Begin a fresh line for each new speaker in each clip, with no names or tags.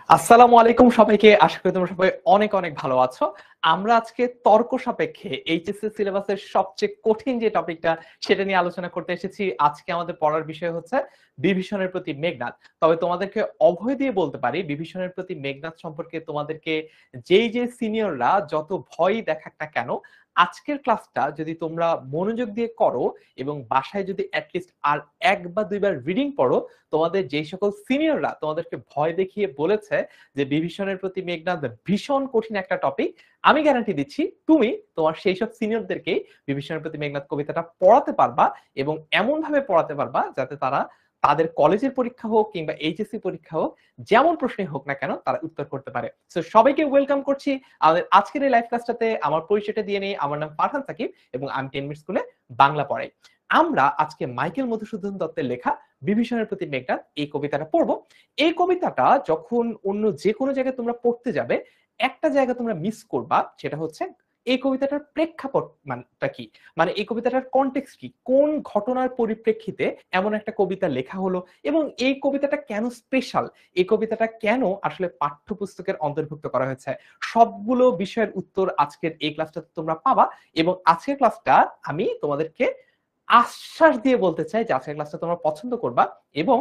আসসালামু আলাইকুম সবাইকে। আশা করি তোমরা সবাই অনেক অনেক ভালো আছো। আমরা আজকে তর্ক সাপেক্ষে এইচএসসি সিলেবাসের সবচেয়ে কঠিন যে টপিকটা সেটা নিয়ে আলোচনা করতে এসেছি। আজকে আমাদের পড়ার বিষয় হচ্ছে বিভীষণের প্রতি মেঘনাদ। তবে তোমাদেরকে অভয় দিয়ে বলতে পারি বিভীষণের প্রতি মেঘনাদ সম্পর্কে তোমাদেরকে যে সিনিয়ররা যত ভয় দেখাক না কেন, আজকের ক্লাসটা যদি তোমরা মনোযোগ দিয়ে করো এবং বাসায় যদি অ্যাটলিস্ট আর ১ বা ২ বার রিডিং পড়ো, তোমাদের যেই সকল সিনিয়ররা তোমাদেরকে ভয় দেখিয়ে বলেছে যে বিভীষণের প্রতি মেঘনাদ ভীষণ কঠিন একটা টপিক, আমি গ্যারান্টি দিচ্ছি তুমি তোমার সেই সব সিনিয়রদেরকে বিভীষণের প্রতি মেঘনাদ কবিতাটা পড়াতে পারবা এবং এমন ভাবে পড়াতে পারবা যাতে তারা তাদের কলেজের পরীক্ষা হোক কিংবা এইচএসসি পরীক্ষা হোক, যেমন প্রশ্নই হোক না কেন তারা উত্তর করতে পারে। সো সবাইকে ওয়েলকাম করছি আমাদের আজকের এই লাইভ ক্লাসটাতে। আমার পরিচয়টা দিয়ে নেই, আমার নাম ফারহান সাকিব এবং আমি 10 মিনিট স্কুলে বাংলা পড়াই। আমরা আজকে মাইকেল মধুসূদন দত্তের লেখা বিভীষণের প্রতি মেঘনাদ এই কবিতাটা পড়বো। এই কবিতাটা যখন অন্য যে কোনো জায়গায় তোমরা পড়তে যাবে, একটা জায়গা তোমরা মিস করবা, সেটা হচ্ছে এই কবিতাটার প্রেক্ষাপট মানটা কি, মানে এই কবিতাটার কনটেক্সট কি, কোন ঘটনার পরিপ্রেক্ষিতে এমন একটা কবিতা লেখা হলো এবং এই কবিতাটা কেন স্পেশাল, এই কবিতাটা কেন আসলে পাঠ্যপুস্তকের অন্তর্ভুক্ত করা হয়েছে। সবগুলো বিষয়ের উত্তর আজকের এই ক্লাসটাতে তোমরা পাবা এবং আজকের ক্লাসটা আমি তোমাদেরকে আশ্বাস দিয়ে বলতে চাই যে আজকের ক্লাসটা তোমরা পছন্দ করবা এবং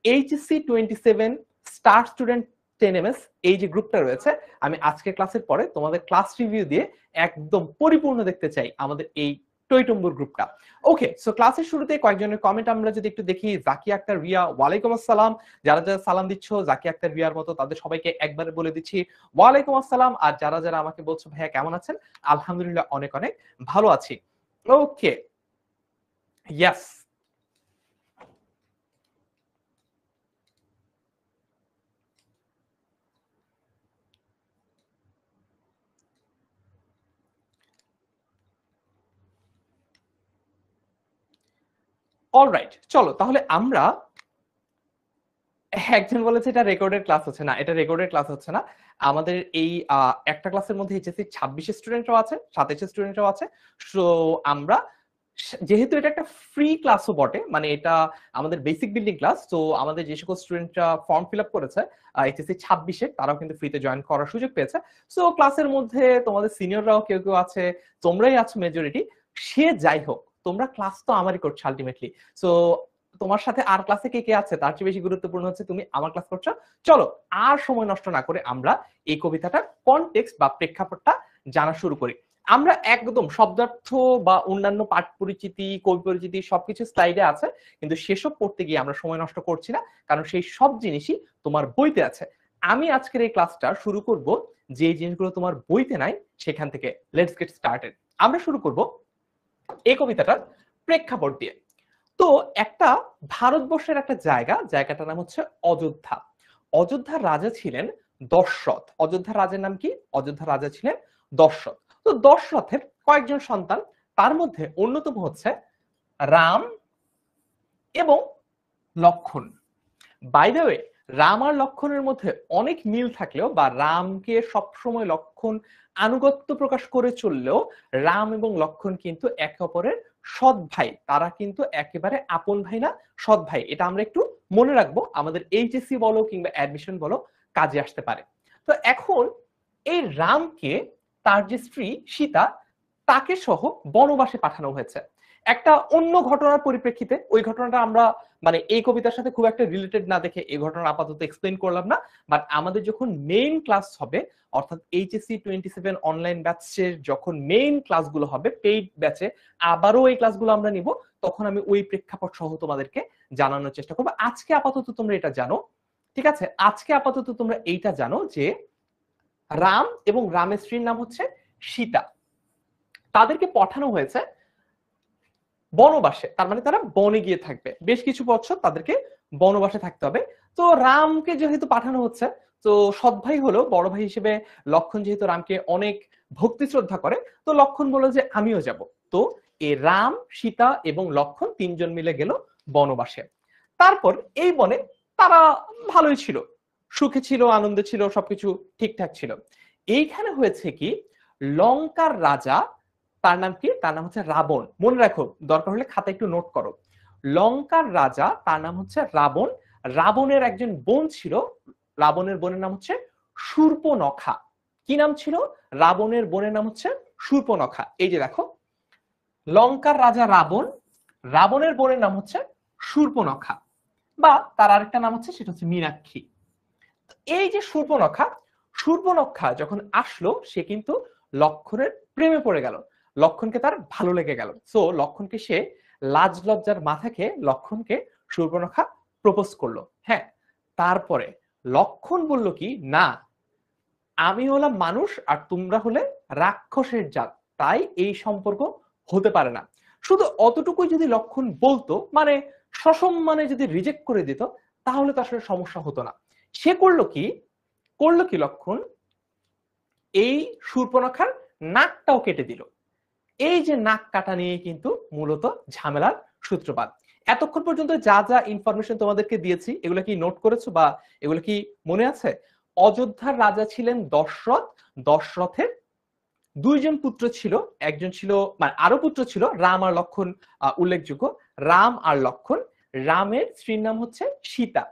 এইচএসসি 27 স্টার স্টুডেন্ট 10 MS এই যে গ্রুপটা রয়েছে, আমি আজকের ক্লাসের পরে তোমাদের ক্লাস রিভিউ দিয়ে একদম পরিপূর্ণ দেখতে চাই আমাদের এই টইটম্বুর গ্রুপটা। ওকে, সো ক্লাসের শুরুতে কয়েকজনের কমেন্ট আমরা যদি একটু দেখি। জাকি আক্তার রিয়া, ওয়ালাইকুম আসসালাম। যারা যারা সালাম দিচ্ছ জাকি আক্তার রিয়ার মতো তাদের সবাইকে একবারে বলে দিচ্ছি ওয়ালাইকুম আসসালাম। আর যারা যারা আমাকে বলছো ভাইয়া কেমন আছেন, আলহামদুলিল্লাহ অনেক অনেক ভালো আছি। ওকে, ইয়েস, অলরাইট, চলো তাহলে আমরা, একজন বলেছে এটা রেকর্ডেড ক্লাস হচ্ছে না, এটা রেকর্ডেড ক্লাস হচ্ছে না। আমাদের এই একটা ক্লাসের মধ্যে এইচএসসি 26 স্টুডেন্টরাও আছে, 27 স্টুডেন্টরাও আছে। সো আমরা যেহেতু এটা একটা ফ্রি ক্লাসও বটে, মানে এটা আমাদের বেসিক বিল্ডিং ক্লাস, তো আমাদের যে সকল স্টুডেন্টরা ফর্ম ফিল আপ করেছে এইচএসসি 26 তারাও কিন্তু ফ্রিতে জয়েন করার সুযোগ পেয়েছে। সো ক্লাসের মধ্যে তোমাদের সিনিয়ররাও কেউ কেউ আছে, তোমরাই আছো মেজরিটি। সে যাই হোক, তোমরা ক্লাস তো আমারই করছো আলটিমেটলি। সো তোমার সাথে আর ক্লাসে কে কে আছে তার চেয়ে বেশি গুরুত্বপূর্ণ হচ্ছে তুমি আমার ক্লাস করছো। চলো আর সময় নষ্ট না করে আমরা এই কবিতাটার কনটেক্সট বা প্রেক্ষাপটটা জানা শুরু করি। আমরা একদম শব্দার্থ বা অন্যান্য পাঠ পরিচিতি, কবি পরিচিতি সবকিছু স্লাইডে আছে, কিন্তু সেসব পড়তে গিয়ে আমরা সময় নষ্ট করছি না, কারণ সেই সব জিনিসই তোমার বইতে আছে। আমি আজকের এই ক্লাসটা শুরু করব যে জিনিসগুলো তোমার বইতে নাই সেখান থেকে। Let's get started. আমরা শুরু করব এই কবিতাটার প্রেক্ষাপট দিয়ে। তো একটা ভারতবর্ষের একটা জায়গাটার নাম হচ্ছে অযোধ্যা। অযোধ্যার রাজা ছিলেন দশরথ। অযোধ্যার রাজার নাম কি? অযোধ্যার রাজা ছিলেন দশরথ। তো দশরথের কয়েকজন সন্তান, তার মধ্যে অন্যতম হচ্ছে রাম এবং লক্ষণ। বাই দ্য ওয়ে, রাম আর লক্ষণের মধ্যে অনেক মিল থাকলেও বা রামকে সবসময় লক্ষণ আনুগত্য প্রকাশ করে চললেও রাম এবং লক্ষণ কিন্তু একে অপরের সৎ ভাই। তারা কিন্তু একেবারে আপন ভাই না, সৎ ভাই। এটা আমরা একটু মনে রাখবো, আমাদের এইচএসসি বলো কিংবা অ্যাডমিশন বলো কাজে আসতে পারে। তো এখন এই রামকে তার যে স্ত্রী সীতা তাকে সহ বনবাসে পাঠানো হয়েছে একটা অন্য ঘটনার পরিপ্রেক্ষিতে। ওই ঘটনাটা আমরা মানে এই কবিতার সাথে খুব একটা রিলেটেড না দেখে এই ঘটনা আপাতত এক্সপ্লেন করলাম না। বাট আমাদের যখন মেইন ক্লাস হবে, অর্থাৎ এইচএসসি 27 অনলাইন ব্যাচের যখন মেইন ক্লাসগুলো হবে পেইড ব্যাচে, আবারও এই ক্লাসগুলো আমরা নিব, তখন আমি ওই প্রেক্ষাপট সহ তোমাদেরকে জানানোর চেষ্টা করবো। আজকে আপাতত তোমরা এটা জানো, ঠিক আছে? আজকে আপাতত তোমরা এইটা জানো যে রাম এবং রামের স্ত্রীর নাম হচ্ছে সীতা। তাদেরকে পাঠানো হয়েছে বনবাসে, তার মানে তারা বনে গিয়ে থাকবে বেশ কিছু বছর, তাদেরকে বনবাসে থাকতে হবে। তো রামকে যেহেতু পাঠানো হচ্ছে, তো সৎ ভাই হলো বড় ভাই হিসেবে লক্ষণ যেহেতু রামকে অনেক ভক্তি শ্রদ্ধা করে, তো লক্ষণ বলল যে আমিও যাব। তো এই রাম, সীতা এবং লক্ষণ তিনজন মিলে গেল বনবাসে। তারপর এই বনে তারা ভালোই ছিল, সুখে ছিল, আনন্দে ছিল, সবকিছু ঠিকঠাক ছিল। এইখানে হয়েছে কি, লঙ্কার রাজা, তার নাম কি? তার নাম হচ্ছে রাবণ। মনে রাখো, দরকার হলে খাতা একটু নোট করো। লঙ্কার রাজা তার নাম হচ্ছে রাবণ। রাবণের একজন বোন ছিল রাবণের বোনের নাম হচ্ছে শূর্পণখা। কি নাম ছিল? রাবণের বোনের নাম হচ্ছে শূর্পণখা। এই যে দেখো, লঙ্কার রাজা রাবণ, রাবণের বোনের নাম হচ্ছে শূর্পণখা, বা তার আরেকটা নাম হচ্ছে সেটা হচ্ছে মীনাক্ষী। এই যে শূর্পণখা, শূর্পণখা যখন আসলো সে কিন্তু লক্ষণের প্রেমে পড়ে গেল, লক্ষণকে তার ভালো লেগে গেল। সো লক্ষণকে সে লাজ লজ্জার মাথা খেয়ে লক্ষণকে শূর্পণখা প্রপোজ করলো। হ্যাঁ, তারপরে লক্ষণ বলল কি, না আমি হলাম মানুষ আর তোমরা হলে রাক্ষসের জাত, তাই এই সম্পর্ক হতে পারে না। শুধু অতটুকুই যদি লক্ষণ বলতো, মানে সসম্মানে যদি রিজেক্ট করে দিত, তাহলে তো আসলে সমস্যা হতো না। সে করলো কি, লক্ষণ এই শূর্পণখার নাকটাও কেটে দিল। এই যে নাক কাটা নিয়ে কিন্তু মূলত ঝামেলার সূত্রপাত। এতক্ষণ পর্যন্ত যা যা ইনফরমেশন তোমাদেরকে দিয়েছি, এগুলো কি নোট করেছো বা এগুলো কি মনে আছে? অযোধ্যার রাজা ছিলেন দশরথ। দশরথের দুইজন পুত্র ছিল, একজন ছিল, মানে আরো পুত্র ছিল, রাম আর লক্ষণ উল্লেখযোগ্য। রাম আর লক্ষণ। রামের স্ত্রীর নাম হচ্ছে সীতা।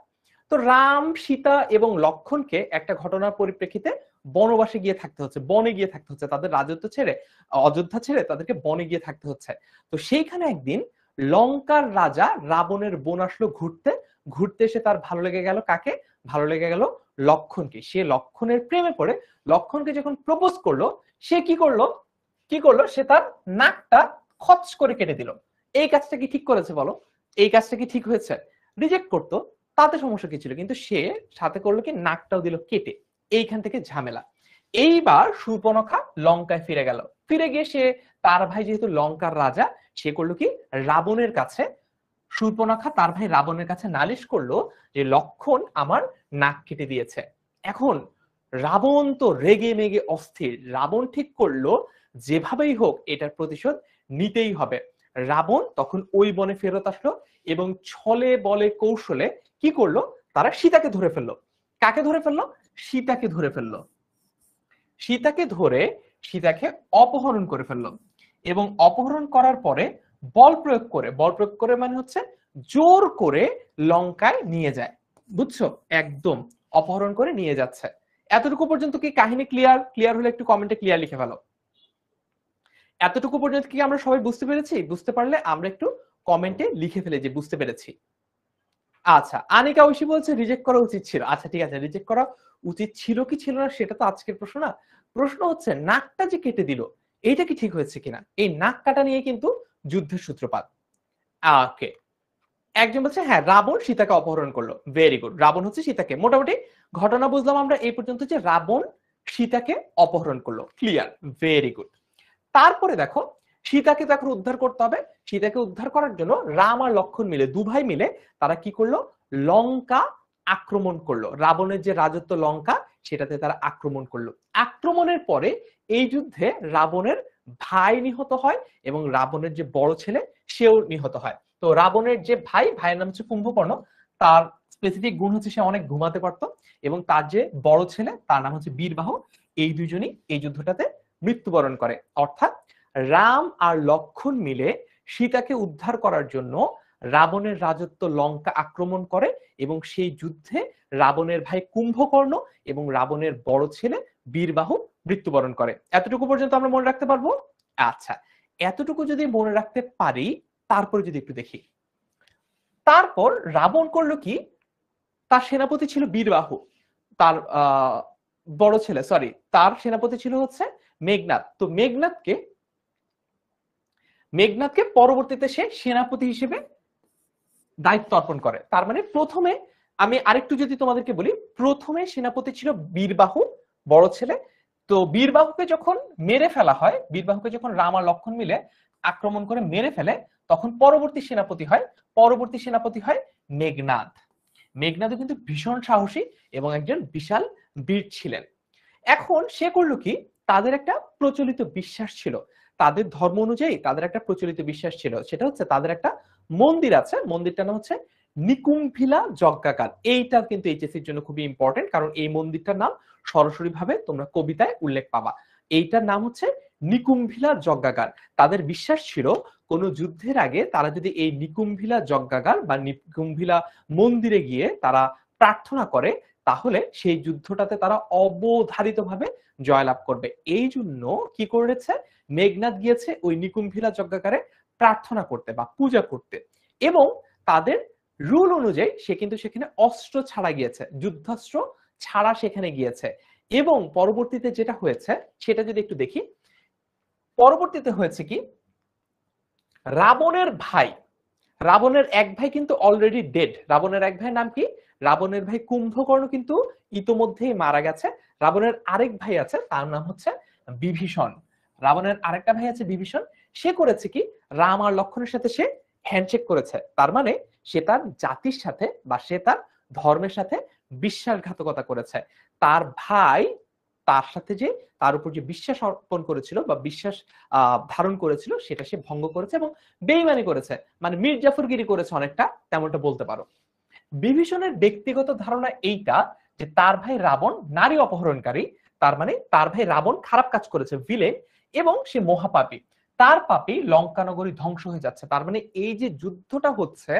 তো রাম, সীতা এবং লক্ষণকে একটা ঘটনার পরিপ্রেক্ষিতে বনবাসে গিয়ে থাকতে হচ্ছে, বনে গিয়ে থাকতে হচ্ছে, তাদের রাজত্ব ছেড়ে, অযোধ্যা ছেড়ে তাদেরকে বনে গিয়ে থাকতে হচ্ছে। তো সেইখানে একদিন লঙ্কার রাজা রাবণের বোন আসলো ঘুরতে। ঘুরতে এসে তার ভালো লেগে গেল কাকে? ভালো লেগে গেল লক্ষণকে। সে লক্ষণের প্রেমে পড়ে লক্ষণকে যখন প্রপোজ করলো, সে কি করলো? সে তার নাকটা খচ করে কেটে দিল। এই কাজটা কি ঠিক করেছে বলো? এই কাজটা কি ঠিক হয়েছে? রিজেক্ট করতো তাতে সমস্যা কি ছিল, কিন্তু সে সাথে করলো কি, নাকটাও দিল কেটে। এইখান থেকে ঝামেলা। এইবার শূর্পণখা লঙ্কায় ফিরে গেল। ফিরে গিয়ে সে, তার ভাই যেহেতু লঙ্কার রাজা, সে করলো কি, রাবণের কাছে, শূর্পণখা তার ভাই রাবণের কাছে নালিশ করলো যে লক্ষণ আমার নাক কেটে দিয়েছে। এখন রাবণ তো রেগে মেগে অস্থির। রাবণ ঠিক করলো যেভাবেই হোক এটার প্রতিশোধ নিতেই হবে। রাবণ তখন ওই বনে ফেরত আসলো এবং ছলে বলে কৌশলে কি করলো, তারা সীতাকে ধরে ফেললো। কাকে ধরে ফেললো? সীতাকে ধরে ফেললো। সীতাকে ধরে সীতাকে অপহরণ করে ফেললো এবং অপহরণ করার পরে বল প্রয়োগ করে, বল প্রয়োগ করে মানে হচ্ছে জোর করে লঙ্কায় নিয়ে যায়। বুঝছো? একদম অপহরণ করে নিয়ে যাচ্ছে। এতটুকু পর্যন্ত কি কাহিনী ক্লিয়ার? ক্লিয়ার হলে একটু কমেন্টে ক্লিয়ার লিখে ফেলো। এতটুকু পর্যন্ত কি আমরা সবাই বুঝতে পেরেছি? বুঝতে পারলে আমরা একটু কমেন্টে লিখে ফেলে যে বুঝতে পেরেছি। আচ্ছা, আনিকা ঐশী বলছে রিজেক্ট করা উচিত ছিল। আচ্ছা ঠিক আছে, রিজেক্ট করা উচিত ছিল কি ছিল না সেটা তো আজকের প্রশ্ন না। প্রশ্ন হচ্ছে নাকটা যে কেটে দিল, এইটা কি ঠিক হয়েছে কিনা। এই নাক কাটা নিয়ে কিন্তু যুদ্ধের সূত্রপাত। ওকে, একজন বলছে হ্যাঁ রাবণ সীতাকে অপহরণ করলো। ভেরি গুড, রাবণ হচ্ছে সীতাকে, মোটামুটি ঘটনা বুঝলাম আমরা এই পর্যন্ত যে রাবণ সীতাকে অপহরণ করলো। Clear, very good. তারপরে দেখো, সীতাকে তো এখন উদ্ধার করতে হবে। সীতাকে উদ্ধার করার জন্য রাম আর লক্ষণ মিলে, দু ভাই মিলে তারা কি করলো, লঙ্কা আক্রমণ করলো। রাবণের যে রাজত্ব লঙ্কা, সেটাতে তারা আক্রমণ করলো। আক্রমণের পরে এই যুদ্ধে রাবণের ভাই নিহত হয় এবং রাবণের যে বড় ছেলে সেও নিহত হয়। তো রাবণের যে ভাইয়ের নাম হচ্ছে কুম্ভকর্ণ, তার স্পেসিফিক গুণ হচ্ছে সে অনেক ঘুমাতে পারতো, এবং তার যে বড় ছেলে তার নাম হচ্ছে বীরবাহু। এই দুইজনই এই যুদ্ধটাতে মৃত্যুবরণ করে। অর্থাৎ রাম আর লক্ষণ মিলে সীতাকে উদ্ধার করার জন্য রাবণের রাজত্ব লঙ্কা আক্রমণ করে এবং সেই যুদ্ধে রাবণের ভাই কুম্ভকর্ণ এবং রাবণের বড় ছেলে বীরবাহু মৃত্যুবরণ করে। এতটুকু পর্যন্ত আমরা মনে রাখতে পারবো? আচ্ছা, এতটুকু যদি মনে রাখতে পারি, তারপরে যদি একটু দেখি, তারপর রাবণ করলো কি, তার সেনাপতি ছিল বীরবাহু, তার বড় ছেলে, সরি, তার সেনাপতি ছিল হচ্ছে মেঘনাদ। তো মেঘনাদকে পরবর্তীতে সে সেনাপতি হিসেবে দায়িত্ব অর্পণ করে। তার মানে প্রথমে, আমি আরেকটু যদি তোমাদেরকে বলি, প্রথমে সেনাপতি ছিল বীরবাহু, বড় ছেলে। তো বীরবাহুকে যখন মেরে ফেলা হয়, বীরবাহুকে যখন রাম আর লক্ষণ মিলে আক্রমণ করে মেরে ফেলে, তখন পরবর্তী সেনাপতি হয় মেঘনাদ। মেঘনাদ কিন্তু ভীষণ সাহসী এবং একজন বিশাল বীর ছিলেন। এখন সে করলো কি, তাদের একটা প্রচলিত বিশ্বাস ছিল, তাদের ধর্ম অনুযায়ী তাদের একটা প্রচলিত বিশ্বাস ছিল, সেটা হচ্ছে তাদের একটা মন্দির আছে, মন্দিরটার নাম হচ্ছে নিকুম্ভিলা যজ্ঞাগার। এইটা কিন্তু এইচএসসির জন্য খুবই ইম্পর্টেন্ট, কারণ এই মন্দিরটার নাম সরাসরি ভাবে তোমরা কবিতায় উল্লেখ পাবা। এইটার নাম হচ্ছে নিকুম্ভিলা যজ্ঞাগার। তাদের বিশ্বাস ছিল কোন যুদ্ধের আগে তারা যদি এই নিকুম্ভিলা যজ্ঞাগার বা নিকুম্ভিলা মন্দিরে গিয়ে তারা প্রার্থনা করে, তাহলে সেই যুদ্ধটাতে তারা অবধারিতভাবে জয়লাভ করবে। এই জন্য কি করেছে, মেঘনাদ গিয়েছে ওই নিকুম্ভিলা যজ্ঞাগারে প্রার্থনা করতে বা পূজা করতে, এবং তাদের রুল অনুযায়ী সে কিন্তু সেখানে অস্ত্র ছাড়া গিয়েছে, যুদ্ধাস্ত্র ছাড়া সেখানে গিয়েছে। এবং পরবর্তীতে যেটা হয়েছে সেটা যদি একটু দেখি, পরবর্তীতে হয়েছে কি, রাবণের ভাই, রাবণের এক ভাই কিন্তু অলরেডি ডেড। রাবণের এক ভাইয়ের নাম কি, রাবণের ভাই কুম্ভকর্ণ কিন্তু ইতোমধ্যেই মারা গেছে। রাবণের আরেক ভাই আছে, তার নাম হচ্ছে বিভীষণ। রাবণের আরেকটা ভাই আছে বিভীষণ। সে করেছে কি, রাম আর লক্ষণের সাথে সে হ্যান্ডশেক করেছে। তার মানে সে তার জাতির সাথে বা সে তার ধর্মের সাথে বিশ্বাসঘাতকতা করেছে। তার ভাই তার সাথে যে তার উপর যে বিশ্বাস অর্পণ করেছিল বা বিশ্বাস ধারণ করেছিল সেটা সে ভঙ্গ করেছে এবং বেইমানি করেছে, মানে মীর জাফরগিরি করেছে অনেকটা, তেমনটা বলতে পারো। বিভীষণের ব্যক্তিগত ধারণা এইটা যে তার ভাই রাবণ নারী অপহরণকারী, তার মানে তার ভাই রাবণ খারাপ কাজ করেছে, ভিলেন, এবং সে মহাপাপী। তার পাপে লঙ্কা নগরী ধ্বংস হয়ে যাচ্ছে। তার মানে এই যে যুদ্ধটা হচ্ছে,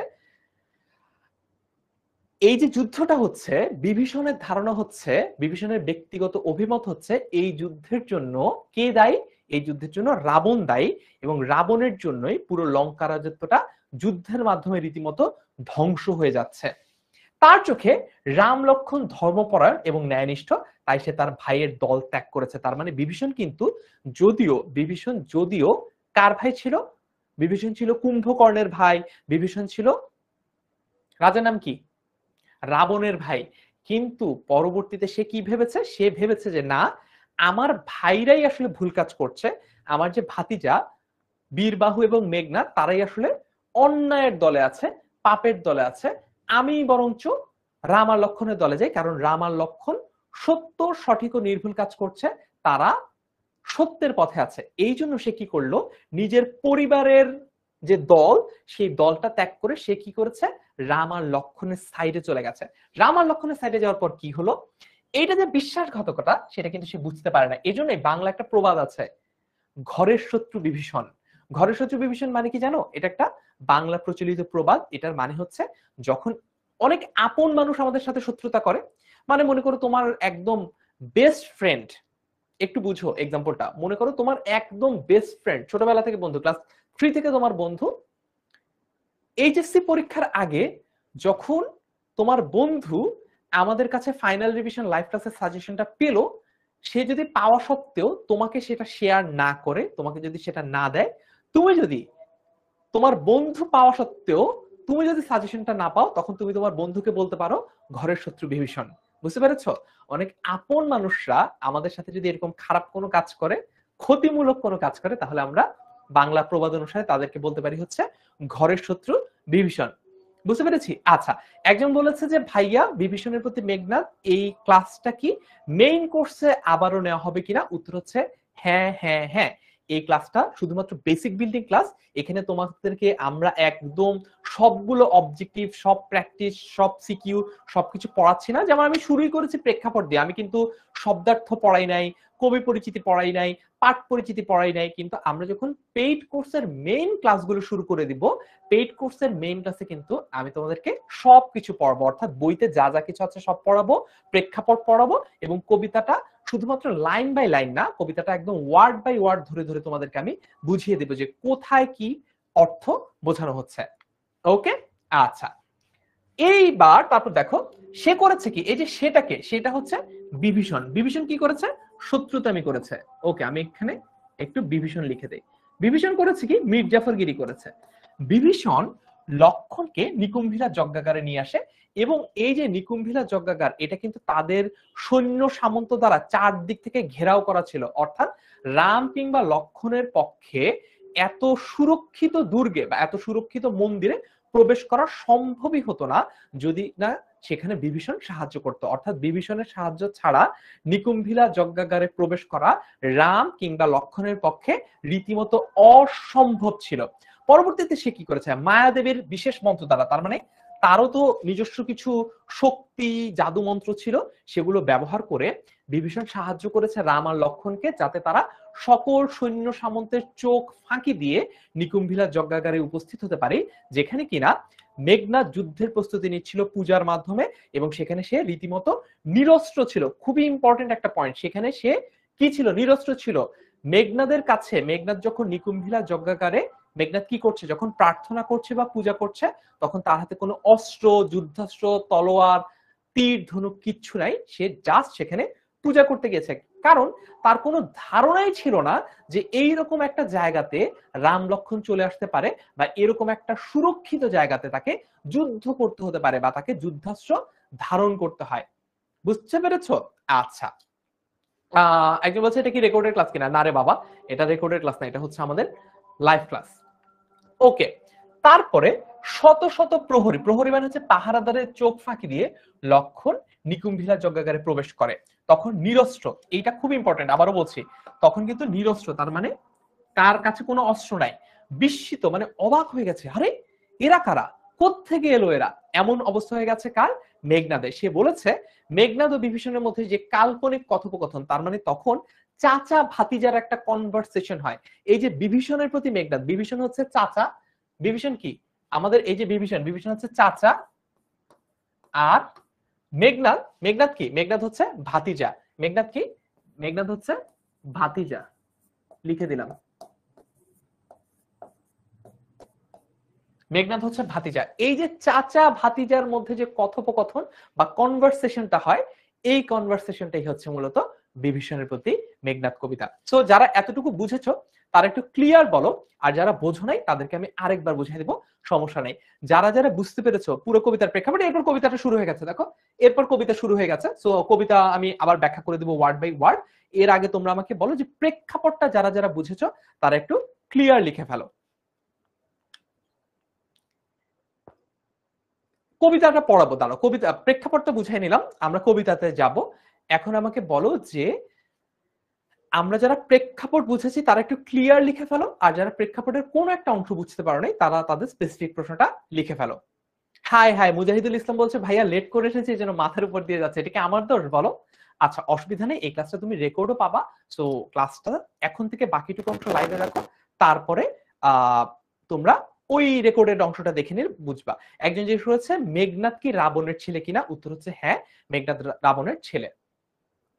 এই যে যুদ্ধটা হচ্ছে, বিভীষণের ধারণা হচ্ছে, বিভীষণের ব্যক্তিগত অভিমত হচ্ছে এই যুদ্ধের জন্য কে দায়ী, এই যুদ্ধের জন্য রাবণ দায়ী, এবং রাবণের জন্যই পুরো লঙ্কা রাজত্বটা যুদ্ধের মাধ্যমে রীতিমতো ধ্বংস হয়ে যাচ্ছে। তার চোখে রাম লক্ষণ ধর্মপরায়ণ এবং ন্যায়নিষ্ঠ, তাই সে তার ভাইয়ের দল ত্যাগ করেছে। তার মানে বিভীষণ কিন্তু, বিভীষণ যদিও কার ভাই ছিল, বিভীষণ ছিল কুম্ভকর্ণের ভাই, বিভীষণ ছিল রাজার নাম কি, রাবণের ভাই। কিন্তু পরবর্তীতে সে কি ভেবেছে, সে ভেবেছে যে না, আমার ভাইরাই আসলে ভুল কাজ করছে, আমার যে ভাতিজা বীরবাহু এবং মেঘনাদ তারাই আসলে অন্যায়ের দলে আছে, পাপের দলে আছে, আমি বরঞ্চ রাম আর লক্ষণের দলে যাই, কারণ রাম আর লক্ষণ সত্য, সঠিক ও নির্ভুল কাজ করছে, তারা সত্যের পথে আছে। এই জন্য সে কি করলো, নিজের পরিবারের যে দল, সেই দলটা ত্যাগ করে সে কি করেছে, রাম আর লক্ষণের সাইডে চলে গেছে। রাম আর লক্ষণের সাইডে যাওয়ার পর কি হলো, এইটা যে বিশ্বাসঘাতকতা সেটা কিন্তু সে বুঝতে পারে না। এই জন্যই বাংলা একটা প্রবাদ আছে, ঘরের শত্রু বিভীষণ। ঘরের শত্রু বিভীষণ মানে কি জানো, এটা একটা বাংলা প্রচলিত প্রবাদ। এটার মানে হচ্ছে যখন অনেক আপন মানুষ আমাদের সাথে শত্রুতা করে, মানে মনে করো তোমার একদম বেস্ট ফ্রেন্ড, একটু বুঝো এক্সাম্পলটা, মনে করো তোমার একদম বেস্ট ফ্রেন্ড, ছোটবেলা থেকে বন্ধু, ক্লাস 3 থেকে তোমার বন্ধু, এইচএসসি পরীক্ষার আগে যখন তোমার বন্ধু আমাদের কাছে ফাইনাল রিভিশন লাইভ ক্লাসের সাজেশনটা পেলো, সে যদি পাওয়া সত্ত্বেও তোমাকে সেটা শেয়ার না করে, তোমাকে যদি সেটা না দেয়, তুমি যদি তোমার বন্ধু পাওয়া সত্ত্বেও তুমি যদি সাজেশনটা না পাও, তখন তুমি তোমার বন্ধুকে বলতে পারো ঘরের শত্রু বিভীষণ। বুঝতে পেরেছো? অনেক আপন মানুষরা আমাদের সাথে যদি এরকম খারাপ কোনো কাজ করে, ক্ষতিমূলক কোনো কাজ করে, তাহলে আমরা বাংলা প্রবাদ অনুসারে তাদেরকে বলতে পারি হচ্ছে ঘরের শত্রু বিভীষণ। বুঝতে পেরেছি? আচ্ছা, একজন বলেছে যে ভাইয়া বিভীষণের প্রতি মেঘনাদ এই ক্লাসটা কি মেইন কোর্সে আবারও নেওয়া হবে কিনা? উত্তর হচ্ছে হ্যাঁ হ্যাঁ হ্যাঁ, এই ক্লাসটা শুধুমাত্র বেসিক বিল্ডিং ক্লাস। এখানে তোমাদেরকে আমরা একদম সবগুলো অবজেক্টিভ, সব প্র্যাকটিস, সব সিকিউ সবকিছু পড়াচ্ছি না। যেমন আমি শুরুই করেছি প্রেক্ষাপট দিয়ে, আমি কিন্তু শব্দার্থ পড়াই নাই, কবি পরিচিতি পড়াই নাই, পাঠ পরিচিতি পড়াই নাই। কিন্তু আমরা যখন পেইড কোর্সের মেইন ক্লাসগুলো শুরু করে দিব, পেইড কোর্সের মেইন ক্লাসে কিন্তু আমি তোমাদেরকে সবকিছু পড়াবো, অর্থাৎ বইতে যা যা কিছু আছে সব পড়াবো, প্রেক্ষাপট পড়াবো, এবং কবিতাটা শুধুমাত্র লাইন বাই লাইন না, কবিতাটা একদম ওয়ার্ড বাই ওয়ার্ড ধরে ধরে তোমাদেরকে আমি বুঝিয়ে দেবো যে কোথায় কি অর্থ বোঝানো হচ্ছে। ওকে, আচ্ছা, এইবার তারপর দেখো সে করেছে কি, এই যে সেটা হচ্ছে বিভীষণ। বিভীষণ কি করেছে, শত্রুতামি করেছে। ওকে, আমি এখানে একটু বিভীষণ লিখে দেই। বিভীষণ করেছে কি, মীর জাফরগিরি করেছে। বিভীষণ লক্ষণকে নিকুম্ভিলা যজ্ঞাগারে নিয়ে আসে, এবং এই যে নিকুম্ভিলা যজ্ঞাগার, এটা কিন্তু তাদের সৈন্য সামন্ত দ্বারা চারদিক থেকে ঘেরাও করা ছিল। অর্থাৎ রাম কিংবা লক্ষণের পক্ষে এত সুরক্ষিত দুর্গে বা এত সুরক্ষিত মন্দিরে প্রবেশ করা সম্ভবই হতো না যদি না সেখানে বিভীষণ সাহায্য করত। অর্থাৎ বিভীষণের সাহায্য ছাড়া নিকুম্ভিলা যজ্ঞাগারে প্রবেশ করা রাম কিংবা লক্ষণের পক্ষে রীতিমতো অসম্ভব ছিল। পরবর্তীতে সে কি করেছে, মায়াদেবীর বিশেষ মন্ত্র দ্বারা, তার মানে তারও তো নিজস্ব কিছু শক্তি, জাদু মন্ত্র ছিল, সেগুলো ব্যবহার করে বিভীষণ সাহায্য করেছে রাম আর লক্ষণকে, যাতে তারা সকল সৈন্য সামন্তের চোখ ফাঁকি দিয়ে নিকুম্ভিলা যজ্ঞাগারে উপস্থিত হতে পারে, যেখানে কিনা মেঘনাদ যুদ্ধের প্রস্তুতি নিচ্ছিল পূজার মাধ্যমে, এবং সেখানে সে রীতিমতো নিরস্ত্র ছিল। খুবই ইম্পর্টেন্ট একটা পয়েন্ট, সেখানে সে কি ছিল? নিরস্ত্র ছিল। মেঘনাদের কাছে, মেঘনাদ যখন নিকুম্ভিলা যজ্ঞাগারে মেঘনাদ কি করছে, যখন প্রার্থনা করছে বা পূজা করছে, তখন তার হাতে কোনো অস্ত্র, যুদ্ধাস্ত্র, তলোয়ার, তীর, ধনুক কিচ্ছু নাই। সে জাস্ট সেখানে পূজা করতে গেছে, কারণ তার কোনো ধারণাই ছিল না যে এইরকম একটা জায়গাতে রাম লক্ষণ চলে আসতে পারে, বা এরকম একটা সুরক্ষিত জায়গাতে তাকে যুদ্ধ করতে হতে পারে, বা তাকে যুদ্ধাস্ত্র ধারণ করতে হয়। বুঝতে পেরেছো? আচ্ছা, একজন বলছে এটা কি রেকর্ডেড ক্লাস কিনা? না রে বাবা, এটা রেকর্ডেড ক্লাস না, এটা হচ্ছে আমাদের লাইভ ক্লাস। ওকে, তারপরে শত শত প্রহরী, প্রহরী মানে হচ্ছে পাহারাদারের চোখ ফাঁকি দিয়ে লক্ষণ নিকুম্ভিলা যজ্ঞাগারে প্রবেশ করে। তখন নিরস্ত্র, এইটা খুব ইম্পর্টেন্ট, আবারও বলছি, তখন কিন্তু নিরস্ত্র, তার মানে তার কাছে কোনো অস্ত্র নাই। বিস্মিত মানে অবাক হয়ে গেছে, আরে এরা কারা, কোত্থেকে এলো এরা, এমন অবস্থা হয়ে গেছে কার? মেঘনাদের। সে বলেছে মেঘনাদ ও বিভীষণের মধ্যে যে কাল্পনিক কথোপকথন, তার মানে তখন চাচা ভাতিজার একটা কনভারসেশন হয়। এই যে বিভীষণের প্রতি মেঘনাদ, বিভীষণ হচ্ছে চাচা, বিভীষণ কি আমাদের, এই যে বিভীষণ, বিভীষণ হচ্ছে চাচা, আর মেঘনাদ, মেঘনাদ কি? মেঘনাদ হচ্ছে ভাতিজা। মেঘনাদ কি? মেঘনাদ হচ্ছে ভাতিজা, লিখে দিলাম। মেঘনাদ হচ্ছে ভাতিজা। এই যে চাচা ভাতিজার মধ্যে যে কথোপকথন বা কনভারসেশনটা হয়, এই কনভারসেশনটাই হচ্ছে মূলত বিভীষণের প্রতি মেঘনাদ কবিতা। সো যারা এতটুকু বুঝেছো তারা একটু ক্লিয়ার বলো, আর যারা বোঝো নাই তাদেরকে আমি আরেকবার বুঝিয়ে দেবো, সমস্যা নেই। যারা যারা বুঝতে পেরেছো পুরো কবিতার প্রেক্ষাপটে, এরপর কবিতাটা শুরু হয়ে গেছে, দেখো এরপর কবিতা শুরু হয়ে গেছে। সো কবিতা আমি আবার ব্যাখ্যা করে দেবো ওয়ার্ড বাই ওয়ার্ড। এর আগে তোমরা আমাকে বলো যে প্রেক্ষাপটটা যারা যারা বুঝেছো তারা একটু ক্লিয়ার লিখে ফেলো। কবিতাটা পড়াবো, দাঁড়াও, কবিতা প্রেক্ষাপটটা বুঝাই নিলাম, আমরা কবিতাতে যাব। এখন আমাকে বলো যে আমরা যারা প্রেক্ষাপট বুঝেছি তারা একটু ক্লিয়ার লিখে ফেলো, আর যারা প্রেক্ষাপটের কোন একটা অংশ বুঝতে পারো নাই তারা তাদের স্পেসিফিক প্রশ্নটা লিখে ফেলো। হাই হাই, মুজাহিদুল ইসলাম বলছে ভাইয়া লেট করে এসেছি, যেন মাথার উপর দিয়ে যাচ্ছে, এটা কি আমার দোষ বলো? আচ্ছা, অসুবিধা নেই, এই ক্লাসটা তুমি রেকর্ডও পাবা। সো ক্লাসটা এখন থেকে বাকিটুকু অংশ লাইভে রাখো, তারপরে তোমরা ওই রেকর্ডের অংশটা দেখে নিয়ে বুঝবা। একজন জিজ্ঞেস করেছে মেঘনাদ কি রাবণের ছেলে কিনা, উত্তর হচ্ছে হ্যাঁ, মেঘনাদ রাবণের ছেলে।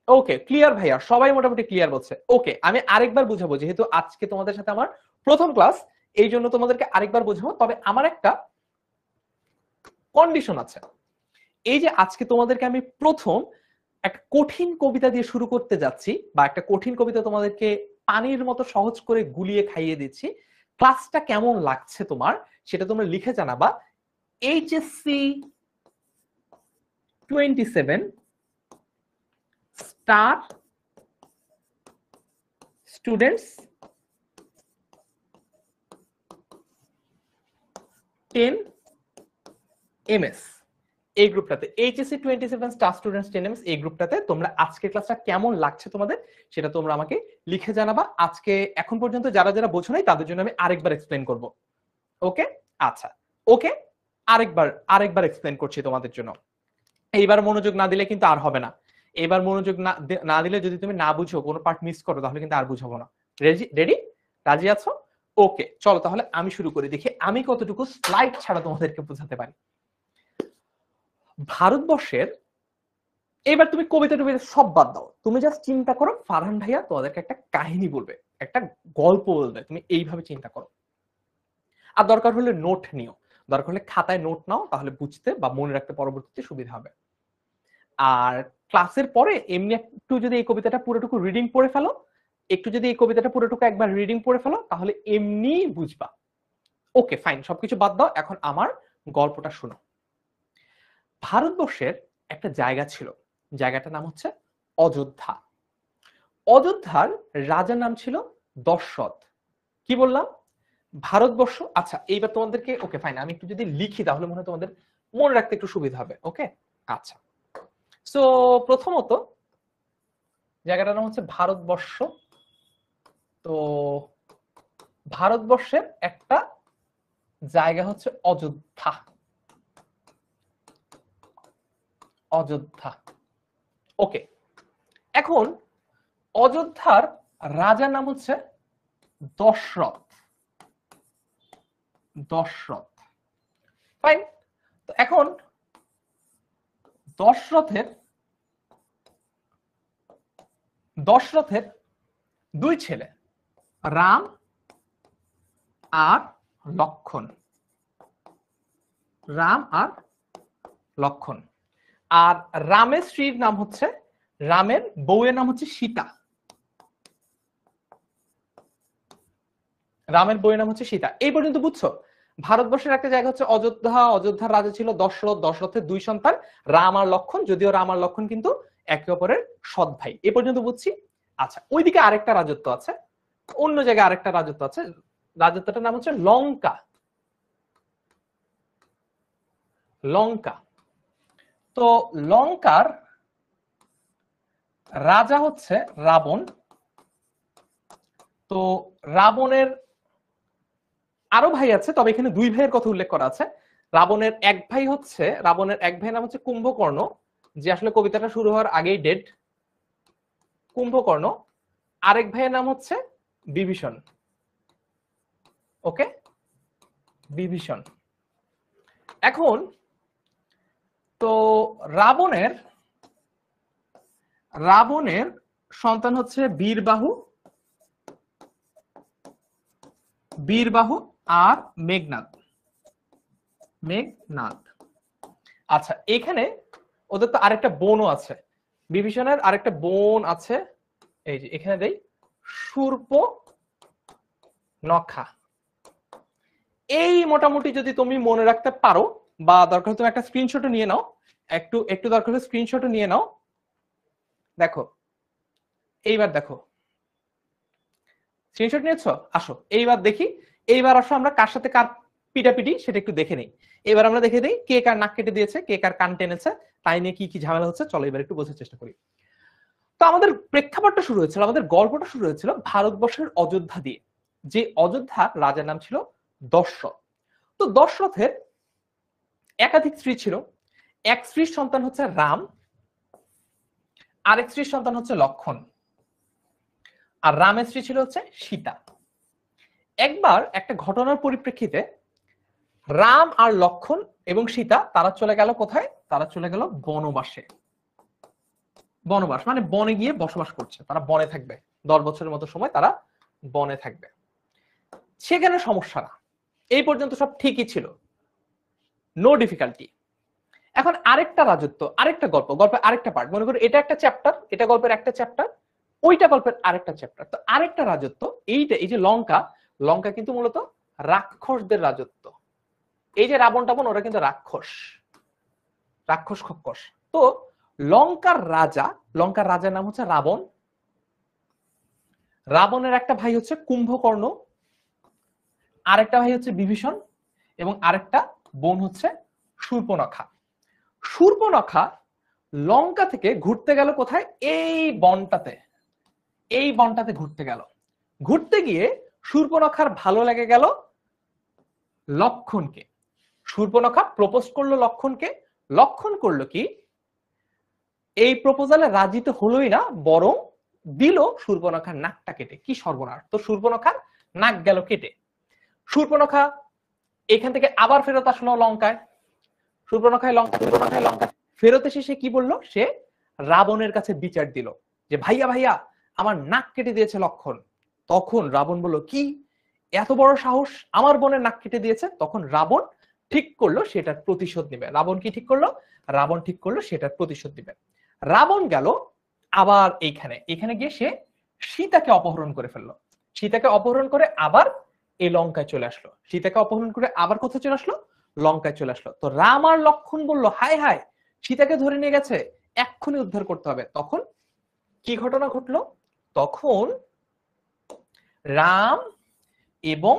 ওকে, ক্লিয়ার ভাইয়া, সবাই মোটামুটি ক্লিয়ার বলছে। ওকে, আমি আরেকবার বুঝাবো, যেহেতু আজকে তোমাদের সাথে আমার প্রথম ক্লাস, এই জন্য তোমাদেরকে আরেকবার বুঝাবো। তবে আমার একটা কন্ডিশন আছে। এই যে আজকে তোমাদেরকে আমি প্রথম একটা কঠিন কবিতা দিয়ে শুরু করতে যাচ্ছি, বা একটা কঠিন কবিতা তোমাদেরকে পানির মতো সহজ করে গুলিয়ে খাইয়ে দিচ্ছি, ক্লাসটা কেমন লাগছে তোমার সেটা তোমরা লিখে জানাবা। এইচএসসি 27 স্টার স্টুডেন্টস 10 এমএস, এই গ্রুপটাতে, এইচএসসি 27 স্টার স্টুডেন্টস 10 এমএস, এই গ্রুপটাতে তোমরা আজকের ক্লাসটা কেমন লাগছে তোমাদের সেটা তোমরা আমাকে লিখে জানাবা। আজকে এখন পর্যন্ত যারা যারা বোঝো নাই তাদের জন্য আমি আরেকবার এক্সপ্লেন করব। ওকে, আচ্ছা, ওকে, আরেকবার এক্সপ্লেন করছি তোমাদের জন্য। এইবার মনোযোগ না দিলে কিন্তু আর হবে না। এবার মনোযোগ না দিলে, যদি তুমি না বুঝো, কোনো পার্ট মিস করো, তাহলে কিন্তু আর বুঝাবো না। রেডি? রাজি আছো? ওকে, চলো তাহলে আমি শুরু করি, দেখি আমি কতটুকু স্লাইড ছাড়া তোমাদেরকে বোঝাতে পারি। ভারতবর্ষের, এবার তুমি কবিতা টবিতা সব বাদ দাও, তুমি জাস্ট চিন্তা করো ফারহান ভাইয়া তোমাদেরকে একটা কাহিনী বলবে, একটা গল্প বলবে, তুমি এইভাবে চিন্তা করো। আর দরকার হলে নোট নিও, দরকার হলে খাতায় নোট নাও, তাহলে বুঝতে বা মনে রাখতে পরবর্তীতে সুবিধা হবে। আর ক্লাসের পরে এমনি একটু যদি এই কবিতাটা পুরোটুকু রিডিং পড়ে ফেলো, একটু যদি এই কবিতাটা পুরোটুকু একবার রিডিং পড়ে ফেলো, তাহলে এমনি বুঝবা। ওকে ফাইন, সবকিছু বাদ দাও, এখন আমার গল্পটা শোনো। ভারতবর্ষের একটা জায়গা ছিল, জায়গাটার নাম হচ্ছে অযোধ্যা। অযোধ্যার রাজার নাম ছিল দশরথ। কি বললাম? ভারতবর্ষ। আচ্ছা, এইবার তোমাদেরকে, ওকে ফাইন, আমি একটু যদি লিখি তাহলে মনে হয় তোমাদের মনে রাখতে একটু সুবিধা হবে। ওকে, আচ্ছা, সো প্রথমত জায়গাটার নাম হচ্ছে ভারতবর্ষ। তো ভারতবর্ষের একটা জায়গা হচ্ছে অযোধ্যা। অযোধ্যা, ওকে। এখন অযোধ্যার রাজার নাম হচ্ছে দশরথ। দশরথ, ফাইন। তো এখন দশরথের দুই ছেলে, রাম আর লক্ষণ। রাম আর লক্ষণ। আর রামের স্ত্রীর নাম হচ্ছে, রামের বউয়ের নাম হচ্ছে সীতা। রামের বউয়ের নাম হচ্ছে সীতা। এই পর্যন্ত বুঝছো? ভারতবর্ষের একটা জায়গা হচ্ছে অযোধ্যা, অযোধ্যার রাজা ছিল দশরথ, দশরথের দুই সন্তান রাম আর লক্ষণ, যদিও রাম আর লক্ষণ কিন্তু একে অপরের সৎ ভাই। এ পর্যন্ত বুঝছি। আচ্ছা, ওইদিকে আরেকটা রাজত্ব আছে, অন্য জায়গায় আরেকটা রাজত্ব আছে, রাজত্বটার নাম হচ্ছে লঙ্কা। লঙ্কা। তো লঙ্কার রাজা হচ্ছে রাবণ। তো রাবণের আরো ভাই আছে, তবে এখানে দুই ভাইয়ের কথা উল্লেখ করা আছে। রাবণের এক ভাইয়ের নাম হচ্ছে কুম্ভকর্ণ, যে আসলে কবিতাটা শুরু হওয়ার আগেই ডেড। কুম্ভকর্ণ। আরেক ভাইয়ের নাম হচ্ছে বিভীষণ। ওকে, বিভীষণ। এখন তো রাবণের সন্তান হচ্ছে বীরবাহু আর মেঘনাদ। আচ্ছা, এখানে ওদের তো আরেকটা বোনও আছে, বিভীষণের আরেকটা বোন আছে, এই যে এখানে দেই, শূর্পণখা। এই মোটামুটি যদি তুমি মনে রাখতে পারো, বা দরকার তুমি একটা স্ক্রিনশটও নিয়ে নাও, একটু দরকার হলে স্ক্রিনশটও নিয়ে নাও। দেখো, এইবার দেখো, স্ক্রিনশট নিয়েছো? আসো এইবার দেখি, এইবার আসো আমরা কার সাথে কার পিটাপিটি সেটা একটু দেখে নেই। এবার আমরা দেখে দিই কে কার নাক কেটে দিয়েছে, কে কার কান টেনেছে, তাই নিয়ে কি কি ঝামেলা হচ্ছে। চলো এবার একটু বোঝার চেষ্টা করি। তো আমাদের প্রেক্ষাপটটা শুরু হয়েছিল, আমাদের গল্পটা শুরু হয়েছিল ভারতবর্ষের অযোধ্যা দিয়ে, যে অযোধ্যার রাজার নাম ছিল দশরথ। তো দশরথের একাধিক স্ত্রী ছিল। এক স্ত্রীর সন্তান হচ্ছে রাম, আরেক স্ত্রীর সন্তান হচ্ছে লক্ষণ, আর রামের স্ত্রী ছিল হচ্ছে সীতা। একবার একটা ঘটনার পরিপ্রেক্ষিতে রাম আর লক্ষণ এবং সীতা তারা চলে গেল কোথায়? তারা চলে গেল বনবাসে। বনবাস মানে বনে গিয়ে বসবাস করছে, তারা বনে থাকবে 10 বছরের মতো সময় তারা বনে থাকবে। সেখানে সমস্যা না, এই পর্যন্ত সব ঠিকই ছিল, নো ডিফিকাল্টি। এখন আরেকটা রাজত্ব, আরেকটা গল্পের আরেকটা পার্ট, মনে করো এটা একটা চ্যাপ্টার, এটা গল্পের একটা চ্যাপ্টার, ওইটা গল্পের আরেকটা চ্যাপ্টার। তো আরেকটা রাজত্ব, এই যে লঙ্কা কিন্তু মূলত রাক্ষসদের রাজত্ব। এই যে রাবণ টাবণ ওরা কিন্তু রাক্ষস খক্কস। তো লঙ্কার রাজার নাম হচ্ছে রাবণ। রাবণের একটা ভাই হচ্ছে কুম্ভকর্ণ, আরেকটা ভাই হচ্ছে বিভীষণ, এবং আরেকটা বোন হচ্ছে শূর্পণখা। শূর্পণখা লঙ্কা থেকে ঘুরতে গেল কোথায়? এই বনটাতে ঘুরতে গেল। ঘুরতে গিয়ে শূর্পণখার ভালো লেগে গেল লক্ষণকে। শূর্পণখা প্রপোজ করলো লক্ষণকে। লক্ষণ করলো কি? এই প্রপোজালে রাজি তো হলোই না, বরং দিল শূর্পণখার নাকটা কেটে। কি সর্বনাশ! তো শূর্পণখার নাক গেল কেটে। শূর্পণখা এখান থেকে আবার ফেরত আসলো লঙ্কায়। শূর্পণখায় লঙ্কা ফেরত এসে সে কি বললো? সে রাবণের কাছে বিচার দিল যে ভাইয়া আমার নাক কেটে দিয়েছে লক্ষণ। তখন রাবণ বলল, কি এত বড় সাহস, আমার বোনের নাক কেটে দিয়েছে? তখন রাবণ ঠিক করলো সেটার প্রতিশোধ নেবে। রাবণ ঠিক করলো সেটার প্রতিশোধ নেবে। রাবণ গেল আবার এখানে গিয়ে সে সীতাকে অপহরণ করে ফেললো। সীতাকে অপহরণ করে আবার এই লঙ্কায় চলে আসলো। সীতাকে অপহরণ করে আবার কোথায় চলে আসলো? লঙ্কায় চলে আসলো। তো রাম আর লক্ষণ বললো, হায় সীতাকে ধরে নিয়ে গেছে, এক্ষুনি উদ্ধার করতে হবে। তখন কি ঘটনা ঘটলো? তখন রাম এবং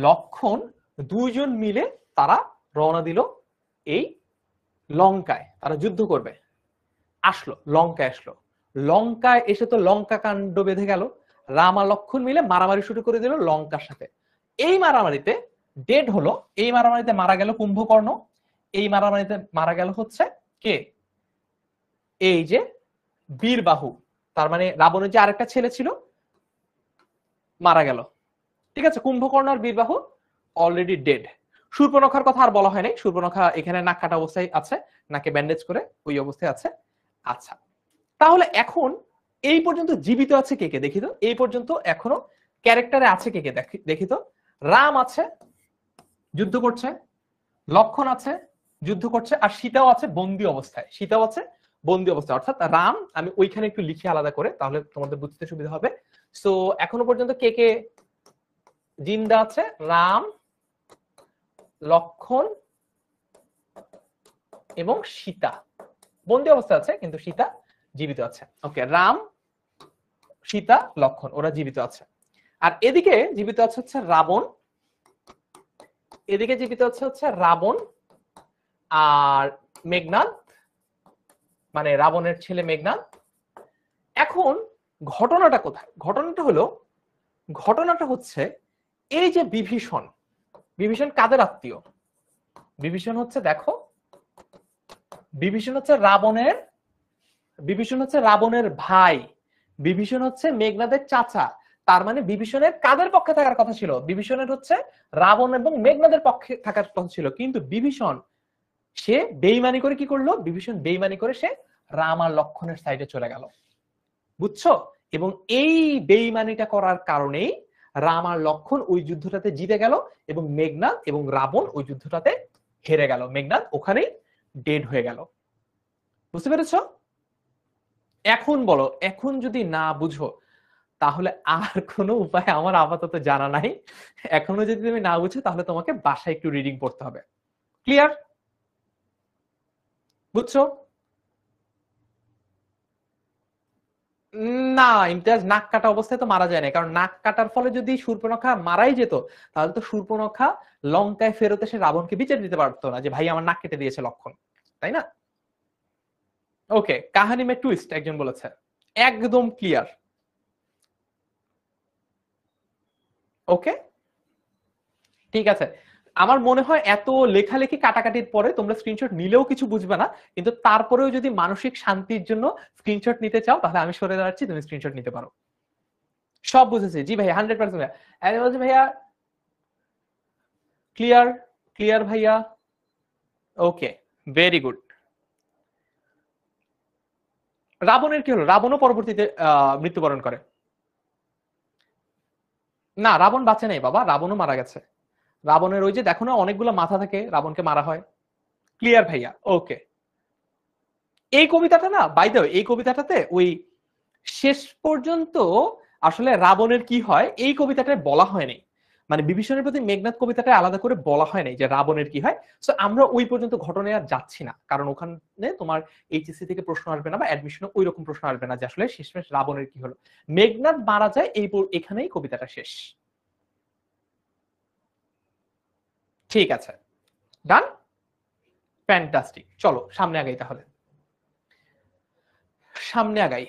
লক্ষণ দুইজন মিলে তারা রওনা দিল এই লঙ্কায়, তারা যুদ্ধ করবে। লঙ্কায় এসে তো লঙ্কা কাণ্ড বেঁধে গেল। রাম আর লক্ষণ মিলে মারামারি শুরু করে দিল লঙ্কার সাথে। এই মারামারিতে ডেড হলো, এই মারামারিতে মারা গেল কুম্ভকর্ণ, এই মারামারিতে মারা গেল হচ্ছে কে? এই যে বীরবাহু, তার মানে রাবণের যে আরেকটা ছেলে ছিল মারা গেল। ঠিক আছে, কুম্ভকর্ণ আর বীরবাহু অলরেডি ডেড। শূর্পণখার কথা আর বলা হয় নাই, শূর্পণখা এখানে নাক কাটা অবস্থায় আছে, নাকে ব্যান্ডেজ করে ওই অবস্থায় আছে। আচ্ছা, তাহলে এখন এই পর্যন্ত জীবিত আছে কে কে দেখি তো, এই পর্যন্ত এখনো ক্যারেক্টারে আছে কে কে দেখি তো। রাম আছে, যুদ্ধ করছে, লক্ষণ আছে, যুদ্ধ করছে, আর সীতাও আছে বন্দি অবস্থায়, সীতাও আছে বন্দি অবস্থায়। অর্থাৎ রাম, আমি ওইখানে একটু লিখি আলাদা করে তাহলে তোমাদের বুঝতে সুবিধা হবে। সো এখনো পর্যন্ত কে কে জিন্দা আছে? রাম, লক্ষণ এবং সীতা বন্দি অবস্থায় আছে, কিন্তু সীতা জীবিত আছে। ওকে, রাম, সীতা, লক্ষণ ওরা জীবিত আছে। আর এদিকে জীবিত আছে হচ্ছে রাবণ, এদিকে জীবিত হচ্ছে রাবণ আর মেঘনাদ, মানে রাবণের ছেলে মেঘনাদ। এখন ঘটনাটা কোথায়? ঘটনাটা হচ্ছে এই যে বিভীষণ, বিভীষণ কাদের আত্মীয়? বিভীষণ হচ্ছে, দেখো, বিভীষণ হচ্ছে রাবণের ভাই, বিভীষণ হচ্ছে মেঘনাদের চাচা। তার মানে বিভীষণের কাদের পক্ষে থাকার কথা ছিল? বিভীষণের হচ্ছে রাবণ এবং মেঘনাদের পক্ষে থাকার কথা ছিল, কিন্তু বিভীষণ সে বেইমানি করে কি করলো? বিভীষণ বেইমানি করে সে রাম আর লক্ষণের সাইডে চলে গেল, বুঝছো? এবং এই বেইমানিটা করার কারণেই রাম আর লক্ষণ ওই যুদ্ধটাতে জিতে গেল এবং মেঘনাদ এবং রাবণ ওই যুদ্ধটাতে হেরে গেল, মেঘনাদ ওখানেই ডেড হয়ে গেল। বুঝতে পেরেছো? এখন বলো, এখন যদি না বুঝো তাহলে আর কোনো উপায় আমার আপাতত জানা নাই। এখনো যদি তুমি না বুঝো তাহলে তোমাকে বাসায় একটু রিডিং পড়তে হবে। ক্লিয়ার? বুঝছো? না, ইমতিয়াজ নাক কাটা অবস্থায় তো মারা যায় না, কারণ নাক কাটার ফলে যদি শূর্পণখা মারাই যেত তাহলে তো শূর্পণখা লঙ্কায় ফেরত এসে রাবণকে বিচার দিতে পারতো না যে ভাই আমার নাক কেটে দিয়েছে লক্ষণ, তাই না? ওকে, কাহানি মে টুইস্ট একজন বলেছে, একদম ক্লিয়ার। ওকে, ঠিক আছে। আমার মনে হয় এত লেখালেখি কাটাকাটির পরে তোমরা স্ক্রিনশট নিলেও কিছু বুঝবে না, কিন্তু তারপরেও যদি মানসিক শান্তির জন্য স্ক্রিনশট নিতে চাও তাহলে আমি সরে দাঁড়াচ্ছি, তুমি স্ক্রিনশট নিতে পারো। সব বুঝেছি জি ভাইয়া, 100% ভাইয়া। বলছি ভাইয়া ক্লিয়ার, ক্লিয়ার ভাইয়া। ওকে, ভেরি গুড। রাবণের কি হলো? রাবণও পরবর্তীতে মৃত্যুবরণ করে। না, রাবণ বাঁচে নাই বাবা, রাবণও মারা গেছে। রাবণের ওই যে দেখো না অনেকগুলো মাথা থাকে, রাবণকে মারা হয়। ক্লিয়ার ভাইয়া, ওকে। এই কবিতাটা না, বাই দ্য ওয়ে, এই কবিতাটাতে ওই শেষ পর্যন্ত আসলে রাবণের কি হয় এই কবিতাটায় বলা হয়নি, মানে বিভীষণের প্রতি মেঘনাদ কবিতাটা আলাদা করে বলা হয় নাই যে রাবণের কি হয়। সো আমরা ওই পর্যন্ত ঘটনায় আর যাচ্ছি না, কারণ ওখানে তোমার এইচএসসি থেকে প্রশ্ন আসবে না বা অ্যাডমিশনে ওই রকম প্রশ্ন আসবে না যে আসলে শেষমেশ রাবণের কি হলো। মেঘনাদ মারা যায়, এখানেই কবিতাটা শেষ। ঠিক আছে, ডান, ফ্যান্টাস্টিক। চলো সামনে আগাই তাহলে, সামনে আগাই।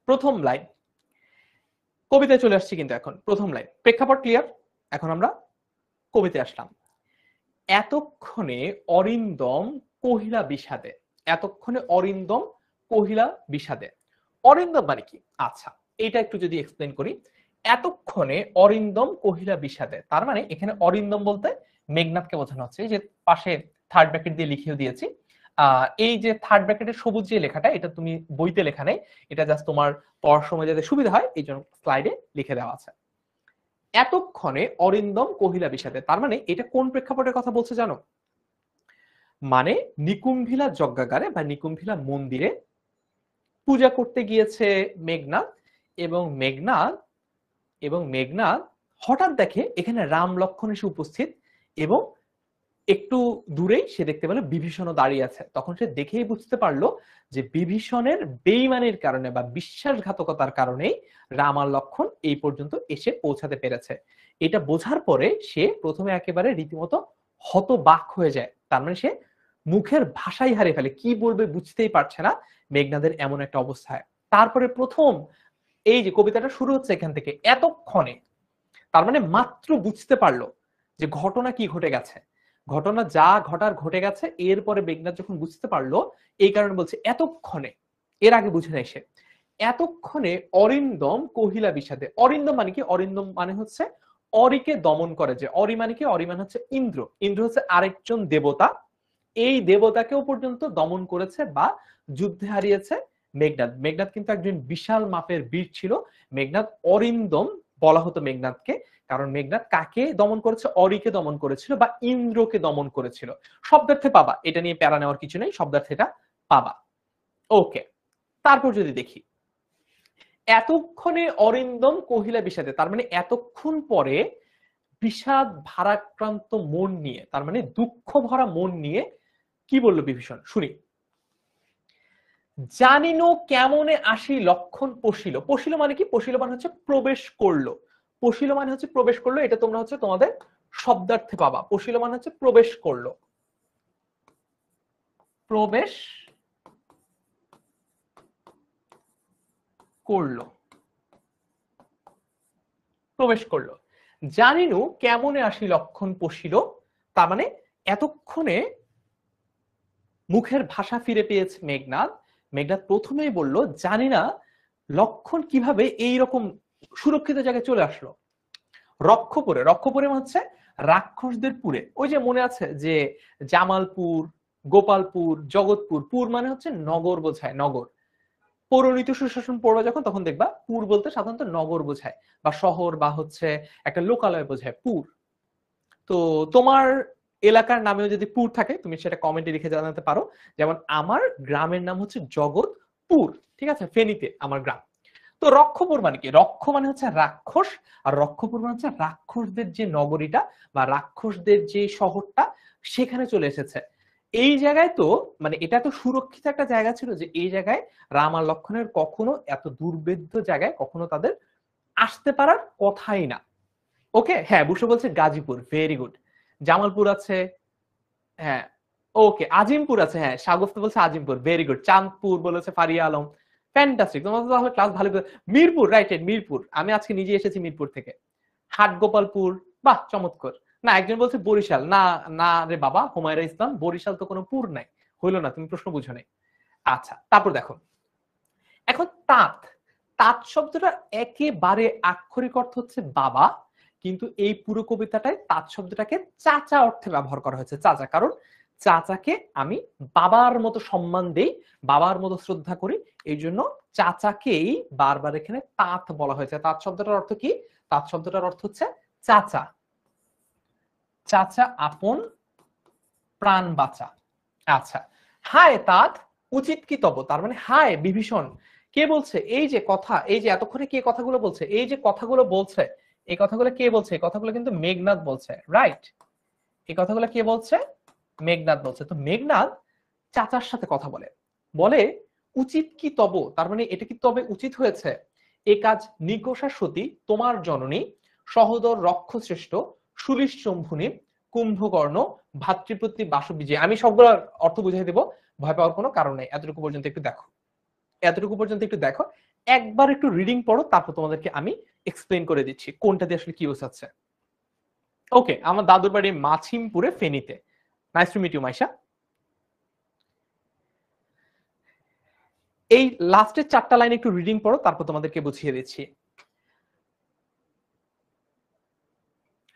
প্রথম লাইন, কবিতায় চলে আসছি কিন্তু এখন। প্রথম লাইন, প্রেক্ষাপট ক্লিয়ার। এখন আমরা কবিতায় আসলাম। এতক্ষণে অরিন্দম কহিলা বিষাদে, এতক্ষণে অরিন্দম কহিলা বিষাদে। অরিন্দম মানে কি? আচ্ছা, এটা একটু যদি এক্সপ্লেন করি। এতক্ষণে অরিন্দম কহিলা বিষাদে, তার মানে এখানে অরিন্দম বলতে মেঘনাথকে বোঝানো হচ্ছে। এই যে পাশে থার্ড ব্র্যাকেট দিয়ে লিখেও দিয়েছি। এই যে থার্ড ব্র্যাকেটের সবুজ যে লেখাটা, এটা তুমি বইতে লেখা নেই, এটা জাস্ট তোমার পড়ার সময় যাতে সুবিধা হয় এই জন্য স্লাইডে লিখে দেওয়া আছে। এতক্ষণে অরিন্দম কহিলা বিষাদে, তার মানে এটা কোন প্রেক্ষাপটের কথা বলছে জানো? মানে নিকুম্ভিলা যজ্ঞাগারে বা নিকুম্ভিলা মন্দিরে পূজা করতে গিয়েছে মেঘনাদ, এবং মেঘনাদ হঠাৎ দেখে এখানে রাম লক্ষণ এসে উপস্থিত, এবং একটু দূরেই সে দেখতে পেল বিভীষণও দাঁড়িয়ে আছে। তখন সে দেখেই বুঝতে পারলো যে বিভীষণের বেইমানির কারণে বা বিশ্বাসঘাতকতার কারণেই রাম আর লক্ষণ এই পর্যন্ত এসে পৌঁছাতে পেরেছে। এটা বোঝার পরে সে প্রথমে একেবারে রীতিমতো হতবাক হয়ে যায়, তার মানে সে মুখের ভাষাই হারিয়ে ফেলে, কি বলবে বুঝতেই পারছে না মেঘনাদের এমন একটা অবস্থায়। তারপরে প্রথম এই যে কবিতাটা শুরু হচ্ছে এখান থেকে, এতক্ষণে, তার মানে মাত্র বুঝতে পারলো যে ঘটনা কি ঘটে গেছে, ঘটনা যা ঘটার ঘটে গেছে। এরপরে মেঘনাদ যখন বুঝতে পারলো, এই কারণে বলছে এতক্ষণে, এর আগে বুঝে নেই সে। এতক্ষণে অরিন্দম কহিলা বিষাদে। অরিন্দম মানে কি? অরিন্দম মানে হচ্ছে অরিকে দমন করে। যে অরি মানে কি? অরি মানে হচ্ছে ইন্দ্র। ইন্দ্র হচ্ছে আরেকজন দেবতা। এই দেবতাকেও পর্যন্ত দমন করেছে বা যুদ্ধে হারিয়েছে মেঘনাদ। মেঘনাদ কিন্তু একজন বিশাল মাপের বীর ছিল। মেঘনাদ অরিন্দম বলা হতো মেঘনাদকে, কারণ মেঘনাদ কাকে দমন করেছে? অরিকে দমন করেছিল বা ইন্দ্রকে দমন করেছিল। শব্দার্থে পাবা, এটা নিয়ে প্যারা নেওয়ার কিছু নেই, শব্দার্থে এটা পাবা। ওকে, তারপর যদি দেখি, এতক্ষণে অরিন্দম কহিলা বিষাদে, তার মানে এতক্ষণ পরে বিষাদ ভারাক্রান্ত মন নিয়ে, তার মানে দুঃখ ভরা মন নিয়ে কি বলল বিভীষণ, শুনি। জানিনো কেমনে আসি লক্ষণ পশিল। পশিল মানে কি? পশিল মানে হচ্ছে প্রবেশ করলো। পশিল মানে হচ্ছে প্রবেশ করলো, এটা তোমরা হচ্ছে তোমাদের শব্দার্থে পাবা। পশিল মানে হচ্ছে প্রবেশ করলো, প্রবেশ করলো, প্রবেশ করলো। জানিনু কেমনে আসি লক্ষণ পশিল, তার মানে এতক্ষণে মুখের ভাষা ফিরে পেয়েছে মেঘনাদ। মেঘনাদ প্রথমেই বলল, জানি না লক্ষণ কিভাবে এই রকম সুরক্ষিত জায়গায় চলে আসলো। রক্ষপুরে, রক্ষপুরে হচ্ছে রাক্ষসদের পুরে। ওই যে মনে আছে যে জামালপুর, গোপালপুর, জগৎপুর, পুর মানে হচ্ছে নগর বোঝায়, নগর। পৌরনীতি সুশাসন পড়বে যখন, তখন দেখবা পুর বলতে সাধারণত নগর বোঝায় বা শহর বা হচ্ছে একটা লোকালয় বোঝায় পুর। তো তোমার এলাকার নামেও যদি পুর থাকে, তুমি সেটা কমেন্টে লিখে জানাতে পারো। যেমন আমার গ্রামের নাম হচ্ছে জগৎপুর, ঠিক আছে, ফেনীতে আমার গ্রাম। তো রক্ষপুর মানে কি? রক্ষ মানে হচ্ছে রাক্ষস, আর রক্ষপুর মানে হচ্ছে রাক্ষসদের যে নগরীটা বা রাক্ষসদের যে শহরটা, সেখানে চলে এসেছে। এই জায়গায় তো মানে এটা তো সুরক্ষিত একটা জায়গা ছিল, যে এই জায়গায় রাম আর লক্ষণের কখনো এত দুর্ভেদ্য জায়গায় কখনো তাদের আসতে পারার কথাই না। ওকে, হ্যাঁ, বুসু বলছে গাজীপুর, ভেরি গুড। জামালপুর আছে, হ্যাঁ। ওকে, আজিমপুর আছে, হ্যাঁ, শাগুফতা বলছে আজিমপুর, ভেরি গুড। চাঁদপুর বলেছে ফারিয়া আলম, ফ্যান্টাস্টিক, তোমার তো তাহলে ক্লাস ভালো। মিরপুর, রাইট, মিরপুর, আমি আজকে নিজে এসেছি মিরপুর থেকে। হাটগোপালপুর, বাহ, চমৎকার। না, একজন বলছে বরিশাল, না না রে বাবা, হুমায়রা ইসলাম, বরিশাল তো কোনো পুর নাই, হইলো না, তুমি প্রশ্ন বুঝো নাই। আচ্ছা, তারপর দেখো, এখন তাঁত, তাঁত শব্দটা একেবারে আক্ষরিক অর্থ হচ্ছে বাবা, কিন্তু এই পুরো কবিতাটায় তাঁত শব্দটাকে চাচা অর্থে ব্যবহার করা হয়েছে। চাচা, কারণ চাচাকে আমি বাবার মতো সম্মান দেই, বাবার মতো শ্রদ্ধা করি, এই জন্য চাচাকেই বারবার এখানে তাঁত বলা হয়েছে। তাঁত শব্দটার অর্থ কি? তাঁত শব্দটার অর্থ হচ্ছে চাচা, চাচা আপন প্রাণ বাঁচা। আচ্ছা, হায় তাত উচিত কি তব, তার মানে হায় বিভীষণ। কে বলছে এই যে কথা, এই যে এতক্ষণে কে কথাগুলো বলছে, এই যে কথাগুলো বলছে, এই কথাগুলো কে বলছে? এই কথাগুলো কিন্তু মেঘনাদ বলছে, রাইট? এই কথাগুলো কে বলছে? মেঘনাদ বলছে। তো মেঘনাদ চাচার সাথে কথা বলে, বলে উচিত কি তব, তার মানে এটা কি তবে উচিত হয়েছে? এ কাজ নিকষা সতী তোমার জননী, সহোদর রক্ষশ্রেষ্ঠ, সুলিশ শম্ভুনি, কুম্ভকর্ণ, ভাতৃপ্রতি বাসবিজয়। আমি সবগুলোর অর্থ বুঝিয়ে দেবো, ভয় পাওয়ার কোনো কারণ নেই। এতটুকু পর্যন্ত একটু দেখো, এতটুকু পর্যন্ত একটু দেখো, একবার একটু রিডিং পড়ো, তারপর তোমাদেরকে আমি এক্সপ্লেন করে দিচ্ছি কোনটা দিয়ে আসলে কি বোঝাচ্ছে। ওকে, আমার দাদুর বাড়ি মাছিমপুরে, ফেনীতে। Nice to meet you Maisha. এই লাস্টের 4টা লাইন একটু রিডিং পড়ো, তারপর তোমাদেরকে বুঝিয়ে দিচ্ছি।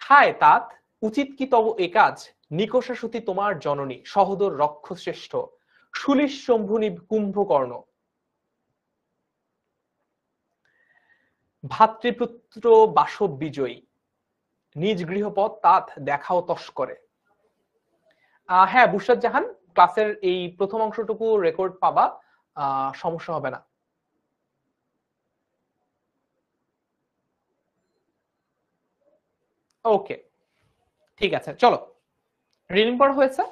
হায় তাত উচিত কি তব এ কাজ, নিকষা সতী তোমার জননী, সহোদর রক্ষশ্রেষ্ঠ, সুলিশ শম্ভুনি কুম্ভকর্ণ, ভাতৃপুত্র বাসব বিজয়ী, নিজ গৃহপথ তাত দেখাও তস্করে। হ্যাঁ, বুশরাত জাহান, ক্লাসের এই প্রথম অংশটুকু রেকর্ড পাবা, সমস্যা হবে না। ওকে, ঠিক আছে, চলো, রিডিং পড়া হয়েছে,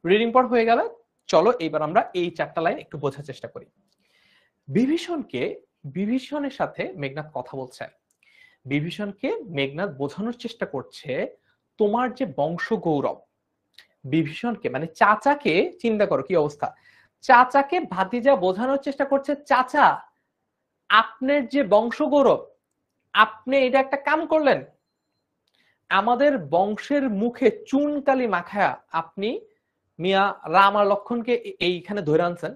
রিডিং পড় হয়ে গেলে চলো এইবার আমরা এই 4টা লাইন একটু বোঝার চেষ্টা করি। বিভীষণকে, বিভীষণের সাথে মেঘনাদ কথা বলছে, বিভীষণকে মেঘনাদ বোঝানোর চেষ্টা করছে তোমার যে বংশ গৌরব। বিভীষণকে মানে চাচাকে, চিন্তা করো কি অবস্থা, চাচাকে ভাতিজা বোঝানোর চেষ্টা করছে, চাচা আপনার যে বংশ গৌরব, আপনি এটা একটা কাম করলেন, আমাদের বংশের মুখে চুনকালি মাখায়া আপনি মিয়া রাম আর লক্ষণকে এইখানে ধরে আনছেন।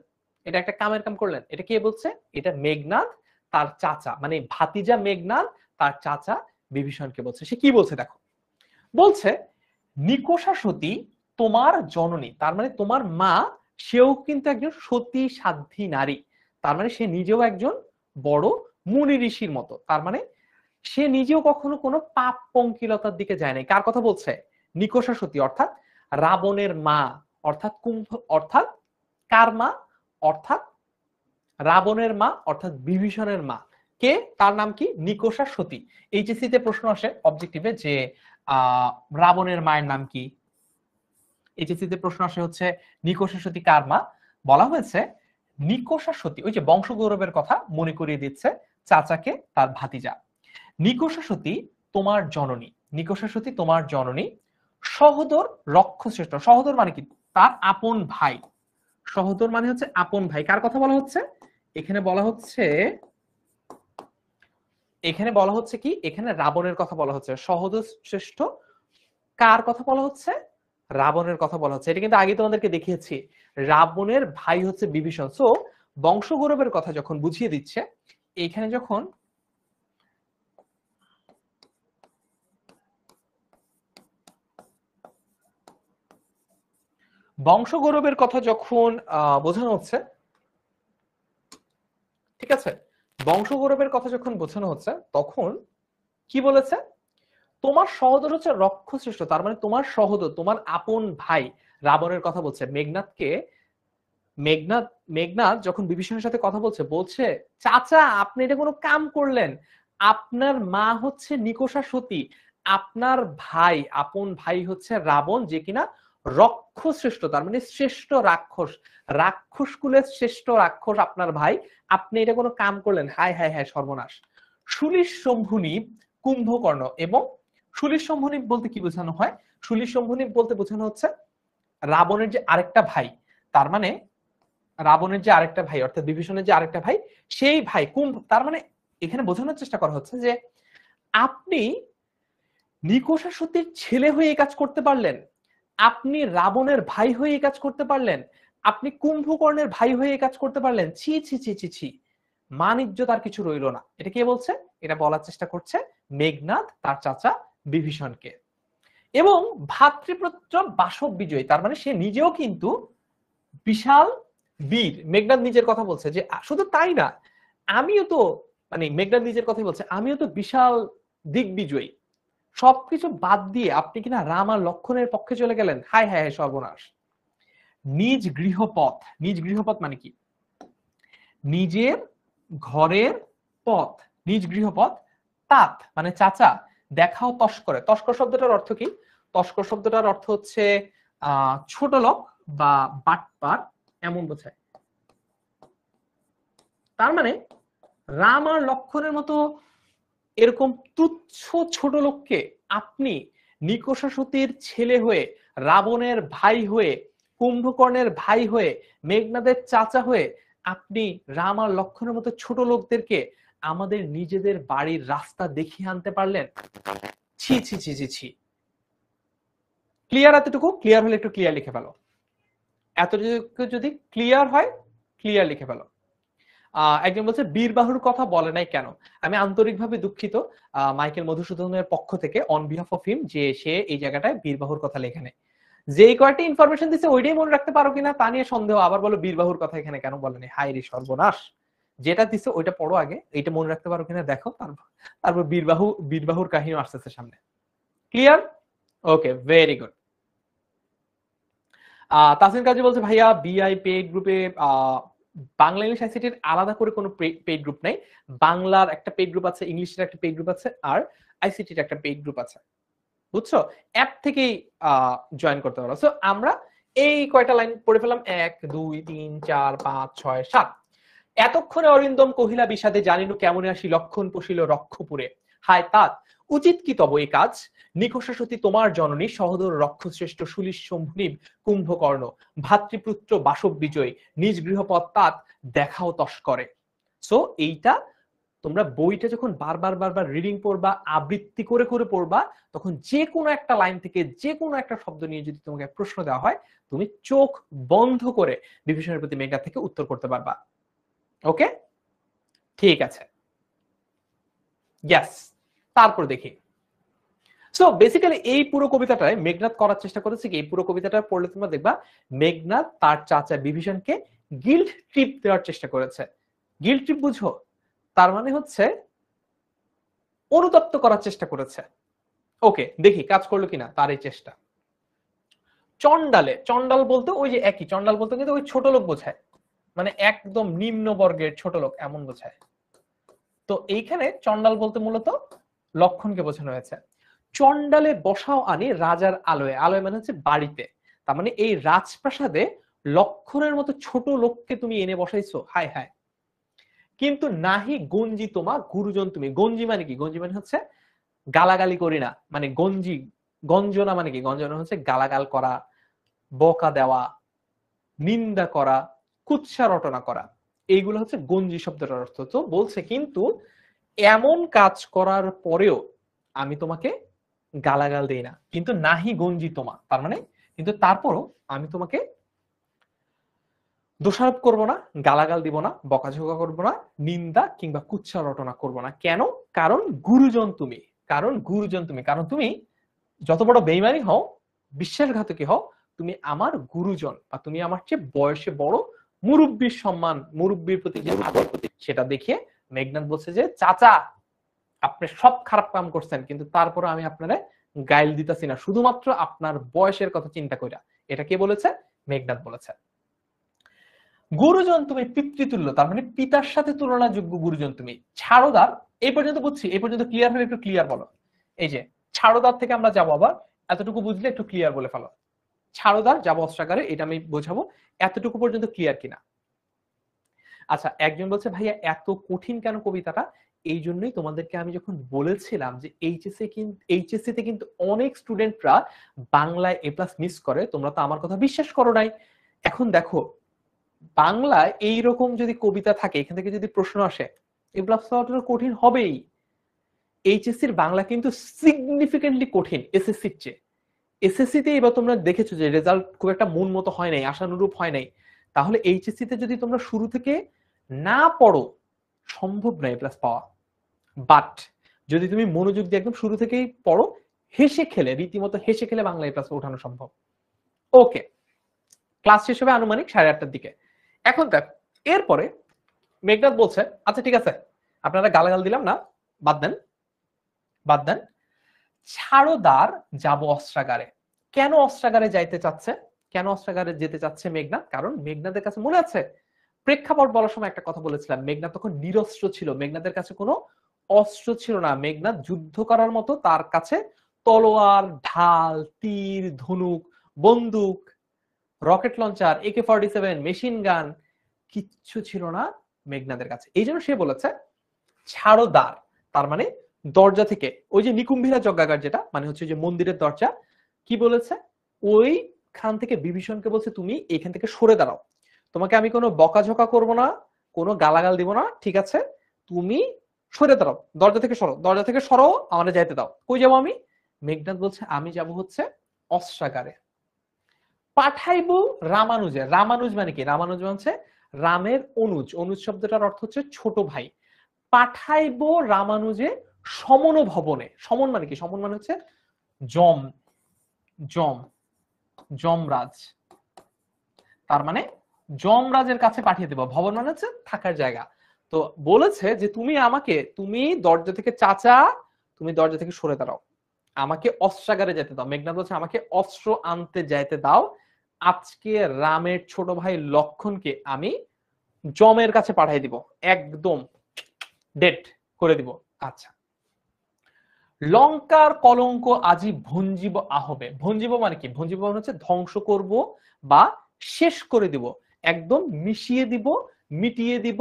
এটা একটা কামের কাম করলেন। এটা কে বলছে? এটা মেঘনাদ তার চাচা, মানে ভাতিজা মেঘনাদ তার চাচা বিভীষণকে বলছে। সে কি বলছে দেখো, বলছে নিকষা সতী তোমার জননী, তার মানে তোমার মা, সেও কিন্তু একজন সতী সাধ্বী নারী, তার মানে সে নিজেও একজন বড় মুনি ঋষির মতো, তার মানে সে নিজেও কখনো কোনো পাপ পঙ্কিলতার দিকে যায় নাই। কার কথা বলছে? নিকষা সতী অর্থাৎ রাবণের মা, অর্থাৎ কুম্ভ, অর্থাৎ কার মা? অর্থাৎ রাবণের মা, অর্থাৎ বিভীষণের মা। কে? তার নাম কি? নিকষা সতী। এইচএসসি তে প্রশ্ন আসে অবজেক্টিভে যে রাবণের মায়ের নাম কি? এইচএসসি তে প্রশ্ন আসে হচ্ছে নিকষা সতী কার মা? বলা হয়েছে নিকষা সতী, ওই যে বংশগৌরবের কথা মনে করিয়ে দিচ্ছে চাচাকে তার ভাতিজা। নিকষা সতী তোমার জননী, নিকষা সতী তোমার জননী, সহোদর রক্ষশ্রেষ্ঠ। সহোদর মানে কি? তার আপন ভাই। সহোদর মানে হচ্ছে আপন ভাই। কার কথা বলা হচ্ছে? এখানে বলা হচ্ছে, এখানে বলা হচ্ছে কি? এখানে রাবণের কথা বলা হচ্ছে। সহোদর শ্রেষ্ঠ কার কথা বলা হচ্ছে? রাবণের কথা বলা হচ্ছে। এটা কিন্তু আগে তোমাদেরকে দেখিয়েছি, রাবণের ভাই হচ্ছে বিভীষণ। সো বংশগৌরবের কথা যখন বুঝিয়ে দিচ্ছে, এখানে যখন বংশগৌরবের কথা যখন বোঝানো হচ্ছে, ঠিক আছে, বংশগৌরবের কথা যখন বোঝানো হচ্ছে তখন কি বলেছে? তোমার সহোদর হচ্ছে রক্ষশ্রেষ্ঠ, তার মানে তোমার সহোদর, তোমার আপন ভাই রাবণের কথা বলছে। মেঘনাদকে, মেঘনাদ, মেঘনাদ যখন বিভীষণের সাথে কথা বলছে, বলছে চাচা আপনি এটা কোনো কাম করলেন, আপনার মা হচ্ছে নিকষা সতী, আপনার ভাই, আপন ভাই হচ্ছে রাবণ, যে কিনা রক্ষশ্রেষ্ঠ, তার মানে শ্রেষ্ঠ রাক্ষস, রাক্ষস কুলের শ্রেষ্ঠ রাক্ষস আপনার ভাই, আপনি এটা কোনো কাম করলেন, হায় হায় হায় সর্বনাশ। শুলিশ শম্ভুনিপ কুম্ভকর্ণ, এবং শুলিশ শম্ভুনিপ বলতে কি বোঝানো হয়? শুলিশ শম্ভুনিপ বলতে বোঝানো হচ্ছে রাবণের যে আরেকটা ভাই, তার মানে রাবণের যে আরেকটা ভাই অর্থাৎ বিভীষণের যে আরেকটা ভাই, সেই ভাই কুম্ভ, তার মানে এখানে বোঝানোর চেষ্টা করা হচ্ছে যে আপনি নিকষা সতীর ছেলে হয়ে এই কাজ করতে পারলেন, আপনি রাবণের ভাই হয়ে এই কাজ করতে পারলেন, আপনি কুম্ভকর্ণের ভাই হয়ে এই কাজ করতে পারলেন, ছি ছি ছি ছি ছি, মান ইজ্জত আর কিছু রইল না। এটা কে বলছে? এটা বলার চেষ্টা করছে মেঘনাদ তার চাচা বিভীষণকে। এবং ভাতৃপুত্র বাসব বিজয়ী, তার মানে সে নিজেও কিন্তু বিশাল বীর। মেঘনাদ নিজের কথা বলছে যে শুধু তাই না, আমিও তো, মানে মেঘনাদ নিজের কথাই বলছে, আমিও তো বিশাল দিগ্বিজয়ী। সবকিছু বাদ দিয়ে আপনি কিনা রাম আর লক্ষণের পক্ষে চলে গেলেন, হায় হায় হায় সর্বনাশ। নিজ গৃহপথ, নিজ গৃহপথ মানে কি? নিজের ঘরের পথ, নিজ গৃহপথ, তাত মানে চাচা, দেখাও তস্করে। তস্কর শব্দটার অর্থ কি? তস্কর শব্দটার অর্থ হচ্ছে ছোট লোক বা বাটপার, এমন বোঝায়। তার মানে রাম আর লক্ষণের মতো এরকম তুচ্ছ ছোট লোককে আপনি নিকষা সতীর ছেলে হয়ে, রাবণের ভাই হয়ে, কুম্ভকর্ণের ভাই হয়ে, মেঘনাদের চাচা হয়ে আপনি রাম আর লক্ষণের মতো ছোট লোকদেরকে আমাদের নিজেদের বাড়ির রাস্তা দেখিয়ে আনতে পারলেন। ছি ছি ছি ছি ছি। ক্লিয়ার? এতটুকু ক্লিয়ার হলে একটু ক্লিয়ার লিখে ফেলো। এতটুকু যদি ক্লিয়ার হয়, ক্লিয়ার লিখে ফেলো। একজন বলছে বীরবাহুর কথা বলে নাই কেন? আমি আন্তরিকভাবে দুঃখিত মাইকেল মধুসূদনের পক্ষ থেকে অন বিহাফ অফ হিম, যে সে এই জায়গাটায় বীরবাহুর কথা লেখে নেই। যেই কয়েকটা ইনফরমেশন দিচ্ছে ওইটাই মনে রাখতে পারো কিনা তা নিয়ে সন্দেহ, আবার বলো বীরবাহুর কথা এখানে কেন বলেনি। হায় রে সর্বনাশ, যেটা দিচ্ছে ওইটা পড়ো আগে, এইটা মনে রাখতে পারো কিনা দেখো, তারপর বীরবাহুর কাহিনী আসতেছে সামনে। ক্লিয়ার? ওকে, ভেরি গুড। তাসিন কাজী বলছে ভাইয়া বিআই পেইড গ্রুপে বাংলা ইংলিশ আইসিটির আলাদা করে কোনো পেইড গ্রুপ নাই। বাংলার একটা পেইড গ্রুপ আছে, ইংলিশের একটা পেইড গ্রুপ আছে, আর আইসিটির একটা পেইড গ্রুপ আছে, বুঝছো? অ্যাপ থেকেই জয়েন করতে পারো। সো আমরা এই কয়টা লাইন পড়ে ফেলাম, 1 2 3 4 5 6 7। এতক্ষণে অরিন্দম কহিলা বিষাদে, জানিনু কেমনে আসি লক্ষণ পশিল রক্ষপুরে, হায় তাত উচিত কি তব এই কাজ, নিকষা সতী তোমার জননী, সহোদর রক্ষশ্রেষ্ঠ শুলিশ শম্ভুনিব কুম্ভকর্ণ, ভাতৃপুত্র বাসব বিজয়, নিজ গৃহপথ তাত দেখাও তস্করে। সো এইটা তোমরা বইটা যখন বারবার বারবার রিডিং পড়বা, আবৃত্তি করে করে পড়বা, তখন যে কোনো একটা লাইন থেকে যে কোনো একটা শব্দ নিয়ে যদি তোমাকে প্রশ্ন দেওয়া হয়, তুমি চোখ বন্ধ করে বিভীষণের প্রতি মেঘনাদ থেকে উত্তর করতে পারবা। ওকে, ঠিক আছে, ইয়েস। তারপর দেখি, সো বেসিক্যালি এই পুরো কবিতাটায় মেঘনাদ করার চেষ্টা করেছে কি, এই পুরো কবিতাটা পড়লে তোমরা দেখবা মেঘনাদ তার চাচা বিভীষণকে গিল্ট ট্রিপ দেওয়ার চেষ্টা করেছে। গিল্ট ট্রিপ বুঝো? তার মানে হচ্ছে অনুতপ্ত করার চেষ্টা করেছে। ওকে, দেখি কাজ করলো কিনা তার এই চেষ্টা। চন্ডালে, চন্ডাল বলতে ওই যে একই, চন্ডাল বলতে কিন্তু ওই ছোট লোক বোঝায়, মানে একদম নিম্ন বর্গের ছোট লোক এমন বোঝায়। তো এইখানে চন্ডাল বলতে মূলত লক্ষণকে বোঝানো হয়েছে। চন্ডালে বসাও আনি রাজার আলোয়, আলোয় মানে হচ্ছে বাড়িতে, তার মানে এই রাজপ্রাসাদে লক্ষণের মতো ছোট লোককে তুমি এনে বসাইছো, হায় হায়। কিন্তু নাহি গঞ্জি তোমা গুরুজন তুমি, গঞ্জি মানে কি, গঞ্জি মানে হচ্ছে গালাগালি করি না, মানে গঞ্জি, গঞ্জনা মানে কি, গঞ্জনা হচ্ছে গালাগাল করা, বকা দেওয়া, নিন্দা করা, কুৎসা রটনা করা, এইগুলো হচ্ছে গঞ্জি শব্দটার অর্থ। তো বলছে কিন্তু এমন কাজ করার পরেও আমি তোমাকে গালাগাল দেই না, কিন্তু নাহি গঞ্জি তোমা, তার মানে কিন্তু তারপরও আমি তোমাকে দোষারোপ করব না, গালাগাল দিব না, বকাঝকা করব না, নিন্দা কিংবা কুৎসা রটনা করব না। কেন? কারণ গুরুজন তুমি, কারণ গুরুজন তুমি, কারণ তুমি যত বড় বেইমানি হও, বিশ্বাসঘাতকী হও, তুমি আমার গুরুজন, বা তুমি আমার চেয়ে বয়সে বড় মুরব্বীর সম্মান, মুরব্বীর প্রতি যে আদর, সেটা দেখিয়ে মেঘনাদ বলছে যে চাচা আপনি সব খারাপ কাম করছেন, কিন্তু তারপরে আমি আপনারে গাইল দিতেছি না, শুধুমাত্র আপনার বয়সের কথা চিন্তা কইরা। এটা কে বলেছে? মেঘনাদ বলেছে। গুরুজন তুমি পিতৃতুল্য, তার মানে পিতার সাথে তুলনাযোগ্য গুরুজন তুমি। ছাড়োদার, এই পর্যন্ত বুঝছি, এই পর্যন্ত ক্লিয়ার হলে একটু ক্লিয়ার বলো। এই যে ছাড়োদার থেকে আমরা যাবো আবার, এতটুকু বুঝলে একটু ক্লিয়ার বলে ফেলো। ছাড়োদার যাবো অস্ত্রাগারে, এটা আমি বোঝাবো, এতটুকু পর্যন্ত ক্লিয়ার কিনা। আচ্ছা, একজন বলছে ভাইয়া এত কঠিন কেন কবিতাটা? এই জন্যই তোমাদেরকে আমি যখন বলেছিলাম যে এইচএসসি তে কিন্তু অনেক স্টুডেন্টরা বাংলায় এ প্লাস মিস করে, তোমরা তো আমার কথা বিশ্বাস করো নাই। এখন দেখো, বাংলায় এইরকম যদি কবিতা থাকে, এখান থেকে যদি প্রশ্ন আসে, এ প্লাস পাওয়াটা কঠিন হবেই। এইচএসসির বাংলা কিন্তু সিগনিফিকেন্টলি কঠিন এসএসসির চেয়ে। এসএসসি তে এবার তোমরা দেখেছো যে রেজাল্ট খুব একটা মন মতো হয় নাই, আশানুরূপ হয় নাই। তাহলে এইচএসসি তে যদি তোমরা শুরু থেকে না পড়ো, সম্ভব নয় প্লাস পাওয়া। বাট যদি তুমি মনোযোগ দিয়ে একদম শুরু থেকেই পড়ো, হেসে খেলে, রীতিমতো হেসে খেলে বাংলা এ প্লাস ওঠানো সম্ভব। ওকে, ক্লাস শেষ হবে আনুমানিক 8:30টার দিকে। এখন দেখ, এরপরে মেঘনাদ বলছে আচ্ছা ঠিক আছে, আপনারা গালাগাল দিলাম না, বাদ দেন, বাদ দেন, ছাড়োদার যাব অস্ত্রাগারে। কেন অস্ত্রাগারে যাইতে চাচ্ছে, কেন অস্ত্রাগারে যেতে চাচ্ছে মেঘনাদ? কারণ মেঘনাদের কাছে মনে আছে প্রেক্ষাপট বলার সময় একটা কথা বলেছিলাম, মেঘনাদ তখন নিরস্ত্র ছিল, মেঘনাদের কাছে কোনো অস্ত্র ছিল না। মেঘনাদ যুদ্ধ করার মতো তার কাছে তলোয়ার, ঢাল, তীর, ধনুক, বন্দুক, rocket launcher, AK-47, machine gun কিচ্ছু ছিল না মেঘনাদের কাছে। এই জন্য সে বলেছে ছাড়োদার, তার মানে দরজা থেকে, ওই যে নিকুম্ভিলা যজ্ঞাগার, যেটা মানে হচ্ছে যে মন্দিরের দরজা, কি বলেছে ওইখান থেকে বিভীষণকে বলছে তুমি এখান থেকে সরে দাঁড়াও, তোমাকে আমি কোনো বকাঝকা করব না, কোনো গালাগাল দিব না, ঠিক আছে, তুমি সরে দাঁড়াও, দরজা থেকে সরো, দরজা থেকে সরো, আমাদের যাইতে দাও। কই যাবো আমি? মেঘনাদ বলছে আমি যাব হচ্ছে অস্ত্রাগারে। পাঠাইবো রামানুজে, রামানুজ মানে কি? রামানুজ মানে হচ্ছে রামের অনুজ, অনুজ শব্দটার অর্থ হচ্ছে ছোট ভাই। পাঠাইবো রামানুজে সমন ভবনে, সমন মানে কি? সমন মানে হচ্ছে যম, যম, যমরাজ, তার মানে যমরাজের কাছে পাঠিয়ে দেবো। ভবন মানে হচ্ছে থাকার জায়গা। তো বলেছে যে তুমি আমাকে, তুমি দরজা থেকে চাচা, তুমি দরজা থেকে সরে দাঁড়াও, আমাকে অস্ত্রাগারে যেতে দাও। মেঘনাদ বলছে আমাকে অস্ত্র আনতে যাইতে দাও, আজকে রামের ছোট ভাই লক্ষণকে আমি যমের কাছে পাঠিয়ে দিব, একদম ডেট করে দিব। আচ্ছা, লঙ্কার কলঙ্ক আজি ভঞ্জিব আহবে। ভঞ্জিব মানে কি? ভঞ্জিব মানে হচ্ছে ধ্বংস করব বা শেষ করে দিব, একদম মিশিয়ে দিব, মিটিয়ে দিব,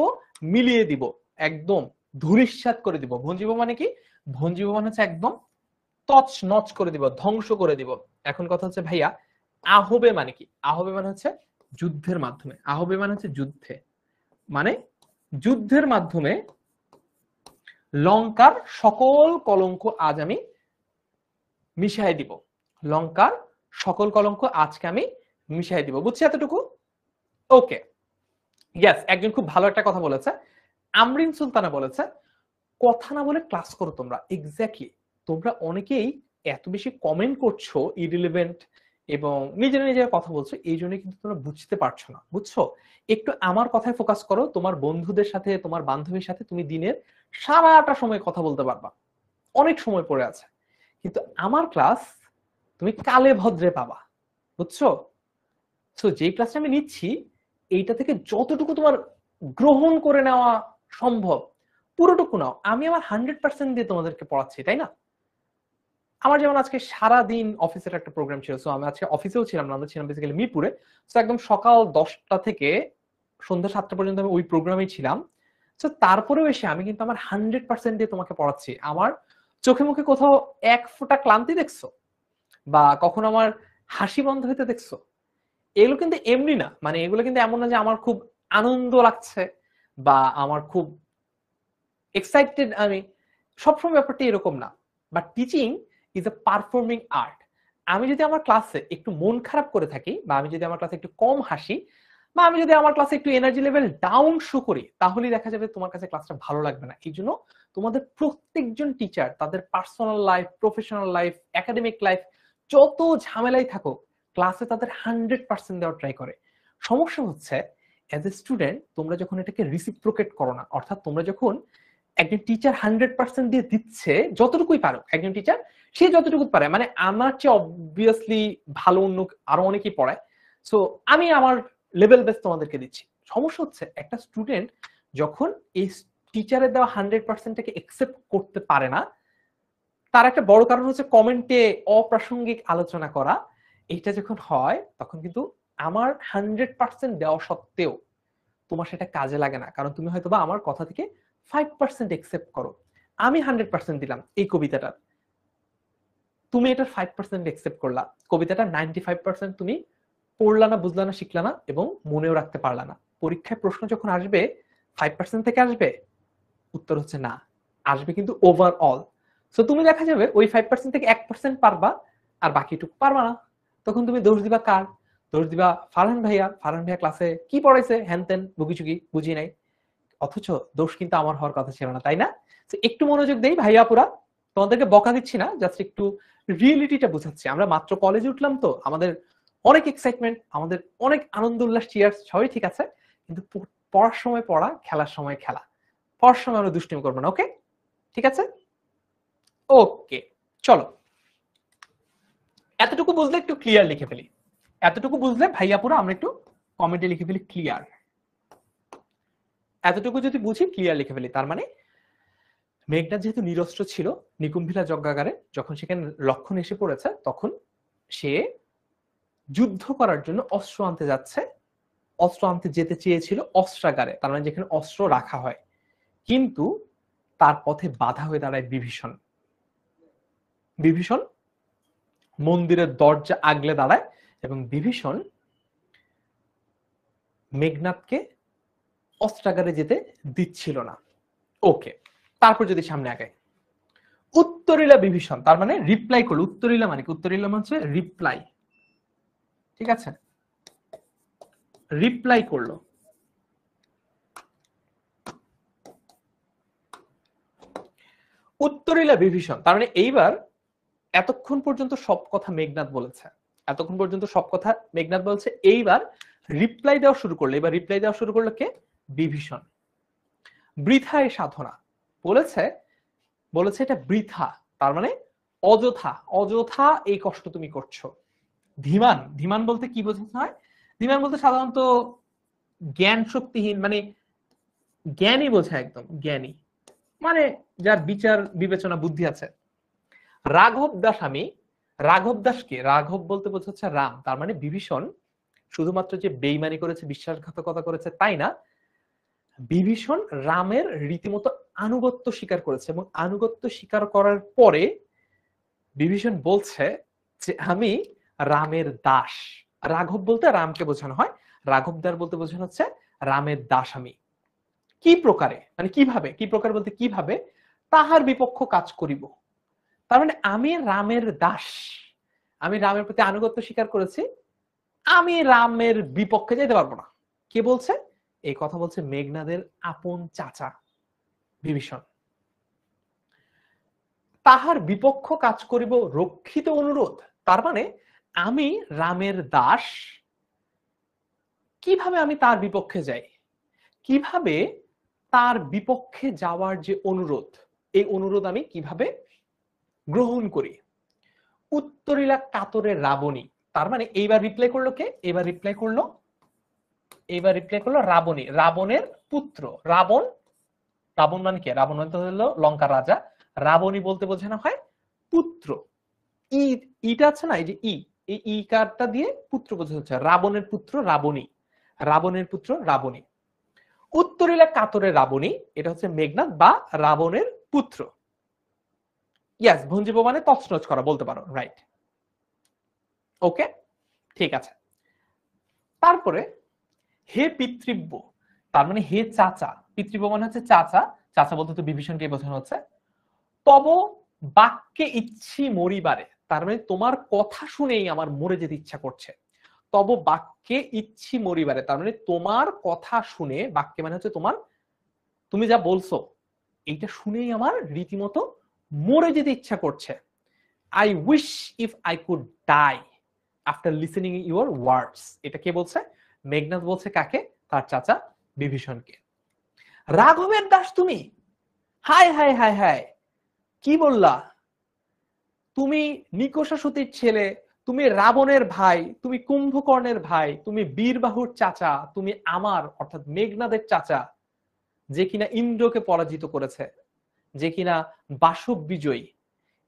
মিলিয়ে দিব, একদম ধূলিসাৎ করে দিব। ভঞ্জিব মানে কি? ভঞ্জিব মানে হচ্ছে একদম তছ নচ করে দিব, ধ্বংস করে দিব। এখন কথা হচ্ছে ভাইয়া আহবে মানে কি? আহবে মানে হচ্ছে যুদ্ধের মাধ্যমে, আহবে মানে হচ্ছে যুদ্ধে, মানে যুদ্ধের মাধ্যমে লঙ্কার সকল কলঙ্ক আজ আমি মিশাই দিব। লঙ্কার সকল কলঙ্ক আজকে আমি মিশাই দিব। বুঝছি এতটুকু? ওকে, ইয়েস, একজন খুব ভালো একটা কথা বলেছে, আমরিন সুলতানা বলেছে, কথা না বলে ক্লাস করো তোমরা। এক্স্যাক্টলি, তোমরা অনেকেই এত বেশি কমেন্ট করছো ইরিলেভেন্ট এবং নিজেরা নিজেরা কথা বলছো, এই জন্য কিন্তু তোমরা বুঝতে পারছো না। বুঝছো? একটু আমার কথায় ফোকাস করো, তোমার বন্ধুদের সাথে তোমার বান্ধবীর সাথে তুমি দিনের সারাটা সময় কথা বলতে পারবা, অনেক সময় পড়ে আছে। কিন্তু আমার ক্লাস তুমি কালে ভদ্রে পাবা। বুঝছো? সো যে ক্লাসটা আমি নিচ্ছি এইটা থেকে যতটুকু তোমার গ্রহণ করে নেওয়া সম্ভব পুরোটুকু নাও। আমি আমার 100% দিয়ে তোমাদেরকে পড়াচ্ছি, তাই না? আমার যেমন আজকে সারা দিন অফিসের একটা প্রোগ্রাম ছিল, সো আমি আজকে অফিসেও ছিলাম না, আমরা ছিলাম বেসিক্যালি মিরপুরে। সো একদম সকাল 10টা থেকে সন্ধ্যা 7টা পর্যন্ত আমি ওই প্রোগ্রামেই ছিলাম। সো তারপরেও এসে আমি কিন্তু আমার 100% দিয়ে তোমাকে পড়াচ্ছি। আমার চোখে মুখে কোথাও এক ফোঁটা ক্লান্তি দেখছো? বা কখনো আমার হাসি বন্ধ হইতে দেখছো? এগুলো কিন্তু এমনি না, মানে এগুলো কিন্তু এমন না যে আমার খুব আনন্দ লাগছে বা আমার খুব এক্সাইটেড আমি, সবসময় ব্যাপারটা এরকম না। But teaching is a performing art. আমি যদি আমার ক্লাসে একটু মন খারাপ করে থাকি, বা আমি যদি আমার ক্লাসে একটু কম হাসি, বা আমি যদি আমার ক্লাসে একটু এনার্জি লেভেল ডাউন শো করি, তাহলেই দেখা যাবে তোমার কাছে ক্লাসটা ভালো লাগবে না। এই জন্য তোমাদের প্রত্যেকজন টিচার তাদের personal life, professional life, academic life যত ঝামেলাই থাকুক, ক্লাসে তাদের 100% দেওয়ার ট্রাই করে। সমস্যা হচ্ছে অ্যাজ এ স্টুডেন্ট তোমরা যখন এটাকে রিসিপ্রোকেট করো না, অর্থাৎ তোমরা যখন একজন টিচার 100% দিয়ে দিচ্ছে, যতটুকুই পারো একজন টিচার সে যতটুকু পারে, মানে আমার চেয়ে অবভিয়াসলি ভালো অন্য আরো অনেকেই পড়ায়, সো আমি আমার লেভেল বেস তোমাদেরকে দিচ্ছি। সমস্যা হচ্ছে একটা স্টুডেন্ট যখন এই টিচারের দেওয়া 100%টাকে একসেপ্ট করতে পারে না, তার একটা বড় কারণ হচ্ছে কমেন্টে অপ্রাসঙ্গিক আলোচনা করা। এটা যখন হয় তখন কিন্তু আমার 100% দেওয়া সত্ত্বেও তোমার সেটা কাজে লাগে না, কারণ তুমি হয়তো বা আমার কথা থেকে 5% একসেপ্ট করো। আমি 100% দিলাম এই কবিতাটার, তুমি এটার 5% একসেপ্ট করলা, কবিতাটা 95% তুমি পড়লা না, বুঝলা না, শিখলা না এবং মনেও রাখতে পারলা না। পরীক্ষায় প্রশ্ন যখন আসবে 5% থেকে আসবে, উত্তর হচ্ছে না, আসবে কিন্তু ওভারঅল। সো তুমি দেখা যাবে ওই 5% থেকে 1% পারবা আর বাকিটুকু পারবা না। তখন তুমি দোষ দিবা কার? দোষ দিবা ফারহান ভাইয়া, ফারহান ভাইয়া ক্লাসে কি পড়াইছে, হ্যান তেন বুগিচুগি বুঝি নাই। অথচ দোষ কিন্তু আমার হওয়ার কথা ছিল না, তাই না? একটু মনোযোগ দেই ভাইয়া, পুরা তোমাদেরকে বকা দিচ্ছি না, জাস্ট একটু রিয়েলিটিটা বোঝাচ্ছি। আমরা মাত্র কলেজে উঠলাম, তো আমাদের অনেক এক্সাইটমেন্ট, আমাদের অনেক আনন্দ উল্লাস, চিয়ার্স সবই ঠিক আছে, কিন্তু পড়ার সময় পড়া, খেলার সময় খেলা। পড়ার সময় আমরা দুষ্টুমি করবো না, ওকে? ঠিক আছে, ওকে। চলো, এতটুকু বুঝলে একটু ক্লিয়ার লিখে ফেলি। এতটুকু বুঝলে ভাইয়া পুরো আমরা একটু কমেন্টে লিখে ফেলি ক্লিয়ার। এতটুকু যদি বুঝি ক্লিয়ার লিখে ফেলি, তার মানে মেঘনাদ যেহেতু নিরস্ত্র ছিল নিকুম্ভিলা যজ্ঞাগারে, যখন সেখানে লক্ষণ এসে পড়েছে তখন সে যুদ্ধ করার জন্য অস্ত্র আনতে যাচ্ছে। অস্ত্র আনতে যেতে চেয়েছিল অস্ত্রাগারে, তার মানে যেখানে অস্ত্র রাখা হয়, কিন্তু তার পথে বাধা হয়ে দাঁড়ায় বিভীষণ। বিভীষণ মন্দিরের দরজা আগলে দাঁড়ায় এবং বিভীষণ মেঘনাদকে অস্ত্রাগারে যেতে দিচ্ছিল না। ওকে, তারপর যদি সামনে আগায়, উত্তরিলা বিভীষণ, তার মানে রিপ্লাই করলো। উত্তরিলা মানে কি? উত্তরিলা মানে হচ্ছে রিপ্লাই, ঠিক আছে? রিপ্লাই করলো। উত্তরিলা বিভীষণ, তার মানে এইবার এতক্ষণ পর্যন্ত সব কথা মেঘনাদ বলেছে, এতক্ষণ পর্যন্ত সব কথা মেঘনাদ বলছে, এইবার রিপ্লাই দেওয়া শুরু করলো। এবার রিপ্লাই দেওয়া শুরু করলো কে? বিভীষণ। বৃথায় সাধনা বলেছে, বলেছে এটা বৃথা, তার মানে অযথা, অযথা এই কষ্ট তুমি করছো। ধীমান, ধীমান বলতে কি বোঝানো হয়? ধীমান বলতে সাধারণত জ্ঞান শক্তিহীন, মানে জ্ঞানী বোঝায়, একদম জ্ঞানী, মানে যার বিচার বিবেচনা বুদ্ধি আছে। রাঘব দাস, আমি রাঘব দাসকে, রাঘব বলতে বোঝাচ্ছে রাম, তার মানে বিভীষণ শুধুমাত্র যে বেইমানি করেছে, বিশ্বাসঘাতকতা করেছে তাই না, বিভীষণ রামের রীতিমতো আনুগত্য স্বীকার করেছে, এবং আনুগত্য স্বীকার করার পরে বিভীষণ বলছে যে আমি রামের দাস। রাঘব বলতে রামকে বোঝানো হয়, রাঘবদার বলতে বোঝানো হচ্ছে রামের দাস আমি। কি প্রকারে, মানে কিভাবে, কি প্রকার বলতে কিভাবে? তাহার বিপক্ষ কাজ করিব। তার মানে আমি রামের দাস, আমি রামের প্রতি আনুগত্য স্বীকার করেছি, আমি রামের বিপক্ষে যেতে পারবো না। কে বলছে এই কথা? বলছে মেঘনাদের আপন চাচা বিভীষণ। তাহার বিপক্ষ কাজ করিব রক্ষিত অনুরোধ, তার মানে আমি রামের দাস, কিভাবে আমি তার বিপক্ষে যাই, কিভাবে তার বিপক্ষে যাওয়ার যে অনুরোধ, এই অনুরোধ আমি কিভাবে গ্রহণ করি। উত্তরিলা কাতরে রাবণী, তার মানে এইবার রিপ্লাই করলো কে? এবার রিপ্লাই করলো রাবণী, রাবণের পুত্র। রাবণ, রাবণ মানে কে? রাবণ মানে হলো লঙ্কার রাজা। রাবণী বলতে বোঝানো হয় পুত্র। ইটা আছে না, এই যে এই ইকারটা দিয়ে পুত্র বোঝা হচ্ছে। রাবণের পুত্র রাবণী, রাবণের পুত্র রাবণী। উত্তরিলা কাতরে রাবণী, এটা হচ্ছে মেঘনাদ বা রাবণের পুত্র। ইয়াস, ভঞ্জিব মানে তছনছ করা বলতে পারো, রাইট। ওকে, ঠিক আছে। তারপরে হে পিতৃব্য, তার মানে হে চাচা, পিতৃব্য মানে হচ্ছে চাচা, চাচা বলতে তো বিভীষণকে বোঝানো হচ্ছে। তব বাক্যে ইচ্ছি মরিবারে, তার মানে তোমার কথা শুনেই আমার মরে যেতে ইচ্ছা করছে। তব বাক্যে ইচ্ছি মরিবারে, তার মানে তোমার কথা শুনে, বাক্যে মানে হচ্ছে তোমার, তুমি যা বলছো এইটা শুনেই আমার রীতিমতো মরে যেতে ইচ্ছা করছে। I wish if I could die after listening your words. এটা কে বলছে? মেঘনাদ বলছে কাকে? তার চাচা বিভীষণকে। রাঘবের দাস তুমি? হায় হায় হায় হায়, কি বললা? তুমি নিকষাসুতির ছেলে, তুমি রাবণের ভাই, তুমি কুম্ভকর্ণের ভাই, তুমি বীরবাহুর চাচা, তুমি আমার অর্থাৎ মেঘনাদের চাচা, যে কিনা ইন্দ্রকে পরাজিত করেছে, যে কিনা বাসব বিজয়ী,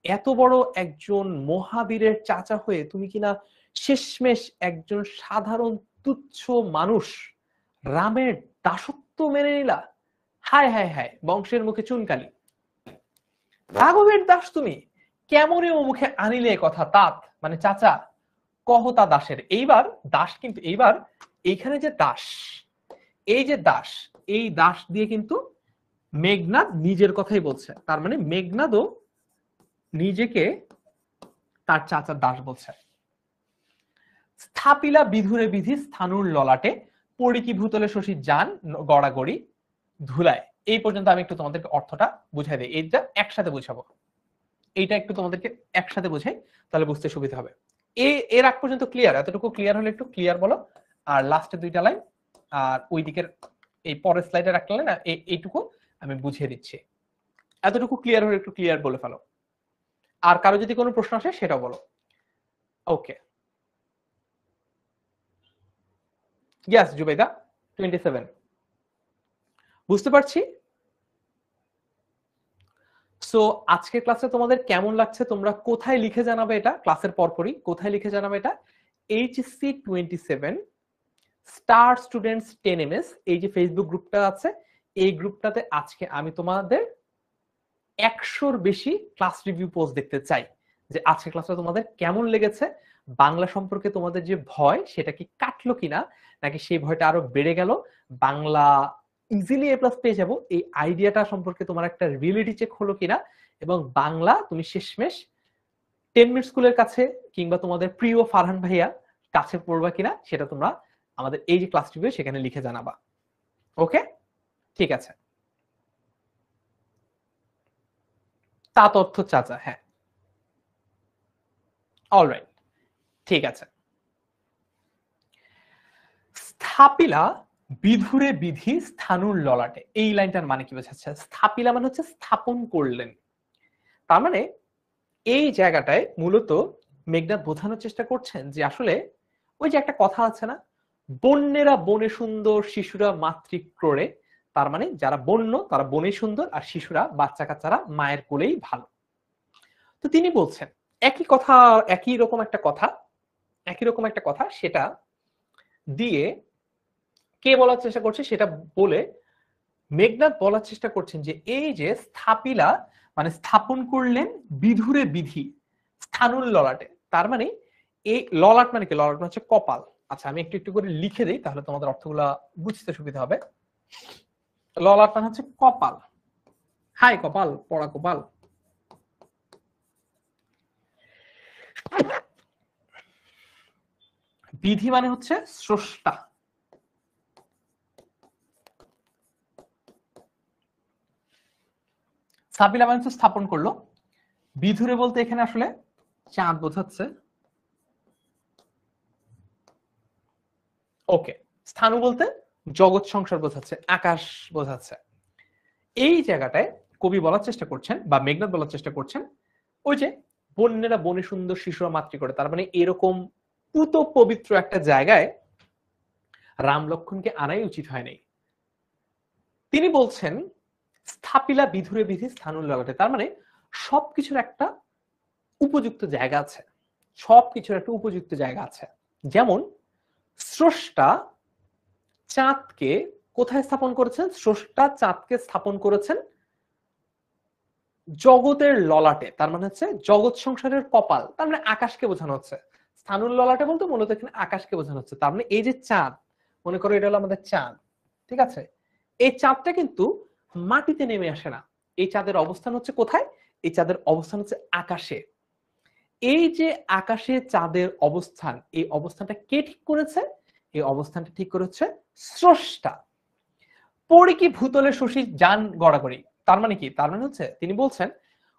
এত বড় একজন মহাবীরের চাচা হয়ে তুমি কিনা শেষমেশ একজন সাধারণ তুচ্ছ মানুষ রামের দাসত্ব মেনে নিলা? হায় হায় হায়, বংশের মুখে চুনকালি। রাঘবের দাস তুমি? কেমনে ও মুখে আনিলে কথা? তাত মানে চাচা, কহতা দাসের। এইবার দাস কিন্তু, এইবার এইখানে যে দাস, এই যে দাস, এই দাস দিয়ে কিন্তু মেঘনাদ নিজের কথাই বলছে। তার মানে মেঘনাদও নিজেকে তার চাচার দাস বলছে। স্থাপিলা বিধুরে বিধি স্থানুর ললাটে, পরিকি ভূতলে শশীর যান গড়াগড়ি ধুলায়। এই পর্যন্ত আমি একটু তোমাদেরকে অর্থটা বুঝাই দিই, এইটা একসাথে বুঝাবো, এইটা একটু তোমাদেরকে একসাথে বুঝাই, তাহলে বুঝতে সুবিধা হবে। এর আগ পর্যন্ত ক্লিয়ার? এতটুকু ক্লিয়ার হলে একটু ক্লিয়ার বলো। আর লাস্টে দুইটা লাইন আর ওই দিকের এই পরের স্লাইডের একটা লাইন, এইটুকু আমি বুঝিয়ে দিচ্ছি। এতটুকু ক্লিয়ার হলে একটু ক্লিয়ার বলে ফেলো। আর কারো যদি কোনো প্রশ্ন আসে সেটাও বলো। ওকে, ইয়াস জুবেদা 27 বুঝতে পারছি। সো আজকের ক্লাসে তোমাদের কেমন লাগছে তোমরা কোথায় লিখে জানাবে, এটা ক্লাসের পরপরই কোথায় লিখে জানাবে এটা। HSC 27 স্টার স্টুডেন্টস 10MS এই যে ফেসবুক গ্রুপটা আছে, এই গ্রুপটাতে আজকে আমি তোমাদের 100-র বেশি ক্লাস রিভিউ পোস্ট দেখতে চাই, যে আজকের ক্লাসটা তোমাদের কেমন লেগেছে, বাংলা সম্পর্কে তোমাদের যে ভয় সেটা কি কাটলো কিনা, নাকি সেই ভয়টা আরো বেড়ে গেল, বাংলা ইজিলি A+ পেয়ে যাবো এই আইডিয়াটা সম্পর্কে তোমার একটা রিয়েলিটি চেক হলো কিনা, এবং বাংলা তুমি শেষমেশ 10 মিনিট স্কুলের কাছে কিংবা তোমাদের প্রিয় ফারহান ভাইয়া কাছে পড়বা কিনা, সেটা তোমরা আমাদের এই যে ক্লাস রিভিউ সেখানে লিখে জানাবা। ওকে, ঠিক আছে। তা তথ্য চাচা, হ্যাঁ, অলরাইট, ঠিক আছে। স্থাপিলা বিধুরে বিধি স্থানুর ললাটে, এই লাইনটার মানে কি বোঝাচ্ছে? স্থাপিলা মানে হচ্ছে স্থাপন করলেন। তার মানে এই জায়গাটায় মূলত মেঘনাদ বোঝানোর চেষ্টা করছেন যে আসলে ওই যে একটা কথা আছে না, বন্যেরা বনে সুন্দর শিশুরা মাতৃক্রোড়ে, তার মানে যারা বন্য তারা বনে সুন্দর আর শিশুরা বাচ্চা কাচ্চারা মায়ের কোলেই ভালো। তো তিনি বলছেন একই কথা, একই রকম একটা কথা সেটা দিয়ে কে বলার চেষ্টা করছে সেটা বলে মেঘনাদ বলার চেষ্টা করছেন যে এই যে স্থাপিলা মানে স্থাপন করলেন বিধুরে বিধি স্থানুল ললাটে, তার মানে এই ললাট মানে কি? ললাট মানে হচ্ছে কপাল। আচ্ছা আমি একটু একটু করে লিখে দিই তাহলে তোমাদের অর্থগুলা বুঝতে সুবিধা হবে। ললাট মানে হচ্ছে কপাল, হাই কপাল, পড়া কপাল। বিধি মানে হচ্ছে স্রষ্টা। সাবিলা মানে স্থাপন করলো। বিধুরে বলতে এখানে আসলে চাঁদ বোঝাচ্ছে। ওকে, স্থানু বলতে জগৎ সংসার বোঝাচ্ছে, আকাশ বোঝাচ্ছে। এই জায়গাটায় কবি বলার চেষ্টা করছেন বা মেঘনাদ বলার চেষ্টা করছেন, ওই যে বন্যেরা বনে সুন্দর শিশুরা মাতৃ করে, তার মানে এরকম পুত পবিত্র একটা জায়গায় রাম লক্ষণকে আনাই উচিত হয়নি। তিনি বলছেন স্থাপিলা বিধুরে বিধি স্থানুল ললাটে, তার মানে সবকিছুর একটা উপযুক্ত জায়গা আছে, সবকিছুর একটা উপযুক্ত জায়গা আছে। যেমন স্রষ্টা চাঁদকে কোথায় স্থাপন করেছেন? স্রষ্টা চাঁদকে স্থাপন করেছেন জগতের ললাটে, তার মানে হচ্ছে জগৎ সংসারের কপাল, তার মানে আকাশকে বোঝানো হচ্ছে। স্থানুল ললাটে বলতে মূলত এখানে আকাশকে বোঝানো হচ্ছে। তার মানে এই যে চাঁদ, মনে করো এটা হলো আমাদের চাঁদ, ঠিক আছে? এই চাঁদটা কিন্তু মাটিতে নেমে আসে না। এই চাঁদের অবস্থান হচ্ছে কোথায়? এই চাঁদের অবস্থান হচ্ছে আকাশে। এই যে আকাশে চাঁদের অবস্থান, এই অবস্থানটা কে ঠিক করেছে? এই অবস্থানটা ঠিক করেছে স্রষ্টা। পড়ি কি ভূতলে শশী যান গড়াগড়ি, তার মানে কি? তার মানে হচ্ছে তিনি বলছেন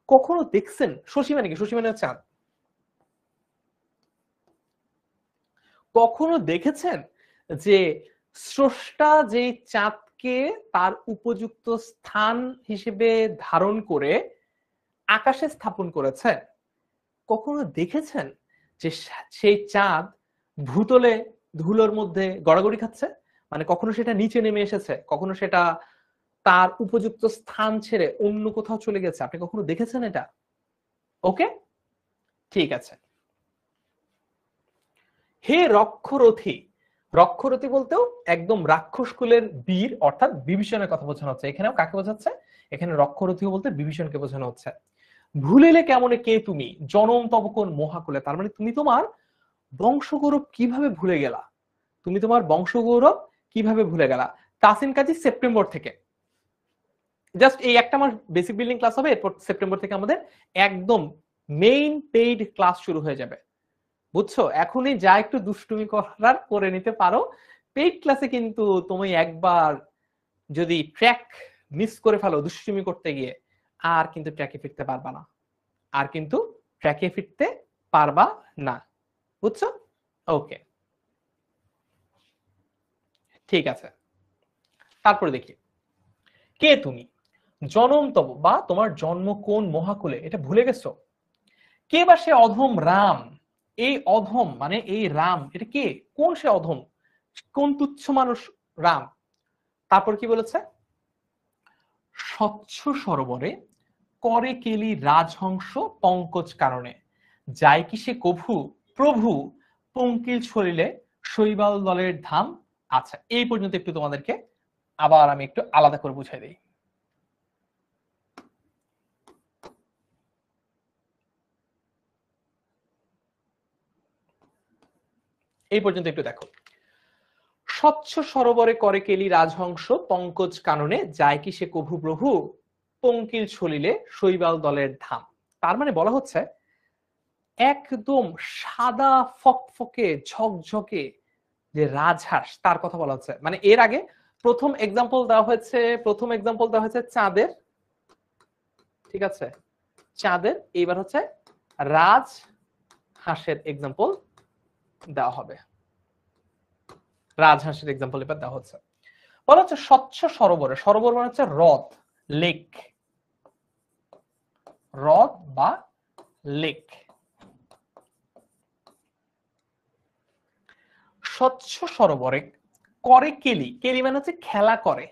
কখনো দেখছেন, শশী মানে কি? শশী মানে চাঁদ। কখনো দেখেছেন যে স্রষ্টা যে চাঁদকে তার উপযুক্ত স্থান হিসেবে ধারণ করে আকাশে স্থাপন করেছেন? কখনো দেখেছেন যে সেই চাঁদ ভূতলে ধুলোর মধ্যে গড়াগড়ি খাচ্ছে? মানে কখনো সেটা নিচে নেমে এসেছে, কখনো সেটা তার উপযুক্ত স্থান ছেড়ে অন্য কোথাও চলে গেছে? আপনি কখনো দেখেছেন এটা? ওকে, ঠিক আছে। হে রক্ষরথী, রক্ষরথী বলতেও একদম রাক্ষস কুলের বীর অর্থাৎ বিভীষণের কথা বোঝানো হচ্ছে। এখানেও কাকে বোঝাচ্ছে? এখানে রক্ষরথী বলতে বিভীষণকে বোঝানো হচ্ছে। ভুলিলে কেমনে কে তুমি জনম তব কোন মহাকুলে, তার মানে তুমি তোমার বংশগৌরব কিভাবে ভুলে গেলা? তুমি তোমার বংশগৌরব কিভাবে ভুলে গেলা? তাসিন কাজী সেপ্টেম্বর থেকে, জাস্ট এই একটা মাস বেসিক বিল্ডিং ক্লাস হবে, এরপর সেপ্টেম্বর থেকে আমাদের একদম মেইন পেইড ক্লাস শুরু হয়ে যাবে। বুঝছো? এখনই যা একটু দুষ্টুমি করার করে নিতে পারো। পেইড ক্লাসে কিন্তু তুমি একবার যদি ট্র্যাক মিস করে ফেলো দুষ্টুমি করতে গিয়ে, আর কিন্তু ট্র্যাকে ফিরতে পারবা না, আর কিন্তু ট্র্যাকে ফিরতে পারবা না। বুঝছো? ওকে, ঠিক আছে। তারপরে দেখি, কে তুমি জনম তব, বা তোমার জন্ম কোন মহাকুলে, এটা ভুলে গেছো? কে বা সে অধম রাম, এই অধম মানে এই রাম, এটা কে? কোন সে অধম? কোন তুচ্ছ মানুষ রাম? তারপর কি বলেছে? স্বচ্ছ সরোবরে করে কেলি রাজহংস পঙ্কজ কারণে, যায় কি সে কভু প্রভু পঙ্কিল ছড়িলে শৈবাল দলের ধাম। আচ্ছা, এই পর্যন্ত একটু তোমাদেরকে আবার আমি একটু আলাদা করে বুঝাই দিই। এই পর্যন্ত একটু দেখো, স্বচ্ছ সরোবরে করে কেলি রাজহংস পঙ্কজ কাননে, যায় কি সে কভু প্রভু পঙ্কিল ছলিলে শৈবাল দলের ধাম। তার মানে বলা হচ্ছে একদম সাদা ফকফকে ঝকঝকে যে রাজহাঁস, তার কথা বলা হচ্ছে। মানে এর আগে প্রথম এক্সাম্পল দেওয়া হয়েছে চাঁদের, ঠিক আছে, চাঁদের। এইবার হচ্ছে রাজ হাঁসের এক্সাম্পল দেওয়া হবে, রাজহাঁসের এক্সাম্পল এবার দেওয়া হচ্ছে। বলা হচ্ছে স্বচ্ছ সরোবরে, সরোবর মানে হচ্ছে হ্রদ, লেক, হ্রদ বা লেক। স্বচ্ছ সরোবরে করে কেলি, কেলি মানে হচ্ছে খেলা করে।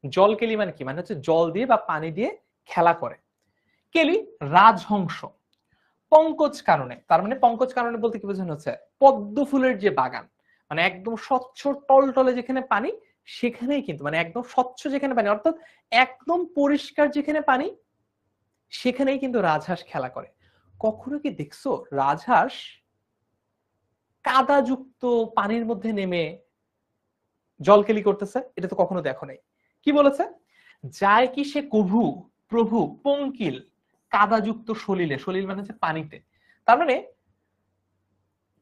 জল কেলি মানে কি? মানে হচ্ছে জল দিয়ে বা পানি দিয়ে খেলা করে। কেলি রাজহংস পঙ্কজ কারণে, তার মানে পঙ্কজ কারণে বলতে কি বোঝানো হচ্ছে? পদ্ম ফুলের যে বাগান, মানে একদম স্বচ্ছ টলটলে যেখানে পানি, সেখানেই কিন্তু মানে একদম স্বচ্ছ যেখানে পানি, অর্থাৎ একদম পরিষ্কার যেখানে পানি, সেখানেই কিন্তু রাজহাঁস খেলা করে। কখনো কি দেখছো রাজহাঁস কাদাযুক্ত পানির মধ্যে নেমে জলকেলি করতেছে? এটা তো কখনো দেখো নাই। কি বলেছে? যায় কি সে কভু প্রভু পঙ্কিল কাদাযুক্ত সলিলে, সলিল মানে হচ্ছে পানিতে। তার মানে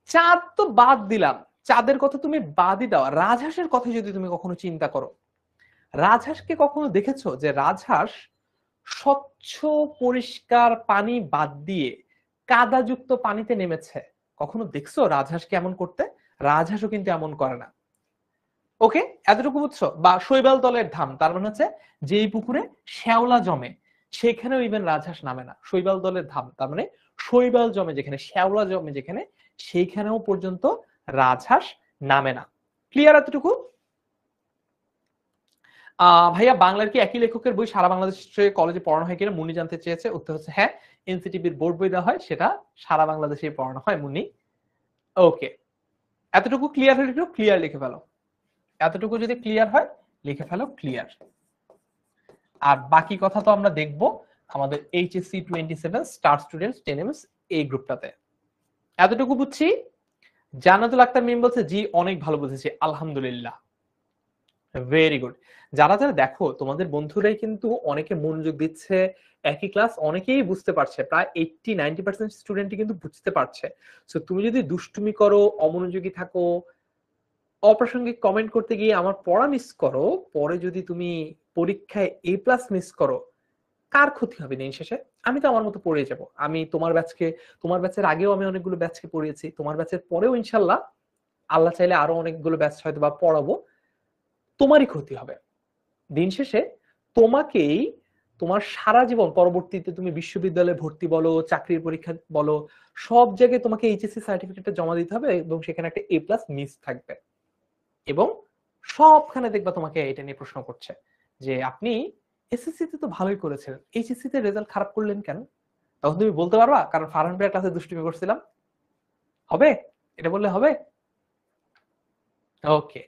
চাঁদ তো বাদ দিলাম, চাঁদের কথা তুমি বাদই দাও, রাজহাঁসের কথা যদি তুমি কখনো চিন্তা করো, রাজহাঁসকে কখনো দেখেছো যে রাজহাঁস স্বচ্ছ পরিষ্কার পানি বাদ দিয়ে কাদাযুক্ত পানিতে নেমেছে? কখনো দেখছো রাজহাঁস কেমন করতে? রাজহাঁসও কিন্তু এমন করে না। ওকে, এতটুকু বুঝছো? বা শৈবাল তলের ধাম, তার মানে হচ্ছে যেই পুকুরে শ্যাওলা জমে সেখানেও ইভেন রাজহাঁস নামে না। শৈবাল দলের ধাম তার মানে শৈবাল জমে যেখানে, শ্যাওলা জমে যেখানে, সেইখানেও পর্যন্ত রাজহাঁস নামে না। ক্লিয়ার এতটুকু? ভাইয়া বাংলার কি একই লেখকের বই সারা বাংলাদেশে কলেজে পড়ানো হয় কিনা মুন্নি জানতে চেয়েছে। উত্তর হচ্ছে হ্যাঁ, এনসিটিভির বোর্ড বই দেওয়া হয়, সেটা সারা বাংলাদেশে পড়ানো হয় মুন্নি। ওকে, এতটুকু ক্লিয়ার হয়ে গেল? ক্লিয়ার লিখে ফেলো। এতটুকু যদি ক্লিয়ার হয় লিখে ফেলো ক্লিয়ার। আর বাকি কথা তো আমরা দেখব আমাদের এইচএসসি 27 স্টার স্টুডেন্টস 10ms এই গ্রুপটাতে। এতটুকু বুঝছি? জান্নাতুল আক্তার মিম বলছে জি অনেক ভালো বুঝেছি আলহামদুলিল্লাহ, ভেরি গুড। যারা যারা দেখো তোমাদের বন্ধুরাই কিন্তু অনেকে মনোযোগ দিচ্ছে, একই ক্লাস অনেকেই বুঝতে পারছে, প্রায় 80-90% স্টুডেন্টই কিন্তু বুঝতে পারছে। সো তুমি যদি দুষ্টুমি করো, অমনোযোগী থাকো, অপ্রাসঙ্গিক কমেন্ট করতে গিয়ে আমার পড়া মিস করো, পরে যদি তুমি পরীক্ষায় A+ মিস করো, কার ক্ষতি হবে দিন শেষে? আমি তো আমার মতো পড়ে যাব। আমি তোমার ব্যাচকে, তোমার ব্যাচের আগেও আমি অনেকগুলো ব্যাচকে পড়িয়েছি, তোমার ব্যাচের পরেও ইনশাল্লাহ আল্লাহ চাইলে আরো অনেকগুলো ব্যাচ হয়তো বা পড়াবো, তোমারই ক্ষতি হবে দিন শেষে। তোমাকেই তোমার সারা জীবন পরবর্তীতে তুমি বিশ্ববিদ্যালয়ে ভর্তি বলো, চাকরির পরীক্ষা বলো, সব জায়গায় তোমাকে এইচএসসি সার্টিফিকেটটা জমা দিতে হবে এবং সেখানে একটা A+ মিস থাকবে। এবং সবখানে দেখবা তোমাকে এটা নিয়ে প্রশ্ন করছে যে আপনি এসএসসি তে তো ভালোই করেছেন, এইচএসসি তে রেজাল্ট খারাপ করলেন কেন? তখন তুমি বলতে পারবা কারণ ফারহান ভাইয়ের ক্লাসে দুষ্টুমি করছিলাম? হবে? এটা বললে হবে? ওকে।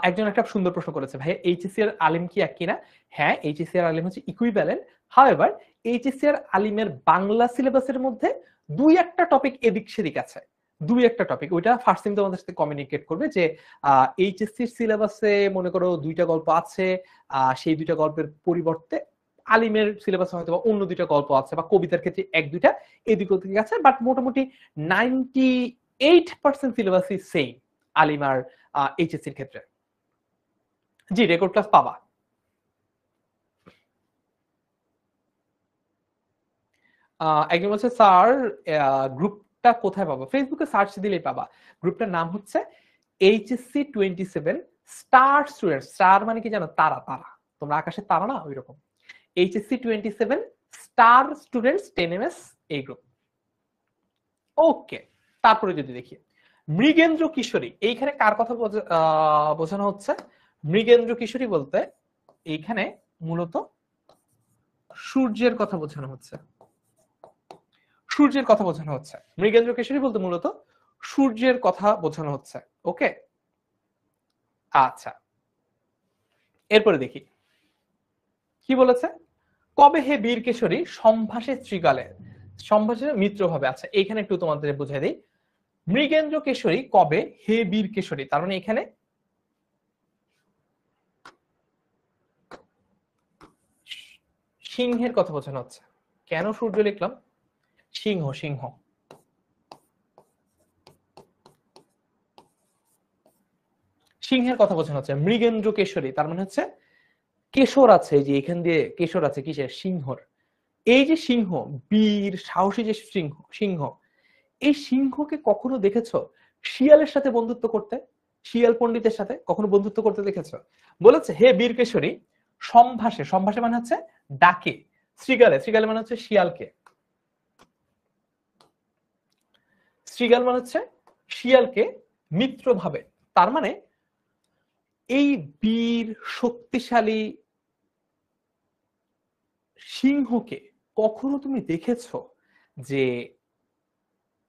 একজন একটা সুন্দর প্রশ্ন করেছে, ভাই এইচএসসি আর আলিম কি এক কিনা? হ্যাঁ, এইচএসসি আর আলিম হচ্ছে ইকুইভ্যালেন্ট। হাউএভার এইচএসসি আর আলিমের বাংলা সিলেবাসের মধ্যে দুই একটা টপিক এদিক সেদিক আছে, দুই একটা টপিক, ওইটা ফার্স্ট টাইম তোমাদের সাথে কমিউনিকেট করবে যে এইচএসসি সিলেবাসে মনে করো দুইটা গল্প আছে, সেই দুইটা গল্পের পরিবর্তে আলিমের সিলেবাসে হয়তো অন্য দুইটা গল্প আছে, বা কবিতার ক্ষেত্রে এক দুইটা এদিক ওদিক আছে, বাট মোটামুটি 98% সিলেবাসই সেম আলিম আর এইচএসসির ক্ষেত্রে। জি, রেকর্ড ক্লাস পাবা। একজন বলছে স্যার গ্রুপটা কোথায় পাবো? ফেসবুকে সার্চ দিলেই পাবা। গ্রুপটার নাম হচ্ছে এইচএসসি 27 স্টার স্টুডেন্টস। স্টার মানে কি জানো? তারা, তারা, তোমরা আকাশের তারা না, ওই রকম। এইচএসসি 27 স্টার স্টুডেন্টস 10ms এই গ্রুপ। ওকে, তারপরে যদি দেখি মৃগেন্দ্র কিশোরী, এইখানে কার কথা বোঝানো হচ্ছে? মৃগেন্দ্র কিশোরী বলতে এইখানে মূলত সূর্যের কথা বোঝানো হচ্ছে, সূর্যের কথা বোঝানো হচ্ছে। মৃগেন্দ্র কিশোরী বলতে মূলত সূর্যের কথা বোঝানো হচ্ছে। ওকে, আচ্ছা, এরপরে দেখি কি বলেছে। কবে হে বীর কেশরী সম্ভাষে শৃগালে, সম্ভাষে মিত্র ভাবে। আচ্ছা, এখানে একটু তোমাদের বুঝাই দিই, মৃগেন্দ্র কেশরী কবে হে বীর কেশরী, তার মানে এখানে সিংহের কথা বোঝানো হচ্ছে। কেন সূর্য লিখলাম? সিংহ, সিংহ, সিংহের কথা বোঝানো হচ্ছে। মৃগেন্দ্র কেশরী তার মানে হচ্ছে কেশর আছে, যে এখান দিয়ে কেশর আছে কিসের? সিংহর। এই যে সিংহ, বীর সাহসী যে সিংহ, সিংহ, এই সিংহকে কখনো দেখেছো শিয়ালের সাথে বন্ধুত্ব করতে? শিয়াল পণ্ডিতের সাথে কখনো বন্ধুত্ব করতে দেখেছো? বলেছে হে বীর কেশরী সম্ভাষে, সম্ভাষে মানে হচ্ছে ডাকে, শৃগালে, শৃগালে মানে হচ্ছে শিয়ালকে, শৃগাল মানে হচ্ছে শিয়ালকে মিত্র ভাবে। তার মানে এই বীর শক্তিশালী সিংহকে কখনো তুমি দেখেছো যে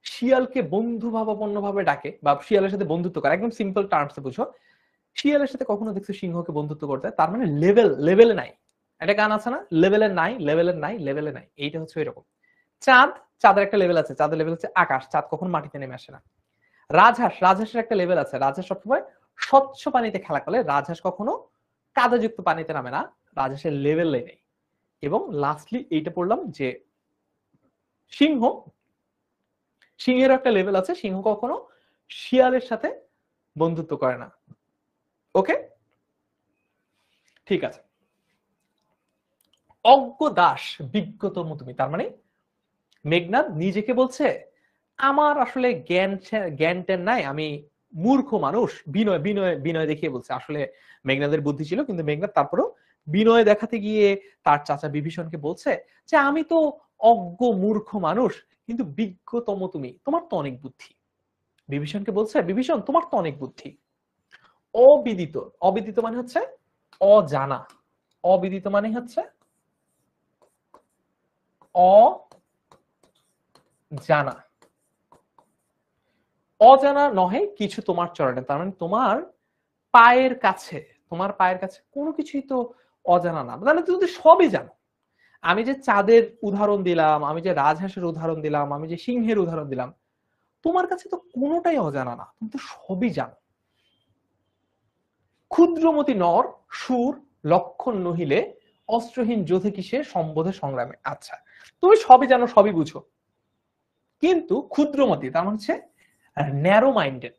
শিয়ালকে বন্ধু ভাবাপন্ন ভাবে ডাকে বা শিয়ালের সাথে বন্ধুত্ব করে? একদম সিম্পল টার্মসে বুঝো, শিয়ালের সাথে কখনো দেখছো সিংহকে বন্ধুত্ব করতে? তার মানে লেভেল, লেভেলে নাই। একটা গান আছে না, লেভেলের নাই, লেভেলের নাই, লেভেলে নাই, এইটা হচ্ছে এরকম। চাঁদ, চাঁদের একটা লেভেল আছে, চাঁদের লেভেল হচ্ছে আকাশ, চাঁদ কখনো মাটিতে নেমে আসে না। রাজহাঁস, রাজহাঁসের একটা লেভেল আছে, রাজহাঁস সবসময় স্বচ্ছ পানিতে খেলা করে, রাজহাঁস কখনো কাদাযুক্ত পানিতে নামে না, রাজহাঁসের লেভেলে নেই। এবং লাস্টলি এইটা পড়লাম যে সিংহের একটা লেভেল আছে, সিংহ কখনো শিয়ালের সাথে বন্ধুত্ব করে না। ওকে, ঠিক আছে। অজ্ঞ দাস বিজ্ঞতম তুমি, তার মানে মেঘনাদ নিজেকে বলছে আমার আসলে জ্ঞান ট্যান নাই, আমি মূর্খ মানুষ। বিনয় বিনয় বিনয় দেখিয়ে বলছে, আসলে মেঘনাদের বুদ্ধি ছিল, কিন্তু মেঘনাদ তারপরও বিনয় দেখাতে গিয়ে তার চাচা বিভীষণকে বলছে যে আমি তো অজ্ঞ মূর্খ মানুষ, কিন্তু বিজ্ঞতম তুমি, তোমার তো অনেক বুদ্ধি। বিভীষণকে বলছে বিভীষণ তোমার তো অনেক বুদ্ধি। অবিদিত, অবিদিত মানে হচ্ছে অজানা, অবিদিত মানে হচ্ছে অজানা, অজানা নহে কিছু তোমার চরণে, তার মানে তোমার পায়ের কাছে, তোমার পায়ের কাছে কোনো কিছুই তো অজানা না, তাহলে তুমি তো সবই জানো। আমি যে চাঁদের উদাহরণ দিলাম, আমি যে রাজহাঁসের উদাহরণ দিলাম, আমি যে সিংহের উদাহরণ দিলাম, তোমার কাছে তো কোনোটাই অজানা না, তুমি তো সবই জানো। ক্ষুদ্রমতি নর সুর লক্ষণ নহিলে অস্ত্রহীন যোধে কিসে সম্বোধে সংগ্রামে। আচ্ছা, তুমি সবই জানো, সবই বুঝো, কিন্তু ক্ষুদ্রমতি তার মানে হচ্ছে ন্যারো মাইন্ডেড।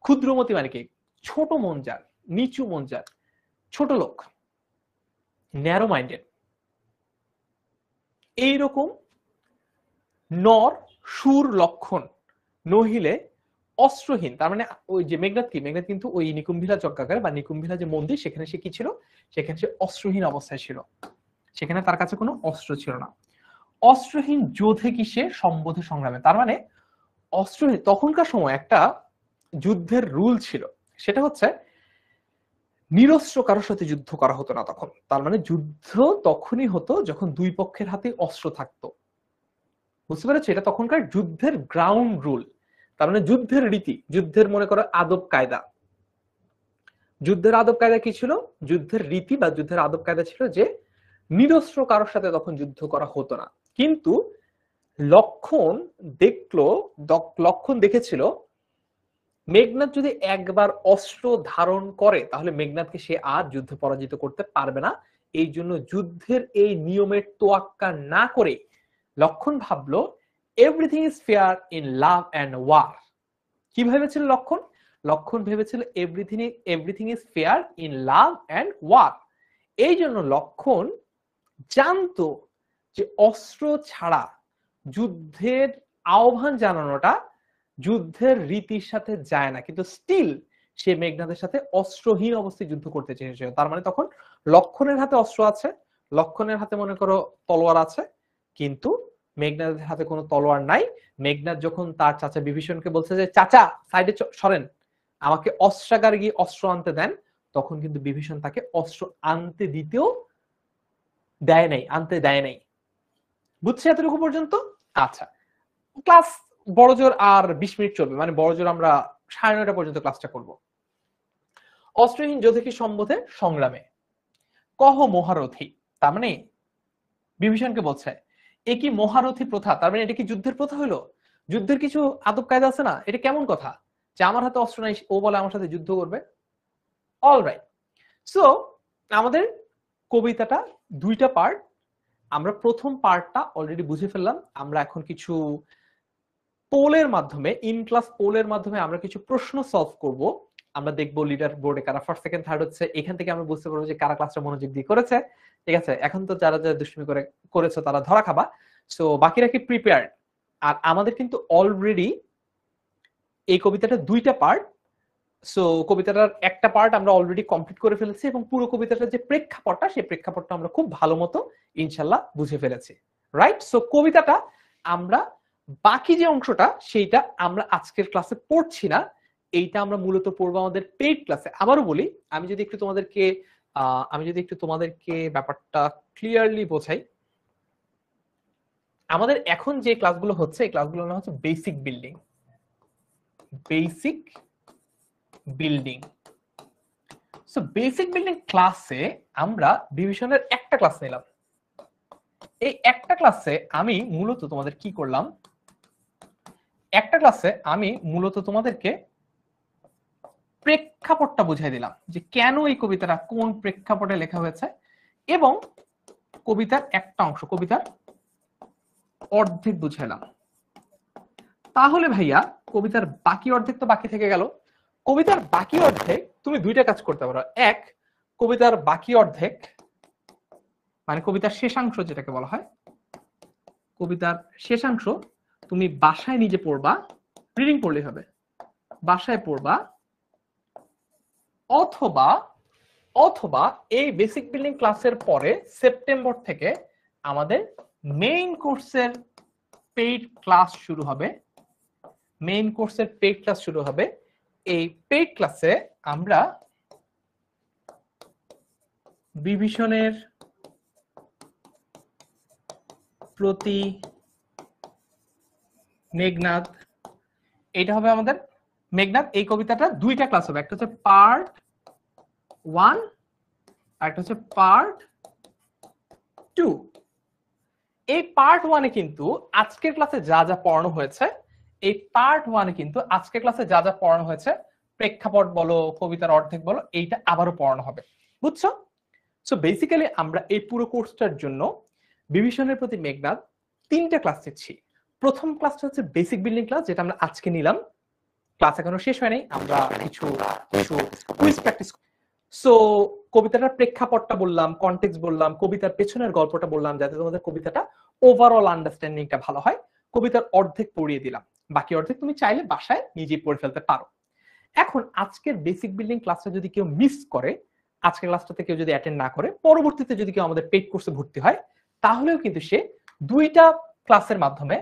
ক্ষুদ্রমতি মানে কি? ছোট মন যার, নিচু মন যার, ছোট লোক, ন্যারো মাইন্ডেড। এইরকম নর সুর লক্ষণ নহিলে অস্ত্রহীন, তার মানে ওই যে মেঘনাদ কি, মেঘনাদ কিন্তু ওই নিকুম্ভিলা যজ্ঞাগার বা নিকুম্ভিলা যে মন্দির, সেখানে সে কি ছিল, সেখানে সে অস্ত্রহীন অবস্থায় ছিল, সেখানে তার কাছে কোনো অস্ত্র ছিল না। অস্ত্রহীন যোধে কিসে সম্বোধে সংগ্রামে, তার মানে অস্ত্রহীন, তখনকার সময় একটা যুদ্ধের রুল ছিল, সেটা হচ্ছে নিরস্ত্র কারোর সাথে যুদ্ধ করা হতো না তখন। তার মানে যুদ্ধ তখনই হতো যখন দুই পক্ষের হাতে অস্ত্র থাকতো। বুঝতে পেরেছো? এটা তখনকার যুদ্ধের গ্রাউন্ড রুল, তার মানে যুদ্ধের রীতি, যুদ্ধের মনে করো আদব কায়দা। যুদ্ধের আদব কায়দা কি ছিল? যুদ্ধের রীতি বা যুদ্ধের আদব কায়দা ছিল যে নিরস্ত্র কারোর সাথে তখন যুদ্ধ করা হতো না। কিন্তু লক্ষণ দেখলো, লক্ষণ দেখেছিল মেঘনাদ যদি একবার অস্ত্র ধারণ করে তাহলে মেঘনাদকে সে আর যুদ্ধে পরাজিত করতে পারবে না। এই জন্য যুদ্ধের এই নিয়মের তোয়াক্কা না করে লক্ষণ ভাবলো everything is fair in love and war. কি ভেবেছিল লক্ষণ? লক্ষণ ভেবেছিল everything is fair in love and war. এই জন্য লক্ষণ জানতো যে অস্ত্র ছাড়া যুদ্ধের আহ্বান জানানোটা যুদ্ধের রীতির সাথে যায় না, কিন্তু স্টিল সে মেঘনাদের সাথে অস্ত্রহীন অবস্থায় যুদ্ধ করতে চেয়েছিল। তার মানে তখন লক্ষণের হাতে অস্ত্র আছে, লক্ষণের হাতে মনে করো তলোয়ার আছে, কিন্তু মেঘনাদের হাতে কোনো তলোয়ার নাই। মেঘনাদ যখন তার চাচা বিভীষণকে বলছে যে চাচা সাইডে সরেন, আমাকে অস্ত্রাগারে গিয়ে অস্ত্র আনতে দেন, তখন কিন্তু বিভীষণ তাকে অস্ত্র আনতে দিতেও দেয় নাই, আনতে দেয় নাই। বুঝছে এতটুকু পর্যন্ত? আচ্ছা, ক্লাস বড়জোর আর 20 মিনিট চলবে, মানে বড়জোর আমরা 9:30 পর্যন্ত ক্লাসটা করব। অস্ত্রহীন যোধে কি সম্বোধে সংগ্রামে কহ মহারথী, তার মানে বিভীষণকে বলছে এ কি মহারথী প্রথা, তার মানে এটা কি যুদ্ধের প্রথা হলো? যুদ্ধের কিছু আদব কায়দা আছে না, এটা কেমন কথা যে আমার হাতে অস্ত্র নাই ও বলে আমার সাথে যুদ্ধ করবে? অলরাইট, সো আমাদের কবিতাটা দুইটা পার্ট, আমরা প্রথম পার্টটা অলরেডি বুঝে ফেললাম। আমরা এখন কিছু পোলের মাধ্যমে, ইন ক্লাস পোলের মাধ্যমে আমরা কিছু প্রশ্ন সলভ করব। আমরা দেখবো লিডার বোর্ডে কারা ফার্স্ট সেকেন্ড থার্ড হচ্ছে, এখান থেকে আমরা বুঝতে পারবো যে কারা ক্লাসটা মনোযোগ দিয়ে করেছে। ঠিক আছে, এখন তো যারা যারা দুষ্টুমি করেছো তারা ধরা খাবা। সো বাকিরা কি প্রিপেয়ার্ড? আর আমাদের কিন্তু অলরেডি এই কবিতাটা দুইটা পার্ট, সো কবিতাটার একটা পার্ট আমরা অলরেডি কমপ্লিট করে ফেলেছি এবং পুরো কবিতাটার যে প্রেক্ষাপটটা, সেই প্রেক্ষাপটটা আমরা খুব ভালো মতো ইনশাল্লাহ বুঝে ফেলেছি। রাইট, সো কবিতাটা আমরা বাকি যে অংশটা সেইটা আমরা আজকের ক্লাসে পড়ছি না, এইটা আমরা মূলত পড়বো আমাদের পেইড ক্লাসে। আবারও বলি, আমি যদি একটু তোমাদেরকে ব্যাপারটা ক্লিয়ারলি বোঝাই, আমাদের এখন যে ক্লাসগুলো হচ্ছে এই ক্লাসগুলো না হচ্ছে basic building, basic building. So basic building ক্লাসে আমরা বিভীষণের একটা ক্লাস নিলাম। এই একটা ক্লাসে আমি মূলত তোমাদের কি করলাম, একটা ক্লাসে আমি মূলত তোমাদেরকে প্রেক্ষাপটটা বুঝাই দিলাম যে কেন এই কবিতাটা কোন প্রেক্ষাপটে লেখা হয়েছে এবং কবিতার একটা অংশ, কবিতার অর্ধেক বুঝাইলাম, তাহলে ভাইয়া কবিতার বাকি অর্ধেক তো বাকি থেকে গেল। কবিতার বাকি অর্ধেক তুমি দুইটা কাজ করতে পারো। এক, কবিতার বাকি অর্ধেক মানে কবিতার শেষাংশ যেটাকে বলা হয়, কবিতার শেষাংশ তুমি বাসায় নিজে পড়বা, রিডিং পড়লেই হবে, বাসায় পড়বা, অথবা অথবা এই বেসিক বিল্ডিং ক্লাসের পরে সেপ্টেম্বর থেকে আমাদের মেইন কোর্সের পেইড ক্লাস শুরু হবে। মেইন কোর্সের পেইড ক্লাস শুরু হবে। এই পেইড ক্লাসে আমরা বিভীষণের প্রতি মেঘনাদ, এটা হবে আমাদের মেঘনাদ। এই কবিতাটা দুইটা ক্লাস হবে, একটা হচ্ছে পার্ট 1 আর একটা হচ্ছে পার্ট 2। এই পার্ট 1 এ কিন্তু আজকের ক্লাসে যা যা পড়ানো হয়েছে, এই পার্ট 1 এ কিন্তু আজকের ক্লাসে যা যা পড়ানো হয়েছে, প্রেক্ষাপট বলো, কবিতার অর্ধেক বলো, এইটা আবারও পড়ানো হবে। বুঝছো? সো বেসিক্যালি আমরা এই পুরো কোর্সটার জন্য বিভীষণের প্রতি মেঘনাদ 3টা ক্লাস নিচ্ছি। প্রথম ক্লাসটা হচ্ছে বেসিক বিল্ডিং ক্লাস, যেটা আমরা আজকে নিলাম। ক্লাস এখনো শেষ হয়নি, আমরা কিছু কুইজ প্র্যাকটিস। সো কবিতাটার প্রেক্ষাপটটা বললাম, কনটেক্সট বললাম, কবিতার পেছনের গল্পটা বললাম, যাতে তোমাদের কবিতাটা ওভারঅল আন্ডারস্ট্যান্ডিংটা ভালো হয়। কবিতার অর্ধেক পড়িয়ে দিলাম, বাকি অর্ধেক তুমি চাইলে বাসায় নিজেই পড়ে ফেলতে পারো। এখন আজকের বেসিক বিল্ডিং ক্লাসটা যদি কেউ মিস করে, আজকের ক্লাসটাতে কেউ যদি অ্যাটেন্ড না করে, পরবর্তীতে যদি কেউ আমাদের পেইড কোর্সে ভর্তি হয়, তাহলেও কিন্তু সে দুইটা ক্লাসের মাধ্যমে,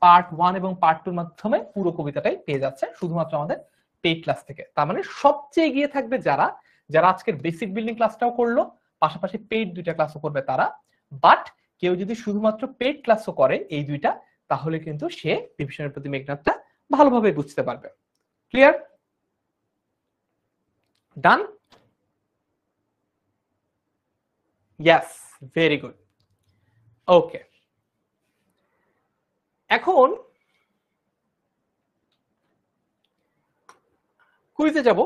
পার্ট 1 এবং পার্ট 2 এর মাধ্যমে পুরো কবিতাটাই পেয়ে যাচ্ছে শুধুমাত্র আমাদের পেইড ক্লাস থেকে। তার মানে সবচেয়ে এগিয়ে থাকবে যারা যারা আজকের বেসিক বিল্ডিং ক্লাসটাও করলো, পাশাপাশি পেইড দুইটা ক্লাসও করবে তারা। বাট কেউ যদি শুধুমাত্র পেইড ক্লাসও করে এই দুইটা, তাহলে কিন্তু সে বিভীষণের প্রতি মেঘনাদটা ভালোভাবে বুঝতে পারবে। Clear? Done? Yes, very good. Okay, এখন কুইজে যাব।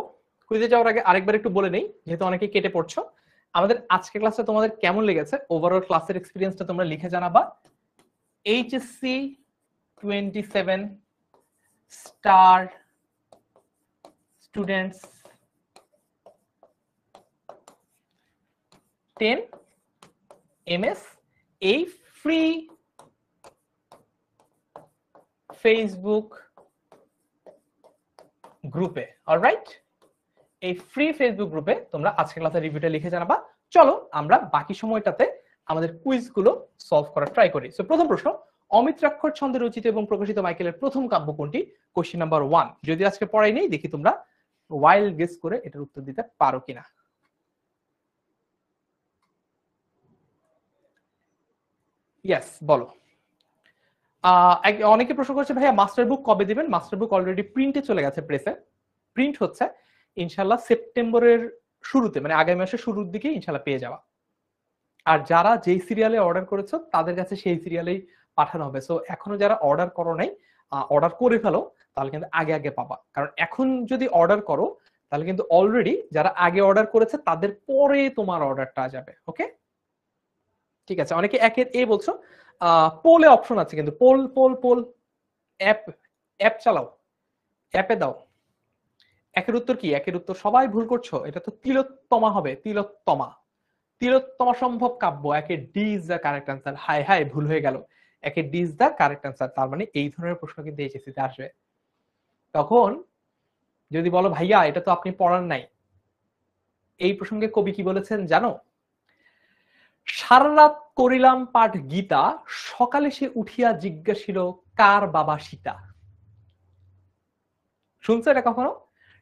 কুইজে যাওয়ার আগে আরেকবার একটু বলে নেই, যেহেতু অনেকে কেটে পড়ছো, আমাদের আজকে ক্লাসে তোমাদের কেমন লেগেছে, ওভারঅল ক্লাসের এক্সপিরিয়েন্সটা তোমরা লিখে জানাবা। এইচএসসি 27 স্টার স্টুডেন্টস 10 এমএস এই ফ্রি ফেসবুক গ্রুপে, অলরাইট, এই ফ্রি ফেসবুক গ্রুপে তোমরা আজকে ক্লাসের রিভিউটা লিখে জানাবা। চলো আমরা বাকি সময়টাতে আমাদের কুইজগুলো সলভ করার ট্রাই করি। সো প্রথম প্রশ্ন, অমিত্রাক্ষর ছন্দে রচিত এবং প্রকাশিত মাইকেলের প্রথম কাব্য কোনটি? Question number 1। যদি আজকে পড়াই নেই, দেখি তোমরা ওয়াইল্ড গেস করে এটার উত্তর দিতে পারো কিনা। ইয়েস, বলো। অনেকে প্রশ্ন করছে ভাইয়া মাস্টার বুক কবে দিবেন? মাস্টার বুক অলরেডি প্রিন্টে চলে গেছে, প্রেসে প্রিন্ট হচ্ছে, ইনশাল্লাহ সেপ্টেম্বরের শুরুতে, মানে আগামী মাসের শুরুর দিকে ইনশাল্লাহ পেয়ে যাওয়া। আর যারা যেই সিরিয়ালে অর্ডার করেছো তাদের কাছে সেই সিরিয়ালেই পাঠানো হবে। সো এখনো যারা অর্ডার করো নাই, অর্ডার করে ফেলো, তাহলে কিন্তু আগে আগে পাবা। কারণ এখন যদি অর্ডার করো তাহলে কিন্তু অলরেডি যারা আগে অর্ডার করেছে তাদের পরে তোমার অর্ডারটা যাবে। ওকে, ঠিক আছে। অনেকে একের এ বলছো, পোলে অপশন আছে কিন্তু, poll poll poll app app চালাও, অ্যাপে দাও। একের উত্তর কি? একের উত্তর সবাই ভুল করছো, এটা তো তিলোত্তমা হবে, তিলোত্তমা। তিলোত্তমা সম্ভব কাব্য, একে D is the correct answer. High high, ভুল হয়ে গেল, একে D is the correct answer. তার মানে এই ধরনের প্রশ্ন কিন্তু এইচএসসি তে আসবে। তখন যদি বলো ভাইয়া এটা তো আপনি পড়ান নাই, এই প্রসঙ্গে কবি কি বলেছেন জানো? সারা রাত করিলাম পাঠ গীতা, সকালে সে উঠিয়া জিজ্ঞাসিল কার বাবা সীতা। শুনছো এটা কখনো?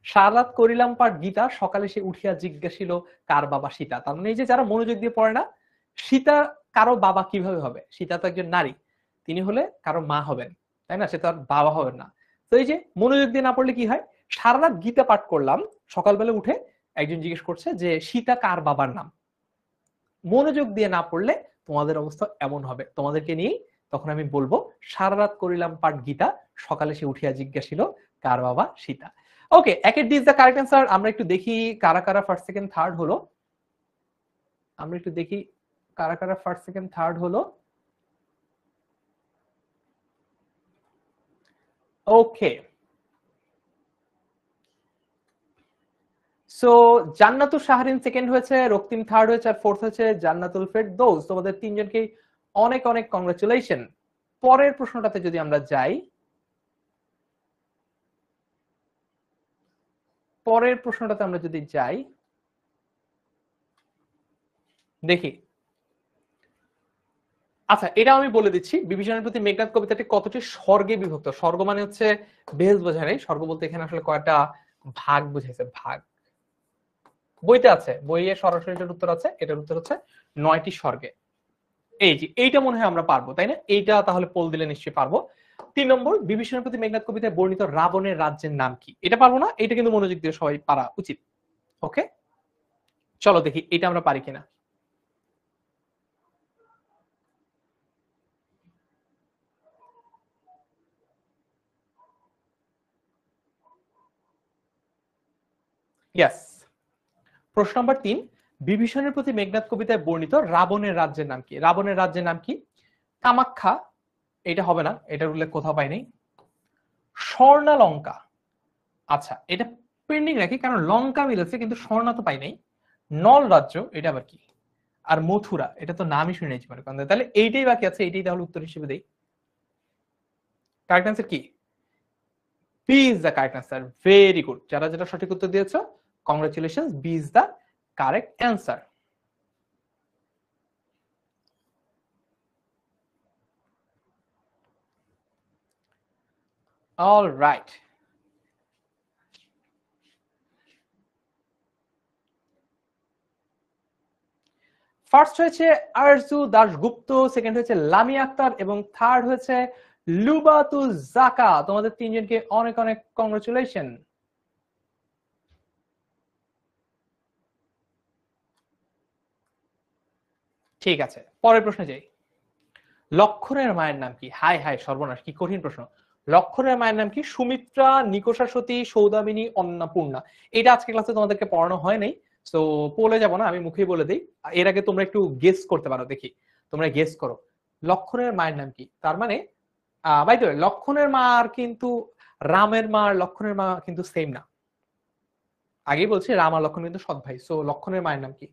সারা রাত করিলাম পাঠ গীতা, সকালে সে উঠিয়া জিজ্ঞাসিল কার বাবা সীতা। তার মানে এই যে যারা মনোযোগ দিয়ে পড়ে না, সীতা কারো বাবা কিভাবে হবে? সীতা তো একজন নারী, তিনি হলে কারো মা হবেন, তাই না? সে তো আর বাবা হবেন না। তো এই যে মনোযোগ দিয়ে না পড়লে কি হয়, সারা রাত গীতা পাঠ করলাম, সকালবেলা উঠে একজন জিজ্ঞেস করছে যে সীতা কার বাবার নাম। মনোযোগ দিয়ে না পড়লে তোমাদের অবস্থা এমন হবে। তোমাদেরকে নিয়ে তখন আমি বলবো সারা রাত করিলাম পাঠ গীতা, সকালে সে উঠিয়া জিজ্ঞাসিল কার বাবা সীতা। ওকে, একের D is the correct answer. আমরা একটু দেখি কারা কারা ফার্স্ট সেকেন্ড থার্ড হলো। আমরা একটু দেখি কারা কারা ফার্স্ট সেকেন্ড থার্ড হলো? ওকে, সো জান্নাতুল শাহরিন সেকেন্ড হয়েছে, রক্তিম থার্ড হয়েছে, আর ফোর্থ হয়েছে জান্নাতুল ফেরদৌস। তোমাদের তিনজনকে অনেক অনেক কংগ্রাচুলেশন। পরের প্রশ্নটাতে যদি আমরা যাই, দেখি। আচ্ছা, এটা আমি বলে দিচ্ছি, বিভীষণের প্রতি মেঘনাদ কবিতাটি কতটি স্বর্গে বিভক্ত। স্বর্গ মানে হচ্ছে বেহেশত বোঝায় নাই, স্বর্গ বলতে এখানে আসলে কয়টা ভাগ বুঝাইছে, ভাগ। বইতে আছে, বইয়ে সরাসরি এটার উত্তর আছে, এটার উত্তর হচ্ছে 9টি স্বর্গে। এই যে এইটা মনে হয় আমরা পারবো, তাই না? এইটা তাহলে পোল দিলে নিশ্চয়ই পারবো। 3 নম্বর, বিভীষণের প্রতি মেঘনাদ কবিতায় বর্ণিত রাবণের রাজ্যের নাম কি? এটা পারবো না, এটা কিন্তু মনোযোগ দিয়ে সবাই পারা উচিত। ওকে, চলো দেখি এটা আমরা পারি কিনা। ইয়েস, প্রশ্ন নম্বর 3, বিভীষণের প্রতি মেঘনাদ কবিতায় বর্ণিত রাবণের রাজ্যের নাম কি? রাবণের রাজ্যের নাম কি? কামাখ্যা, এটা হবে না, এটার উল্লেখ কোথাও পাই নাই। স্বর্ণালঙ্কা, আচ্ছা এটা পেন্ডিং রাখি, কারণ লঙ্কা মিলেছে কিন্তু স্বর্ণা তো পাই নাই। নল রাজ্য, এটা আবার কি? আর মথুরা, এটা তো নামই শুনে নিয়েছি মানে, তাহলে এইটাই বাকি আছে, এইটাই তাহলে উত্তর হিসেবে দেই। কারেক্ট অ্যান্সার কি? B is the correct answer. Very good, যারা যেটা সঠিক উত্তর দিয়েছো congratulation, B is the correct answer. All right, first হয়েছে আরজু দাশগুপ্ত, সেকেন্ড হয়েছে লামিয়া আক্তার, এবং থার্ড হয়েছে লুবাতু জাকা। তোমাদের তিনজনকে অনেক অনেক কংগ্রাচুলেশন। ঠিক আছে, পরের প্রশ্নে যাই। লক্ষণের মায়ের নাম কি? হাই হাই সর্বনাশ, কি কঠিন প্রশ্ন। লক্ষণের মায়ের নাম কি? সুমিত্রা, নিকোষা সতী, সৌদামিনী, অন্নপূর্ণা। এটা আজকে ক্লাসে তোমাদেরকে পড়ানো হয় নাই, তো বলে যাব না, আমি মুখেই বলে দিই। এর আগে তোমরা একটু গেস করতে পারো, দেখি তোমরা গেস করো লক্ষণের মায়ের নাম কি। তার মানে বাই দ্য ওয়ে, লক্ষণের মা আর কিন্তু রামের মা আর লক্ষণের মা কিন্তু সেম না। আগেই বলছি রাম আর লক্ষণ কিন্তু সৎ ভাই। সো লক্ষণের মায়ের নাম কি?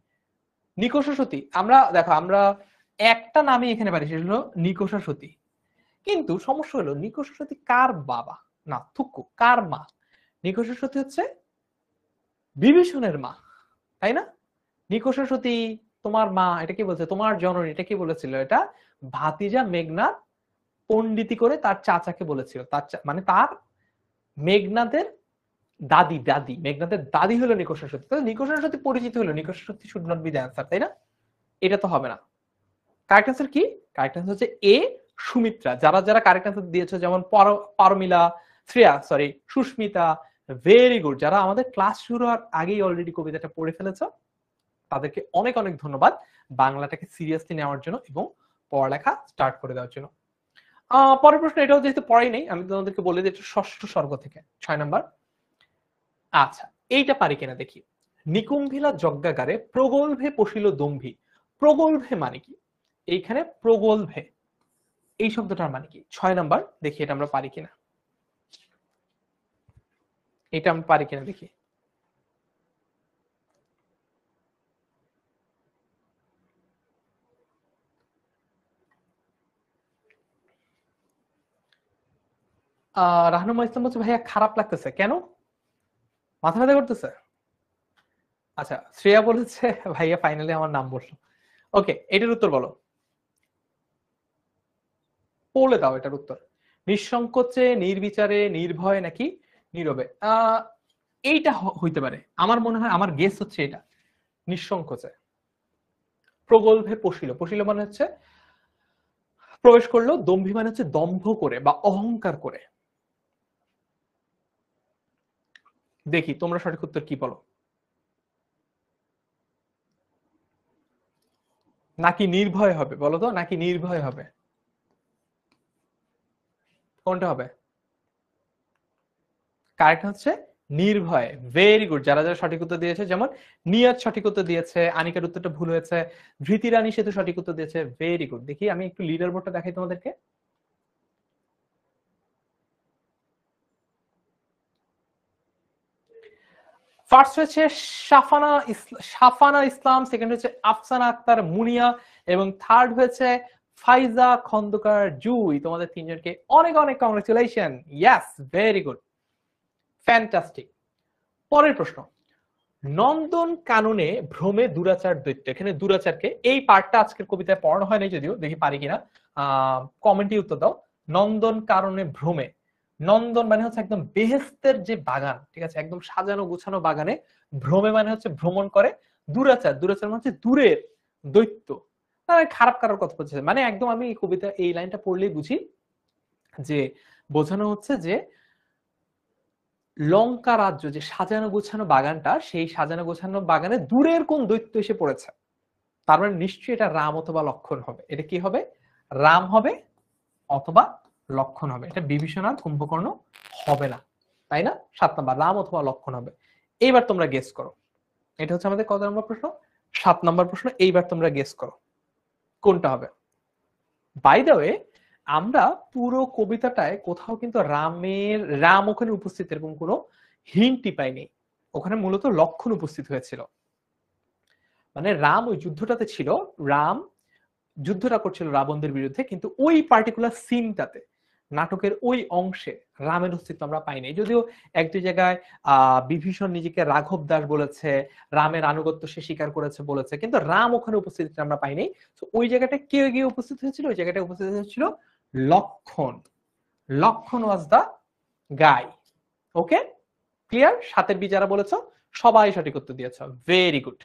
নিকোষা সতী। আমরা দেখো, আমরা একটা নামই এখানে পারি, সেটা হলো নিকোষা সতী। কিন্তু সমস্যা হলো নিকোষা সতী কার বাবা? না থুকু, কার মা? নিকোষা সতী হচ্ছে বিভীষণের মা, তাই না? নিকোষা সতী তোমার মা, এটা কি বলছে? তোমার জননী, এটা কি বলেছিল? এটা ভাতিজা মেঘনাদ পণ্ডিতি করে তার চাচাকে বলেছিল। তার মানে তার মেঘনাদের দাদি, মেঘনাদের দাদি হলো নিকোষা সতী। তো নিকোষা সতী পরিচিত হলো, নিকোষা সতী should not be the answer, তাই না? এটা তো হবে না। কারেক্ট অ্যান্সার কি? কারেক্ট অ্যান্সার হচ্ছে এ, সুমিত্রা। যারা যারা কারেক্ট অ্যান্সার দিয়েছে, যেমন Pramila, Shreya, sorry Susmita, very good. যারা আমাদের ক্লাস শুরু হওয়ার আগেই অলরেডি কবিতাটা পড়ে ফেলেছো, তাদেরকে অনেক অনেক ধন্যবাদ বাংলাটাকে সিরিয়াসলি নেওয়ার জন্য এবং পড়ালেখা স্টার্ট করে দেওয়ার জন্য। পরের প্রশ্ন, এটাও যেহেতু পড়াই নেই, আমি তোমাদেরকে বলে দিই ষষ্ঠ স্বর্গ থেকে 6 নাম্বার। আচ্ছা, এইটা পারি কিনা দেখি। নিকুম্ভিলা যজ্ঞাগারে প্রগলভে পশিল দম্ভী। প্রগলভে মানে কি? এইখানে প্রগলভে এই শব্দটার মানে কি? 6 নাম্বার, দেখি এটা আমরা পারি কিনা, এটা আমরা পারি কিনা দেখি। রাহনুমা ইসলাম বলছে ভাইয়া খারাপ লাগতেছে কেন? মাথা ব্যথা করতেছে? আচ্ছা, শ্রেয়া বলেছে ভাইয়া ফাইনালি আমার নাম বললো। ওকে, এটার উত্তর বলো, বলে দাও এটার উত্তর। নিঃসংকোচে, নির্বিচারে, নির্ভয়, নাকি নীরবে? এইটা হইতে পারে, আমার মনে হয়, আমার গেস হচ্ছে এটা নিঃসংকোচে। প্রগলভে পশিল, পশিল মানে হচ্ছে প্রবেশ করলো, দম্ভী মানে হচ্ছে দম্ভ করে বা অহংকার করে। দেখি তোমরা সঠিক উত্তর কি বলো। নাকি নির্ভয় হবে বলো তো, নাকি নির্ভয় হবে? কোনটা হবে? কারেক্ট হচ্ছে নির্ভয়, ভেরি গুড। যারা যারা সঠিক উত্তর দিয়েছে, যেমন নিয়াত সঠিক উত্তর দিয়েছে, আনিকার উত্তরটা ভুল হয়েছে, ধৃতি রানী সেতু সঠিক উত্তর দিয়েছে, ভেরি গুড। দেখি আমি একটু লিডার বোর্ডটা দেখাই তোমাদেরকে। ফার্স্ট হয়েছে সাফানা ইসলাম, সেকেন্ড হচ্ছে আফসানা আক্তার মুনিয়া, এবং থার্ড হয়েছে ফাইজা খন্দকার জুই। তোমাদের তিনজনকে অনেক অনেক কংগ্রেচুলেশন। ইয়াস, ভেরি গুড, ফ্যান্টাস্টিক। পরের প্রশ্ন, নন্দন কাননে ভ্রমে দুরাচার দৈত্য। এখানে দুরাচারকে, এই পার্টটা আজকের কবিতায় পড়ানো হয়নি যদিও, দেখি পারি কিনা, কমেন্টে উত্তর দাও। নন্দন কাননে ভ্রমে, নন্দন মানে হচ্ছে একদম বেহেস্তের যে বাগান, ঠিক আছে, একদম সাজানো গুছানো বাগানে, ভ্রমে মানে হচ্ছে ভ্রমণ করে, দুরাচার, দুরাচার মানে হচ্ছে দূরের দৈত্য। খারাপ কারোর কথা বলছে, মানে একদম আমি এই কবিতা এই লাইনটা পড়লেই বুঝি যে বোঝানো হচ্ছে যে লঙ্কা রাজ্য, যে সাজানো গোছানো বাগানটা, সেই সাজানো গোছানো বাগানে দূরের কোন দৈত্য এসে পড়েছে। তার মানে নিশ্চয়ই এটা রাম অথবা লক্ষণ হবে। এটা কি হবে? রাম হবে অথবা লক্ষণ হবে। এটা বিভীষণ আর কুম্ভকর্ণ হবে না, তাই না? 7 নাম্বার, রাম অথবা লক্ষণ হবে। এইবার তোমরা গেস করো, এটা হচ্ছে আমাদের কত নম্বর প্রশ্ন? 7 নাম্বার প্রশ্ন। এইবার তোমরা গেস করো কোনটা হবে। বাই দ্য ওয়ে, আমরা পুরো কবিতাটায় কোথাও কিন্তু রাম ওখানে উপস্থিত এরকম কোনো হিন্টই পাইনি। ওখানে মূলত লক্ষণ উপস্থিত হয়েছিল। মানে রাম ওই যুদ্ধটাতে ছিল, রাম যুদ্ধটা করছিল রাবণদের বিরুদ্ধে, কিন্তু ওই পার্টিকুলার সিনটাতে, নাটকের ওই অংশে রামের অস্তিত্ব আমরা পাইনি। যদিও এক দুই জায়গায় বিভীষণ নিজেকে রাঘব দাস বলেছে, রামের আনুগত্য সে স্বীকার করেছে বলেছে, কিন্তু রাম ওখানে উপস্থিত আমরা পাইনি। তো ওই জায়গাটা কে গিয়ে উপস্থিত হয়েছিল? ওই জায়গাটা উপস্থিত হয়েছিল লক্ষণ। লক্ষণ ওয়াজ দা গাই। ওকে, ক্লিয়ার? 7-এর বি যারা বলেছো সবাই সঠিক উত্তর দিয়েছ, ভেরি গুড।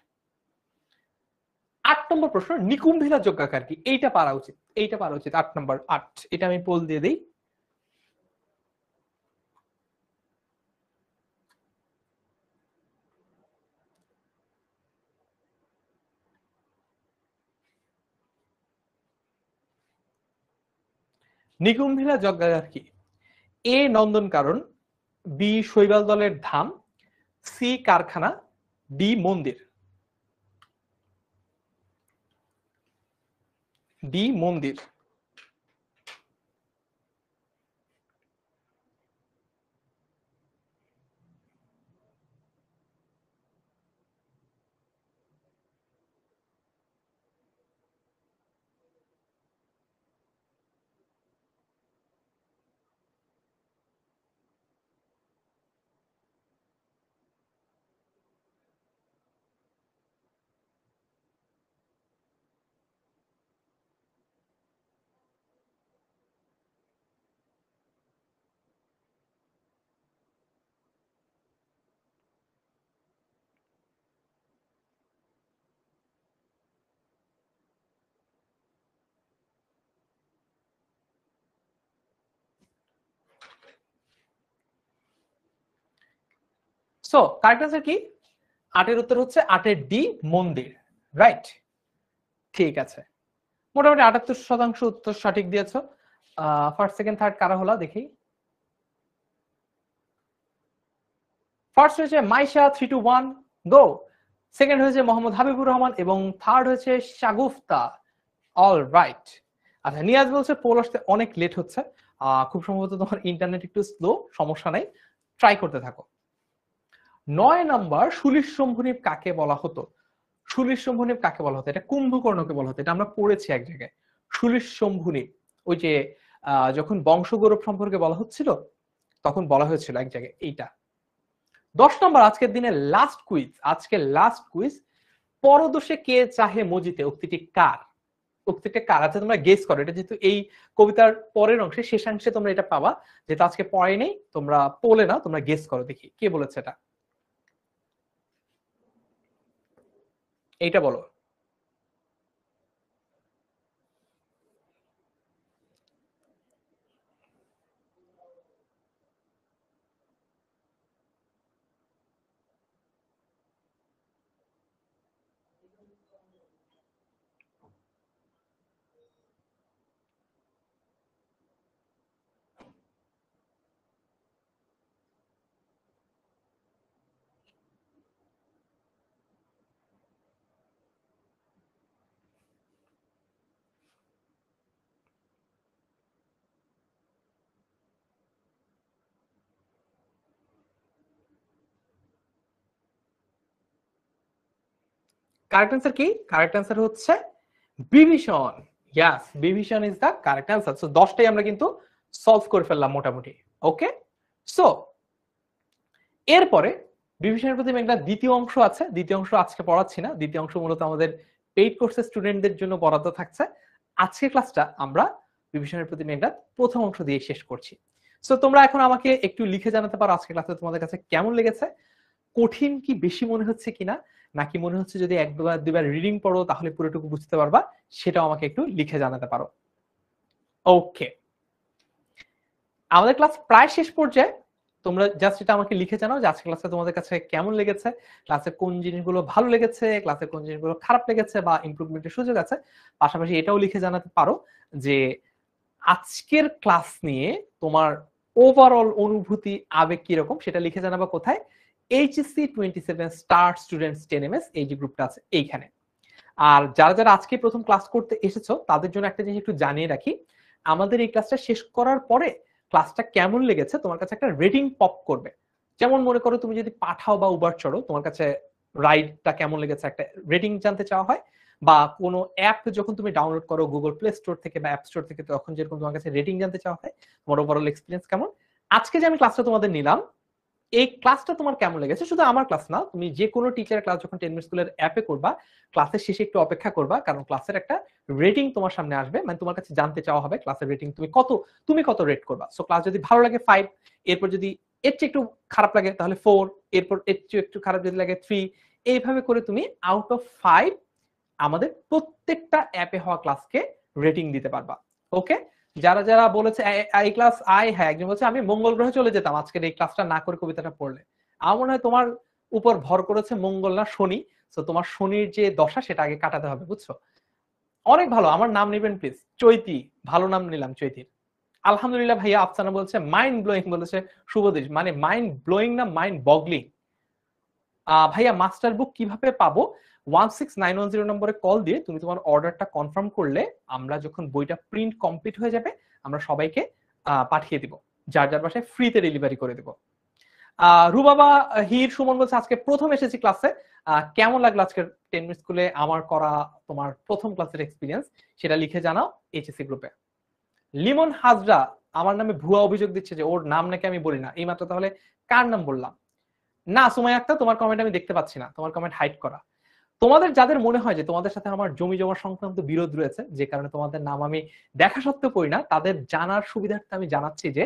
8 নম্বর প্রশ্ন, নিকুম্ভিলা যজ্ঞাকার কি? এইটা পারা উচিত, এইটা পারা উচিত। 8 নম্বর 8, এটা আমি পোল দিয়ে দিই। নিকুম্ভিলা যজ্ঞাকার কি? এ নন্দনকানন, বি শৈবাল দলের ধাম, সি কারখানা, ডি মন্দির। ডি মন্দির। সো কারেক্ট আনসার কি? 8-এর উত্তর হচ্ছে 8-এর ডি মন্দির, রাইট। ঠিক আছে, মোটামুটি 78% উত্তর সঠিক দিয়েছো। ফার্স্ট সেকেন্ড থার্ড কারা হলো দেখি। ফার্স্ট হয়েছে মাইশা 3-1 গো, সেকেন্ড হয়েছে মোহাম্মদ হাবিবুর রহমান, এবং থার্ড হয়েছে শাগুফতা। All right. আচ্ছা, নিয়াজ বলছে পোল আসতে অনেক লেট হচ্ছে, খুব সম্ভবত তোমার ইন্টারনেট একটু স্লো, সমস্যা নাই, ট্রাই করতে থাকো। 9 নাম্বার, সুলিশ শম্ভুনিপ কাকে বলা হতো? সুলিশ শম্ভুনিপ কাকে বলা হতো? এটা কুম্ভকর্ণকে বলা হতো, এটা আমরা পড়েছি এক জায়গায়। সুলিশ শম্ভুনিপ, ওই যে যখন বংশগৌরব সম্পর্কে বলা হচ্ছিল তখন বলা হয়েছিল এক জায়গায় এইটা। 10 নম্বর, আজকের দিনে লাস্ট কুইজ, আজকের লাস্ট কুইজ। পরদোষে কে চাহে মজিতে উক্তিটি কার? উক্তিটা কার? আচ্ছা তোমরা গেস করো, এটা যেহেতু এই কবিতার পরের অংশে, শেষাংশে তোমরা এটা পাবা, যেটা আজকে পড়াই নেই, তোমরা পোলে না, তোমরা গেস করো দেখি কে বলেছে এটা। এইটা বলো। কারেক্ট অ্যান্সার কি? কারেক্ট অ্যান্সার হচ্ছে Bibhishan. Yes, Bibhishan is the correct answer. So 10টাই আমরা কিন্তু সলভ করে ফেললাম মোটামুটি। ওকে, সো এরপরে বিভীষণের প্রতি মেঘনা দ্বিতীয় অংশ আছে। দ্বিতীয় অংশ আজকে পড়াচ্ছি না, দ্বিতীয় অংশ মূলত আমাদের পেইড কোর্সের স্টুডেন্টদের জন্য বরাদ্দ থাকছে। আজকের ক্লাসটা আমরা বিভীষণের প্রতি মেঘনা প্রথম অংশ দিয়ে শেষ করছি। সো তোমরা এখন আমাকে একটু লিখে জানাতে পারো আজকের ক্লাসে তোমাদের কাছে কেমন লেগেছে, কঠিন কি বেশি মনে হচ্ছে কিনা, নাকি মনে হচ্ছে যদি একবার দুবার রিডিং পড়ো তাহলে পুরোটুকু বুঝতে পারবা, সেটাও আমাকে একটু লিখে জানাতে পারো। ওকে, আমাদের ক্লাস প্রায় শেষ পর্যায়ে। তোমরা জাস্ট এটা আমাকে লিখে জানাও যে আজকের ক্লাসে তোমাদের কাছে কেমন লেগেছে, ক্লাসে কোন জিনিসগুলো ভালো লেগেছে, ক্লাসে কোন জিনিসগুলো খারাপ লেগেছে বা ইমপ্রুভমেন্টের সুযোগ আছে। পাশাপাশি এটাও লিখে জানাতে পারো যে আজকের ক্লাস নিয়ে তোমার ওভারঅল অনুভূতি, আবেগ কিরকম, সেটা লিখে জানাবা কোথায়? এইচএসসি 27 স্টার স্টুডেন্টস 10ms এই যে গ্রুপটা আছে এইখানে। আর যারা যারা আজকে প্রথম ক্লাস করতে এসেছো তাদের জন্য একটা জিনিস একটু জানিয়ে রাখি, আমাদের এই ক্লাসটা শেষ করার পরে ক্লাসটা কেমন লেগেছে তোমার কাছে একটা রেটিং পপ করবে। যেমন মনে করো তুমি যদি পাঠাও বা উবার চড়ো, তোমার কাছে রাইডটা কেমন লেগেছে একটা রেটিং জানতে চাওয়া হয়, বা কোনো অ্যাপ যখন তুমি ডাউনলোড করো গুগল প্লে স্টোর থেকে বা অ্যাপ স্টোর থেকে, তখন যেরকম তোমার কাছে রেটিং জানতে চাওয়া হয় তোমার ওভারঅল এক্সপিরিয়েন্স কেমন। আজকে যে আমি ক্লাসটা তোমাদের নিলাম, এই ক্লাসটা তোমার কেমন লেগেছে, শুধু আমার ক্লাস না, তুমি যে কোনো টিচারের ক্লাস যখন 10 মিনিট স্কুলের অ্যাপে করবা, ক্লাসের শেষে একটু অপেক্ষা করবা, কারণ ক্লাসের একটা রেটিং তোমার সামনে আসবে, মানে তোমার কাছে জানতে চাওয়া হবে ক্লাসের রেটিং তুমি কত রেট করবা। সো ক্লাস যদি ভালো লাগে 5, এরপর যদি এর চেয়ে একটু খারাপ লাগে তাহলে 4, এরপর এর চেয়ে একটু খারাপ যদি লাগে 3, এইভাবে করে তুমি আউট অফ 5 আমাদের প্রত্যেকটা অ্যাপে হওয়া ক্লাসকে রেটিং দিতে পারবা। ওকে, যারা যারা বলেছে এই ক্লাস হ্যাঁ, একজন বলছে আমি মঙ্গল গ্রহে চলে যেতাম আজকের এই ক্লাসটা না করে কবিতাটা পড়লে। আমার মনে হয় তোমার উপর ভর করেছে মঙ্গল না শনি। তো তোমার শনির যে দশা সেটা আগে কাটাতে হবে, বুঝছো? অনেক ভালো, আমার নাম নেবেন প্লিজ, চৈতি, ভালো নাম নিলাম চৈতির। আলহামদুলিল্লাহ ভাইয়া। আফসানা বলছে মাইন্ড ব্লোয়িং, বলেছে শুভদীশ, মানে মাইন্ড ব্লোয়িং না মাইন্ড বগলিং। ভাইয়া মাস্টার বুক কিভাবে পাবো? 16910 নম্বরে কল দিয়ে তুমি তোমার অর্ডারটা কনফার্ম করলে আমরা যখন বইটা প্রিন্ট কমপ্লিট হয়ে যাবে আমরা সবাইকে পাঠিয়ে দিব, যার যার বাসায় ফ্রিতে ডেলিভারি করে দিব। রুবাবা হির সুমন বলছে আজকে প্রথম এসেছি ক্লাসে, কেমন লাগলো আজকের 10 মিনিট স্কুলে আমার করা তোমার প্রথম ক্লাসের এক্সপিরিয়েন্স, সেটা লিখে জানাও এইচএসসি গ্রুপে। লিমন হাজরা আমার নামে ভুয়া অভিযোগ দিচ্ছে যে ওর নাম নাকি আমি বলি না, এইমাত্র তাহলে কার নাম বললাম? না সুমাইয়া আক্তার, তোমার কমেন্ট আমি দেখতে পাচ্ছি না, তোমার কমেন্ট হাইড করা। তোমাদের যাদের মনে হয় যে তোমাদের সাথে আমার জমি জমা সংক্রান্ত বিরোধ রয়েছে, যে কারণে তোমাদের নাম আমি দেখা সত্ত্বেও পড়ি না, তাদের জানার সুবিধার্থে আমি জানাচ্ছি যে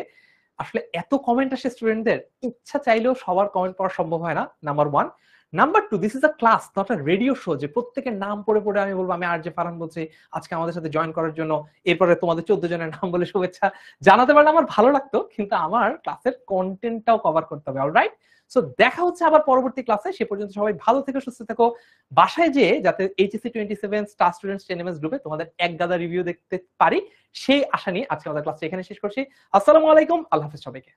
আসলে এত কমেন্ট আসে স্টুডেন্টদের, ইচ্ছা চাইলেও সবার কমেন্ট পড়া সম্ভব হয় না, number 1। Number 2, this is a class not a radio show যে প্রত্যেকের নাম পড়ে পড়ে আমি বলবো আমি আরজে ফারহান বলছি আজকে আমাদের সাথে জয়েন করার জন্য, এরপরে তোমাদের 14 জনের নাম বলে শুভেচ্ছা জানাতে পারলে আমার ভালো লাগতো, কিন্তু আমার ক্লাসের কন্টেন্টটাও কভার করতে হবে। অলরাইট, সো দেখা হচ্ছে আবার পরবর্তী ক্লাসে। সে পর্যন্ত সবাই ভালো থেকো, সুস্থ থেকো। বাসায় যেয়ে যাতে এইচএসসি 27 স্টার স্টুডেন্টস 10ms গ্রুপে তোমাদের এক গাদা রিভিউ দেখতে পারি, সেই আশা নিয়ে আজকে আমাদের ক্লাসটা এখানে শেষ করছি। আসসালামু আলাইকুম, আল্লাহ হাফেজ সবাইকে।